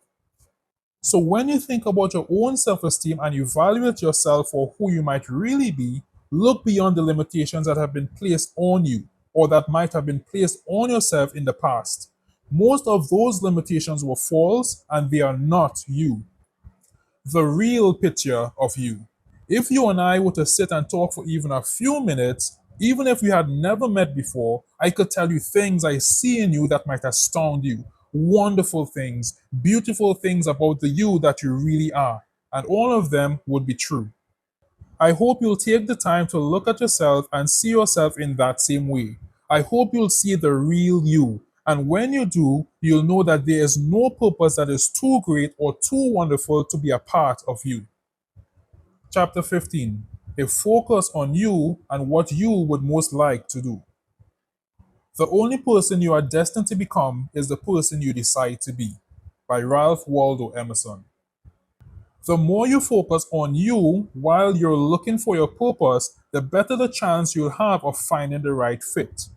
A: So, when you think about your own self esteem and evaluate yourself for who you might really be, look beyond the limitations that have been placed on you or that might have been placed on yourself in the past. Most of those limitations were false and they are not you. The real picture of you. If you and I were to sit and talk for even a few minutes, even if we had never met before, I could tell you things I see in you that might astound you. Wonderful things, beautiful things about the you that you really are. And all of them would be true. I hope you'll take the time to look at yourself and see yourself in that same way. I hope you'll see the real you, And when you do, you'll know that there is no purpose that is too great or too wonderful to be a part of you. Chapter 15. A focus on you and what you would most like to do. The only person you are destined to become is the person you decide to be. By Ralph Waldo Emerson. The more you focus on you while you're looking for your purpose, the better the chance you'll have of finding the right fit.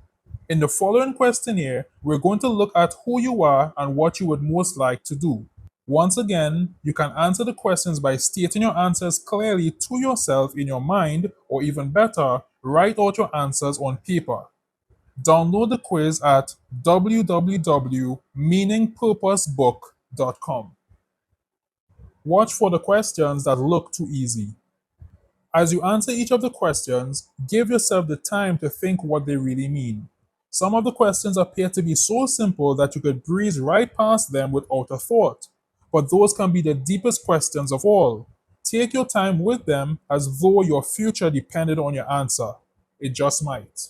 A: In the following questionnaire, we're going to look at who you are and what you would most like to do. Once again, you can answer the questions by stating your answers clearly to yourself in your mind, or even better, write out your answers on paper. Download the quiz at www.meaningpurposebook.com. Watch for the questions that look too easy. As you answer each of the questions, give yourself the time to think what they really mean. Some of the questions appear to be so simple that you could breeze right past them without a thought, but those can be the deepest questions of all. Take your time with them as though your future depended on your answer. It just might.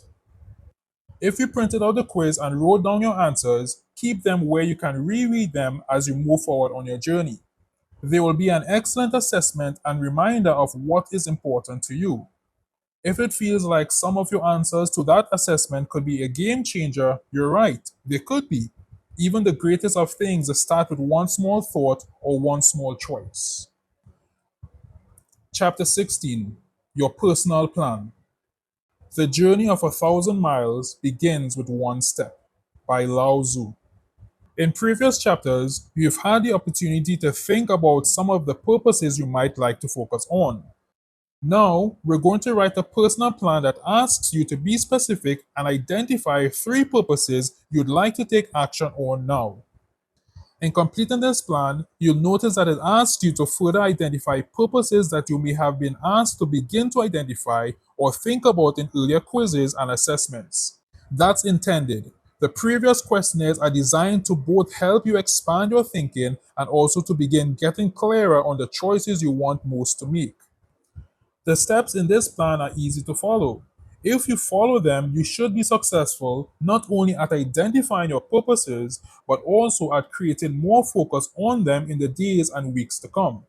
A: If you printed out the quiz and wrote down your answers, keep them where you can reread them as you move forward on your journey. They will be an excellent assessment and reminder of what is important to you. If it feels like some of your answers to that assessment could be a game changer, you're right, they could be. Even the greatest of things start with one small thought or one small choice. Chapter 16. Your Personal Plan. The journey of 1,000 miles begins with one step. By Lao Tzu. In previous chapters, you've had the opportunity to think about some of the purposes you might like to focus on. Now, we're going to write a personal plan that asks you to be specific and identify 3 purposes you'd like to take action on now. In completing this plan, you'll notice that it asks you to further identify purposes that you may have been asked to begin to identify or think about in earlier quizzes and assessments. That's intended. The previous questionnaires are designed to both help you expand your thinking and also to begin getting clearer on the choices you want most to make. The steps in this plan are easy to follow. If you follow them, you should be successful not only at identifying your purposes, but also at creating more focus on them in the days and weeks to come.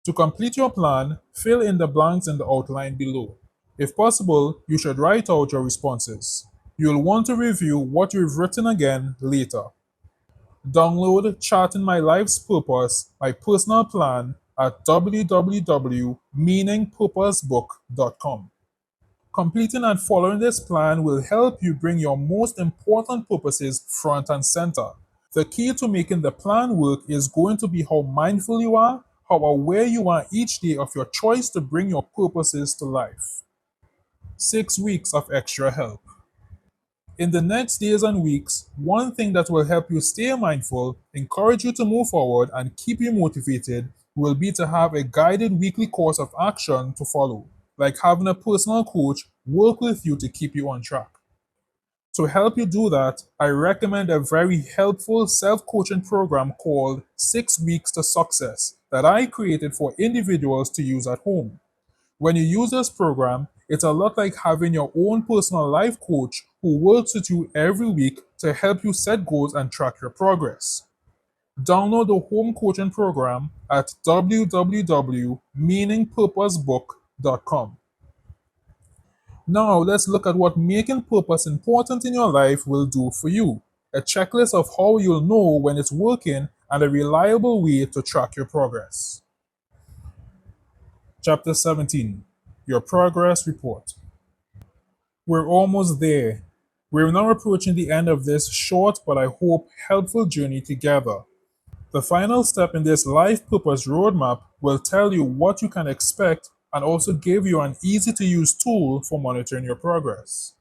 A: To complete your plan, fill in the blanks in the outline below. If possible, you should write out your responses. You'll want to review what you've written again later. Download Charting My Life's Purpose, my personal plan, at www.meaningpurposebook.com. Completing and following this plan will help you bring your most important purposes front and center. The key to making the plan work is going to be how mindful you are, how aware you are each day of your choice to bring your purposes to life. 6 weeks of extra help. In the next days and weeks, one thing that will help you stay mindful, encourage you to move forward, and keep you motivated will be to have a guided weekly course of action to follow, like having a personal coach work with you to keep you on track. To help you do that, I recommend a very helpful self coaching program called 6 Weeks to Success that I created for individuals to use at home. When you use this program, it's a lot like having your own personal life coach who works with you every week to help you set goals and track your progress. Download the home coaching program at www.meaningpurposebook.com. Now, let's look at what making purpose important in your life will do for you. A checklist of how you'll know when it's working and a reliable way to track your progress. Chapter 17. Your Progress Report. We're almost there. We're now approaching the end of this short but I hope helpful journey together. The final step in this life purpose roadmap will tell you what you can expect and also give you an easy to use tool for monitoring your progress.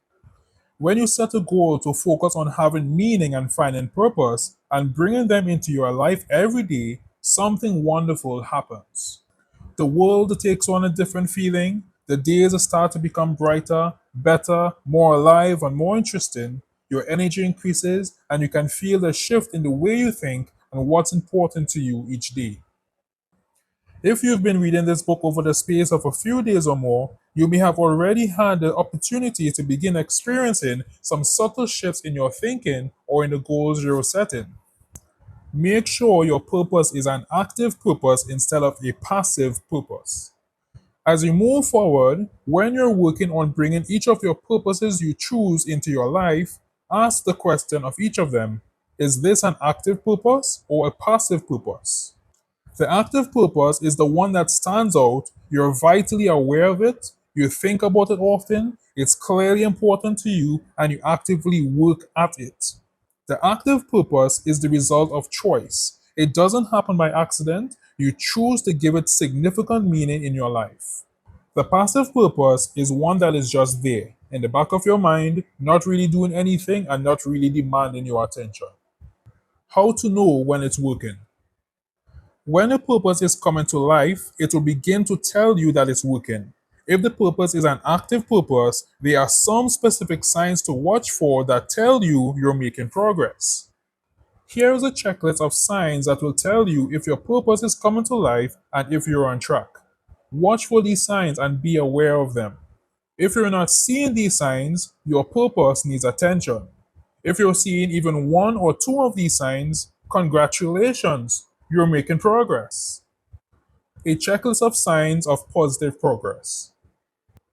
A: When you set a goal to focus on having meaning and finding purpose and bringing them into your life every day, something wonderful happens. The world takes on a different feeling, the days start to become brighter, better, more alive, and more interesting. Your energy increases, and you can feel the shift in the way you think and what's important to you each day. If you've been reading this book over the space of a few days or more, You may have already had the opportunity to begin experiencing some subtle shifts in your thinking or in the goals you're setting. Make sure your purpose is an active purpose instead of a passive purpose. As you move forward, when you're working on bringing each of your purposes you choose into your life, ask the question of each of them: is this an active purpose or a passive purpose? The active purpose is the one that stands out, you're vitally aware of it, you think about it often, it's clearly important to you, and you actively work at it. The active purpose is the result of choice. It doesn't happen by accident, you choose to give it significant meaning in your life. The passive purpose is one that is just there, in the back of your mind, not really doing anything and not really demanding your attention. How to know when it's working? When a purpose is coming to life, it will begin to tell you that it's working. If the purpose is an active purpose, there are some specific signs to watch for that tell you you're making progress. Here is a checklist of signs that will tell you if your purpose is coming to life and if you're on track. Watch for these signs and be aware of them. If you're not seeing these signs, your purpose needs attention. If you're seeing even one or two of these signs, congratulations, you're making progress. A checklist of signs of positive progress.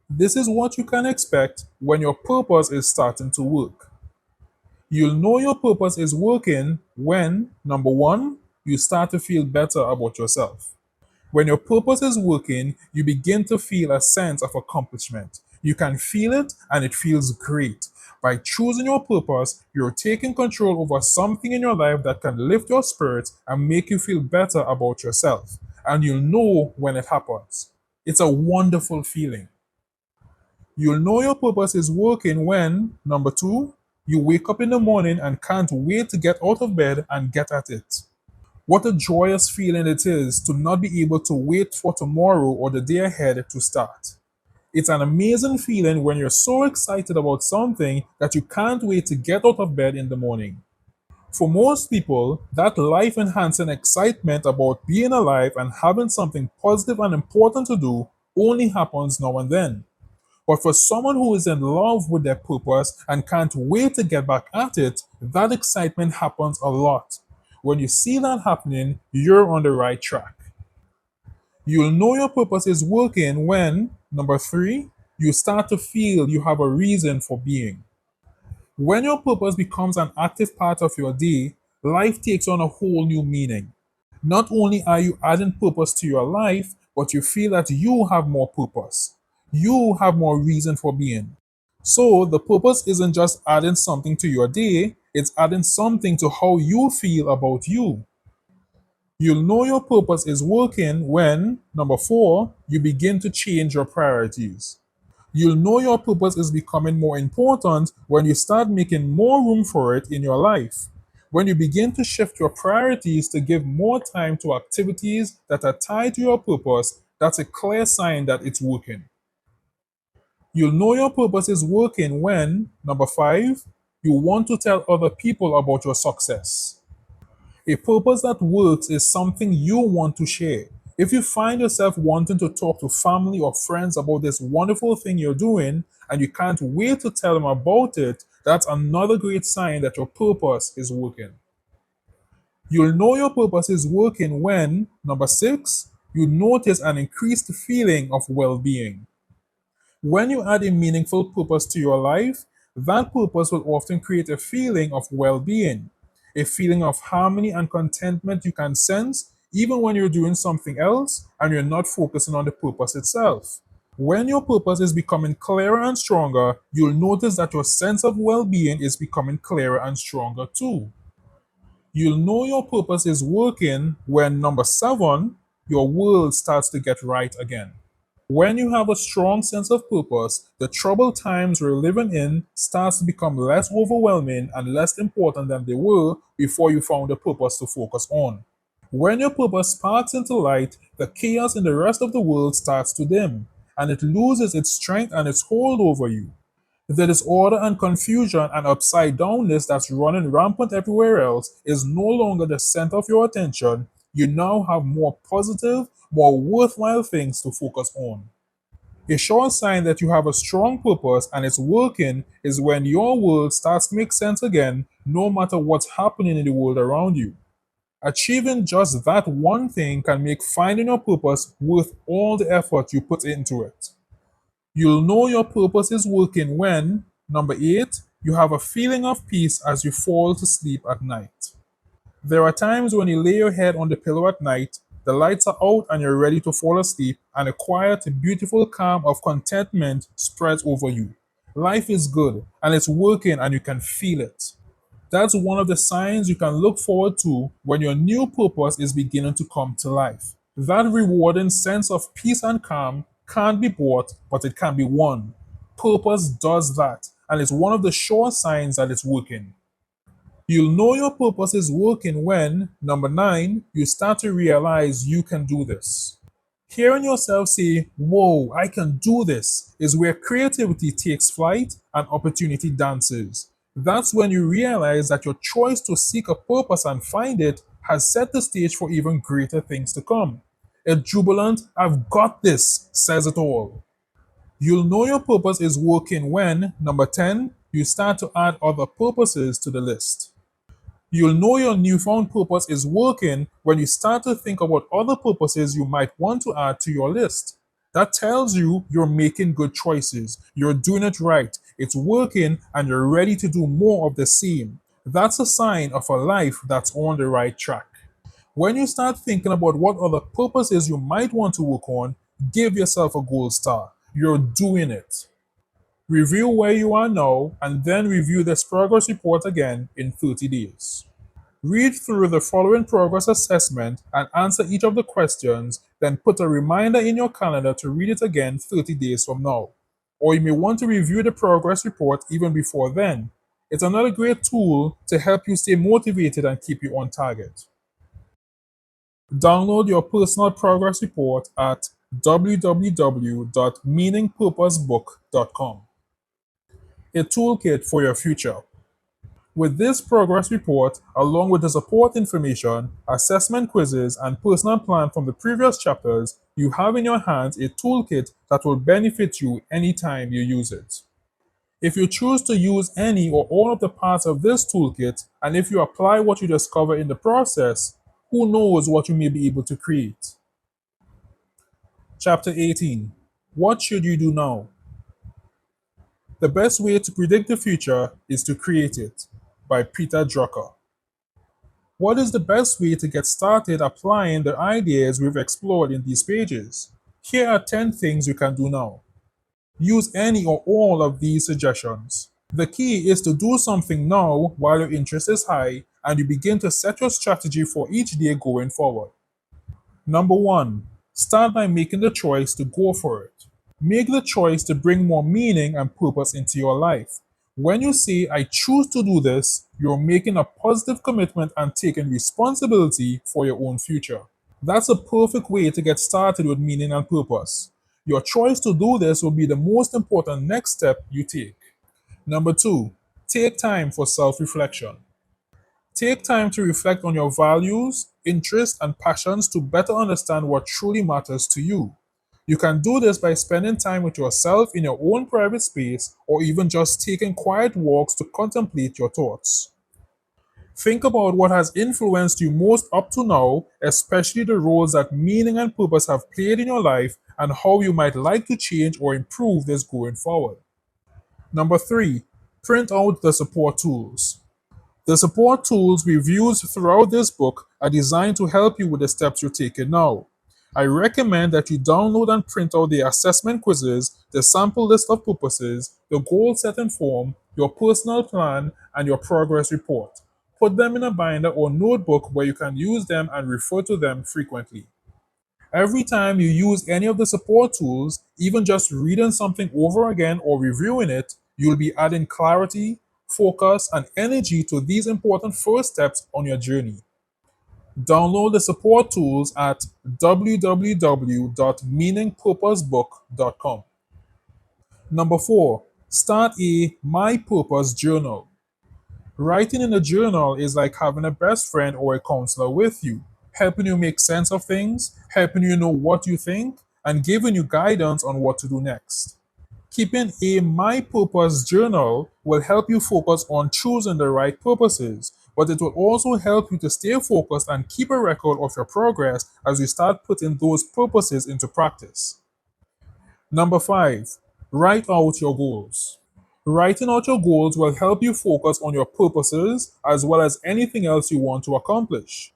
A: This is what you can expect when your purpose is starting to work. You'll know your purpose is working when, number one, you start to feel better about yourself. When your purpose is working, you begin to feel a sense of accomplishment. You can feel it and it feels great. By choosing your purpose, you're taking control over something in your life that can lift your spirits and make you feel better about yourself. And you'll know when it happens. It's a wonderful feeling. You'll know your purpose is working when, number two, you wake up in the morning and can't wait to get out of bed and get at it. What a joyous feeling it is to not be able to wait for tomorrow or the day ahead to start. It's an amazing feeling when you're so excited about something that you can't wait to get out of bed in the morning. For most people, that life enhancing excitement about being alive and having something positive and important to do only happens now and then. But for someone who is in love with their purpose and can't wait to get back at it, that excitement happens a lot. When you see that happening, you're on the right track. You'll know your purpose is working when, number three, you start to feel you have a reason for being. When your purpose becomes an active part of your day, life takes on a whole new meaning. Not only are you adding purpose to your life, but you feel that you have more purpose. You have more reason for being. So the purpose isn't just adding something to your day, it's adding something to how you feel about you. You'll know your purpose is working when, number four, you begin to change your priorities. You'll know your purpose is becoming more important when you start making more room for it in your life. When you begin to shift your priorities to give more time to activities that are tied to your purpose, that's a clear sign that it's working. You'll know your purpose is working when, number five, you want to tell other people about your success. A purpose that works is something you want to share. If you find yourself wanting to talk to family or friends about this wonderful thing you're doing and you can't wait to tell them about it, that's another great sign that your purpose is working. You'll know your purpose is working when, number six, you notice an increased feeling of well being. When you add a meaningful purpose to your life, that purpose will often create a feeling of well being, a feeling of harmony and contentment you can sense even when you're doing something else and you're not focusing on the purpose itself. When your purpose is becoming clearer and stronger, you'll notice that your sense of well being is becoming clearer and stronger too. You'll know your purpose is working when, number seven, your world starts to get right again. When you have a strong sense of purpose, the troubled times we're living in starts to become less overwhelming and less important than they were before you found a purpose to focus on. When your purpose sparks into light, the chaos in the rest of the world starts to dim, and it loses its strength and its hold over you. The disorder and confusion and upside downness that's running rampant everywhere else is no longer the center of your attention. You now have more positive, more worthwhile things to focus on. A sure sign that you have a strong purpose and it's working is when your world starts to make sense again, no matter what's happening in the world around you. Achieving just that one thing can make finding your purpose worth all the effort you put into it. You'll know your purpose is working when, number 8, you have a feeling of peace as you fall to sleep at night. There are times when you lay your head on the pillow at night, the lights are out and you're ready to fall asleep, and a quiet, beautiful calm of contentment spreads over you. Life is good and it's working and you can feel it. That's one of the signs you can look forward to when your new purpose is beginning to come to life. That rewarding sense of peace and calm can't be bought, but it can be won. Purpose does that, and it's one of the sure signs that it's working. You'll know your purpose is working when, number 9, you start to realize you can do this. Hearing yourself say, "Whoa, I can do this," is where creativity takes flight and opportunity dances. That's when you realize that your choice to seek a purpose and find it has set the stage for even greater things to come. A jubilant, "I've got this," says it all. You'll know your purpose is working when, number 10, you start to add other purposes to the list. You'll know your newfound purpose is working when you start to think about other purposes you might want to add to your list. That tells you you're making good choices, you're doing it right, it's working, and you're ready to do more of the same. That's a sign of a life that's on the right track. When you start thinking about what other purposes you might want to work on, give yourself a gold star. You're doing it. Review where you are now and then review this progress report again in 30 days. Read through the following progress assessment and answer each of the questions, then put a reminder in your calendar to read it again 30 days from now. Or you may want to review the progress report even before then. It's another great tool to help you stay motivated and keep you on target. Download your personal progress report at www.meaningpurposebook.com. A toolkit for your future. With this progress report, along with the support information, assessment quizzes, and personal plan from the previous chapters, you have in your hands a toolkit that will benefit you anytime you use it. If you choose to use any or all of the parts of this toolkit, and if you apply what you discover in the process, who knows what you may be able to create. Chapter 18. What should you do now? The best way to predict the future is to create it, by Peter Drucker. What is the best way to get started applying the ideas we've explored in these pages? Here are 10 things you can do now. Use any or all of these suggestions. The key is to do something now while your interest is high and you begin to set your strategy for each day going forward. Number 1, start by making the choice to go for it. Make the choice to bring more meaning and purpose into your life. When you say, "I choose to do this," you're making a positive commitment and taking responsibility for your own future. That's a perfect way to get started with meaning and purpose. Your choice to do this will be the most important next step you take. Number 2, take time for self reflection. Take time to reflect on your values, interests, and passions to better understand what truly matters to you. You can do this by spending time with yourself in your own private space or even just taking quiet walks to contemplate your thoughts. Think about what has influenced you most up to now, especially the roles that meaning and purpose have played in your life and how you might like to change or improve this going forward. Number 3, print out the support tools. The support tools we've used throughout this book are designed to help you with the steps you're taking now. I recommend that you download and print out the assessment quizzes, the sample list of purposes, the goal setting form, your personal plan, and your progress report. Put them in a binder or notebook where you can use them and refer to them frequently. Every time you use any of the support tools, even just reading something over again or reviewing it, you'll be adding clarity, focus, and energy to these important first steps on your journey. Download the support tools at www.meaningpurposebook.com. Number 4, start a My Purpose journal. Writing in a journal is like having a best friend or a counselor with you, helping you make sense of things, helping you know what you think, and giving you guidance on what to do next. Keeping a My Purpose journal will help you focus on choosing the right purposes, but it will also help you to stay focused and keep a record of your progress as you start putting those purposes into practice. Number five, write out your goals. Writing out your goals will help you focus on your purposes as well as anything else you want to accomplish.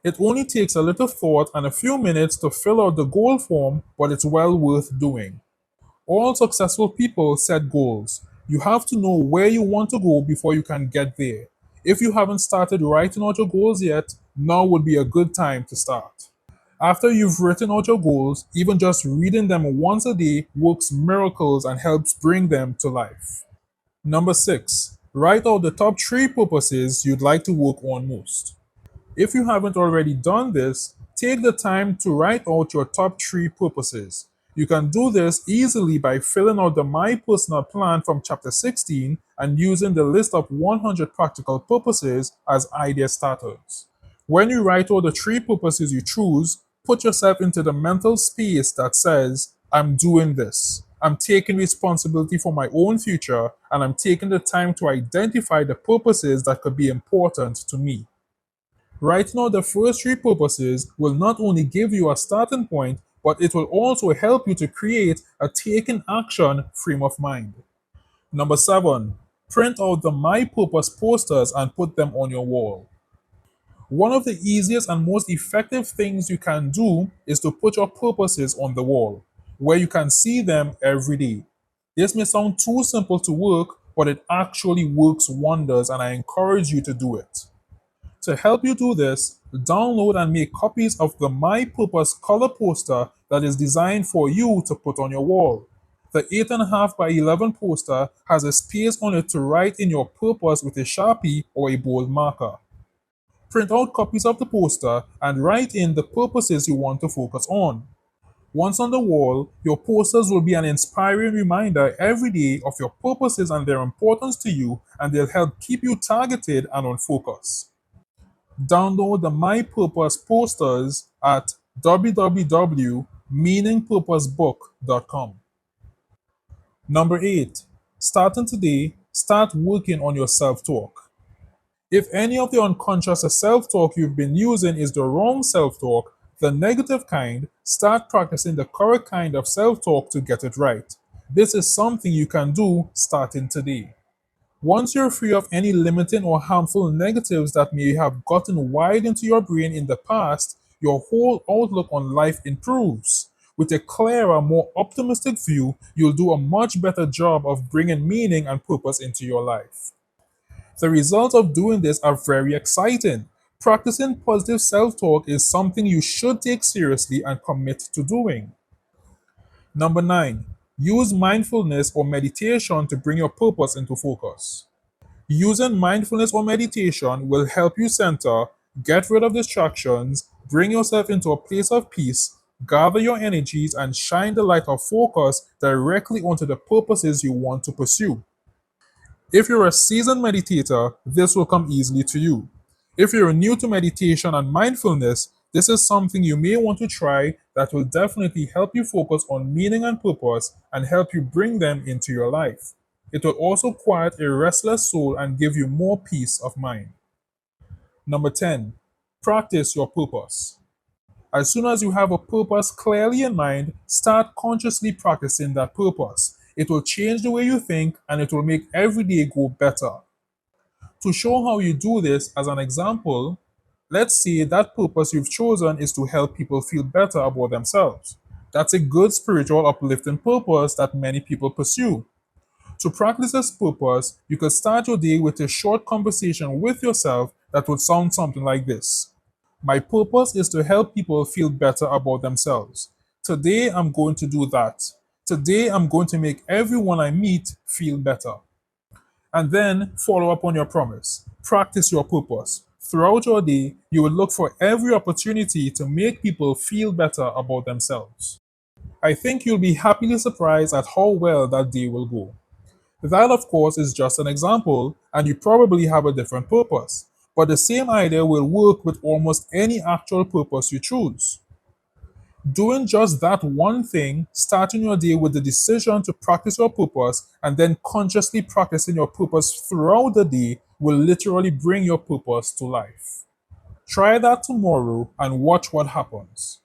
A: It only takes a little thought and a few minutes to fill out the goal form, but it's well worth doing. All successful people set goals. You have to know where you want to go before you can get there. If you haven't started writing out your goals yet, now would be a good time to start. After you've written out your goals, even just reading them once a day works miracles and helps bring them to life. Number six, write out the top three purposes you'd like to work on most. If you haven't already done this, take the time to write out your top three purposes. You can do this easily by filling out the My Personal Plan from Chapter 16 and using the list of 100 practical purposes as idea starters. When you write out the three purposes you choose, put yourself into the mental space that says, I'm doing this. I'm taking responsibility for my own future, and I'm taking the time to identify the purposes that could be important to me. Writing out the first three purposes will not only give you a starting point, but it will also help you to create a taking action frame of mind. Number seven, print out the My Purpose posters and put them on your wall. One of the easiest and most effective things you can do is to put your purposes on the wall, where you can see them every day. This may sound too simple to work, but it actually works wonders, and I encourage you to do it. To help you do this, download and make copies of the My Purpose color poster that is designed for you to put on your wall. The 8.5 by 11 poster has a space on it to write in your purpose with a Sharpie or a bold marker. Print out copies of the poster and write in the purposes you want to focus on. Once on the wall, your posters will be an inspiring reminder every day of your purposes and their importance to you, and they'll help keep you targeted and on focus. Download the My Purpose posters at www.meaningpurposebook.com. Number 8. Starting today, start working on your self talk. If any of the unconscious self talk you've been using is the wrong self talk, the negative kind, start practicing the correct kind of self talk to get it right. This is something you can do starting today. Once you're free of any limiting or harmful negatives that may have gotten wired into your brain in the past, your whole outlook on life improves. With a clearer, more optimistic view, you'll do a much better job of bringing meaning and purpose into your life. The results of doing this are very exciting. Practicing positive self talk is something you should take seriously and commit to doing. Number 9, use mindfulness or meditation to bring your purpose into focus. Using mindfulness or meditation will help you center, get rid of distractions, bring yourself into a place of peace, gather your energies, and shine the light of focus directly onto the purposes you want to pursue. If you're a seasoned meditator, this will come easily to you. If you're new to meditation and mindfulness, this is something you may want to try that will definitely help you focus on meaning and purpose and help you bring them into your life. It will also quiet a restless soul and give you more peace of mind. Number 10, practice your purpose. As soon as you have a purpose clearly in mind, start consciously practicing that purpose. It will change the way you think and it will make every day go better. To show how you do this, as an example, let's say that purpose you've chosen is to help people feel better about themselves. That's a good spiritual uplifting purpose that many people pursue. To practice this purpose, you could start your day with a short conversation with yourself that would sound something like this. My purpose is to help people feel better about themselves. Today, I'm going to do that. Today, I'm going to make everyone I meet feel better. And then follow up on your promise. Practice your purpose. Throughout your day, you will look for every opportunity to make people feel better about themselves. I think you'll be happily surprised at how well that day will go. That, of course, is just an example, and you probably have a different purpose. But the same idea will work with almost any actual purpose you choose. Doing just that one thing, starting your day with the decision to practice your purpose and then consciously practicing your purpose throughout the day, will literally bring your purpose to life. Try that tomorrow and watch what happens.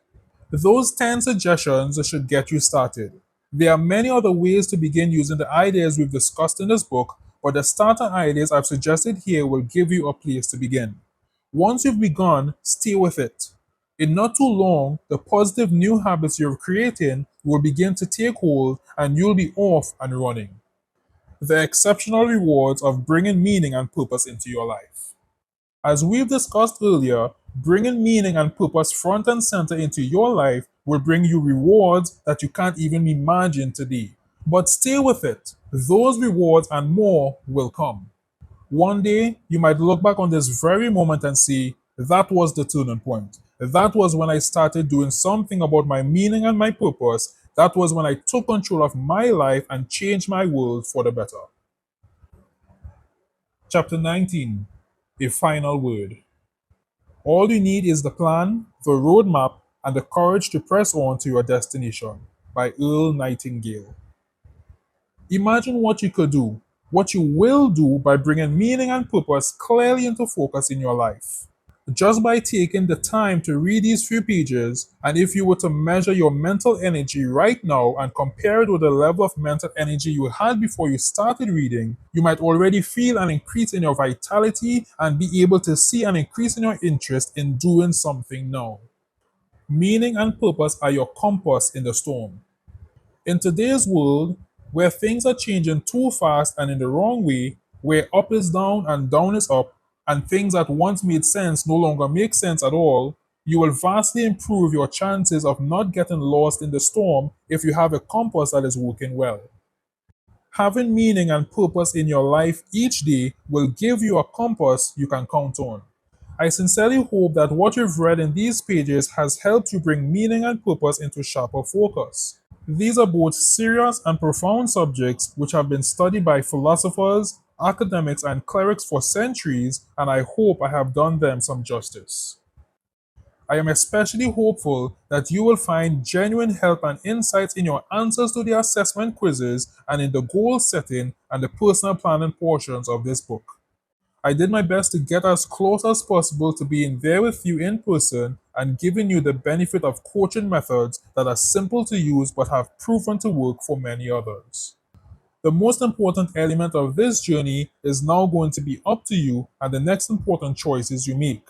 A: Those 10 suggestions should get you started. There are many other ways to begin using the ideas we've discussed in this book, but the starter ideas I've suggested here will give you a place to begin. Once you've begun, stay with it. In not too long, the positive new habits you're creating will begin to take hold and you'll be off and running. The exceptional rewards of bringing meaning and purpose into your life. As we've discussed earlier, bringing meaning and purpose front and center into your life will bring you rewards that you can't even imagine today. But stay with it. Those rewards and more will come. One day, you might look back on this very moment and say, that was the turning point. That was when I started doing something about my meaning and my purpose. That was when I took control of my life and changed my world for the better. Chapter 19. A final word. All you need is the plan, the roadmap, and the courage to press on to your destination. By Earl Nightingale. Imagine what you could do, what you will do by bringing meaning and purpose clearly into focus in your life. Just by taking the time to read these few pages, and if you were to measure your mental energy right now and compare it with the level of mental energy you had before you started reading, you might already feel an increase in your vitality and be able to see an increase in your interest in doing something now. Meaning and purpose are your compass in the storm. In today's world, where things are changing too fast and in the wrong way, where up is down and down is up, and things that once made sense no longer make sense at all, you will vastly improve your chances of not getting lost in the storm if you have a compass that is working well. Having meaning and purpose in your life each day will give you a compass you can count on. I sincerely hope that what you've read in these pages has helped you bring meaning and purpose into sharper focus. These are both serious and profound subjects which have been studied by philosophers, academics, and clerics for centuries, and I hope I have done them some justice. I am especially hopeful that you will find genuine help and insights in your answers to the assessment quizzes and in the goal setting and the personal planning portions of this book. I did my best to get as close as possible to being there with you in person and giving you the benefit of coaching methods that are simple to use but have proven to work for many others. The most important element of this journey is now going to be up to you and the next important choices you make.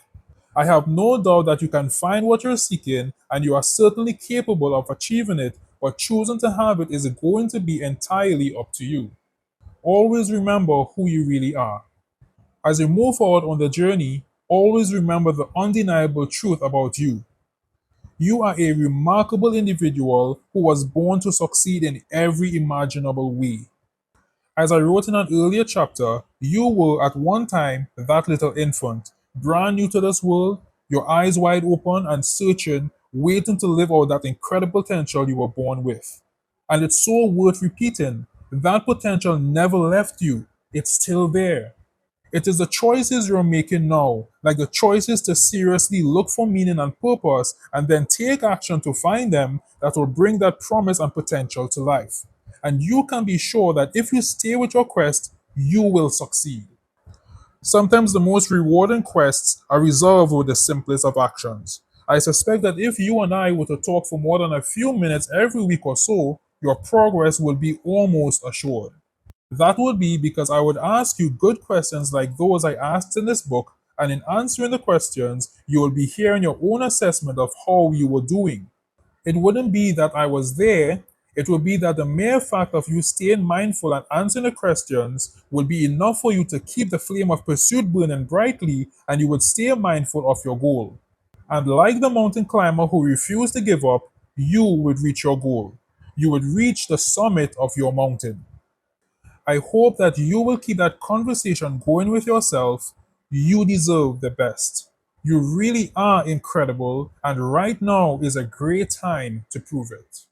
A: I have no doubt that you can find what you're seeking and you are certainly capable of achieving it, but choosing to have it is going to be entirely up to you. Always remember who you really are. As you move forward on the journey, always remember the undeniable truth about you. You are a remarkable individual who was born to succeed in every imaginable way. As I wrote in an earlier chapter, you were at one time that little infant, brand new to this world, your eyes wide open and searching, waiting to live out that incredible potential you were born with. And it's so worth repeating that potential never left you, it's still there. It is the choices you're making now, like the choices to seriously look for meaning and purpose and then take action to find them, that will bring that promise and potential to life. And you can be sure that if you stay with your quest, you will succeed. Sometimes the most rewarding quests are resolved with the simplest of actions. I suspect that if you and I were to talk for more than a few minutes every week or so, your progress would be almost assured. That would be because I would ask you good questions like those I asked in this book, and in answering the questions, you will be hearing your own assessment of how you were doing. It wouldn't be that I was there, it would be that the mere fact of you staying mindful and answering the questions would be enough for you to keep the flame of pursuit burning brightly, and you would stay mindful of your goal. And like the mountain climber who refused to give up, you would reach your goal. You would reach the summit of your mountain. I hope that you will keep that conversation going with yourself. You deserve the best. You really are incredible, and right now is a great time to prove it.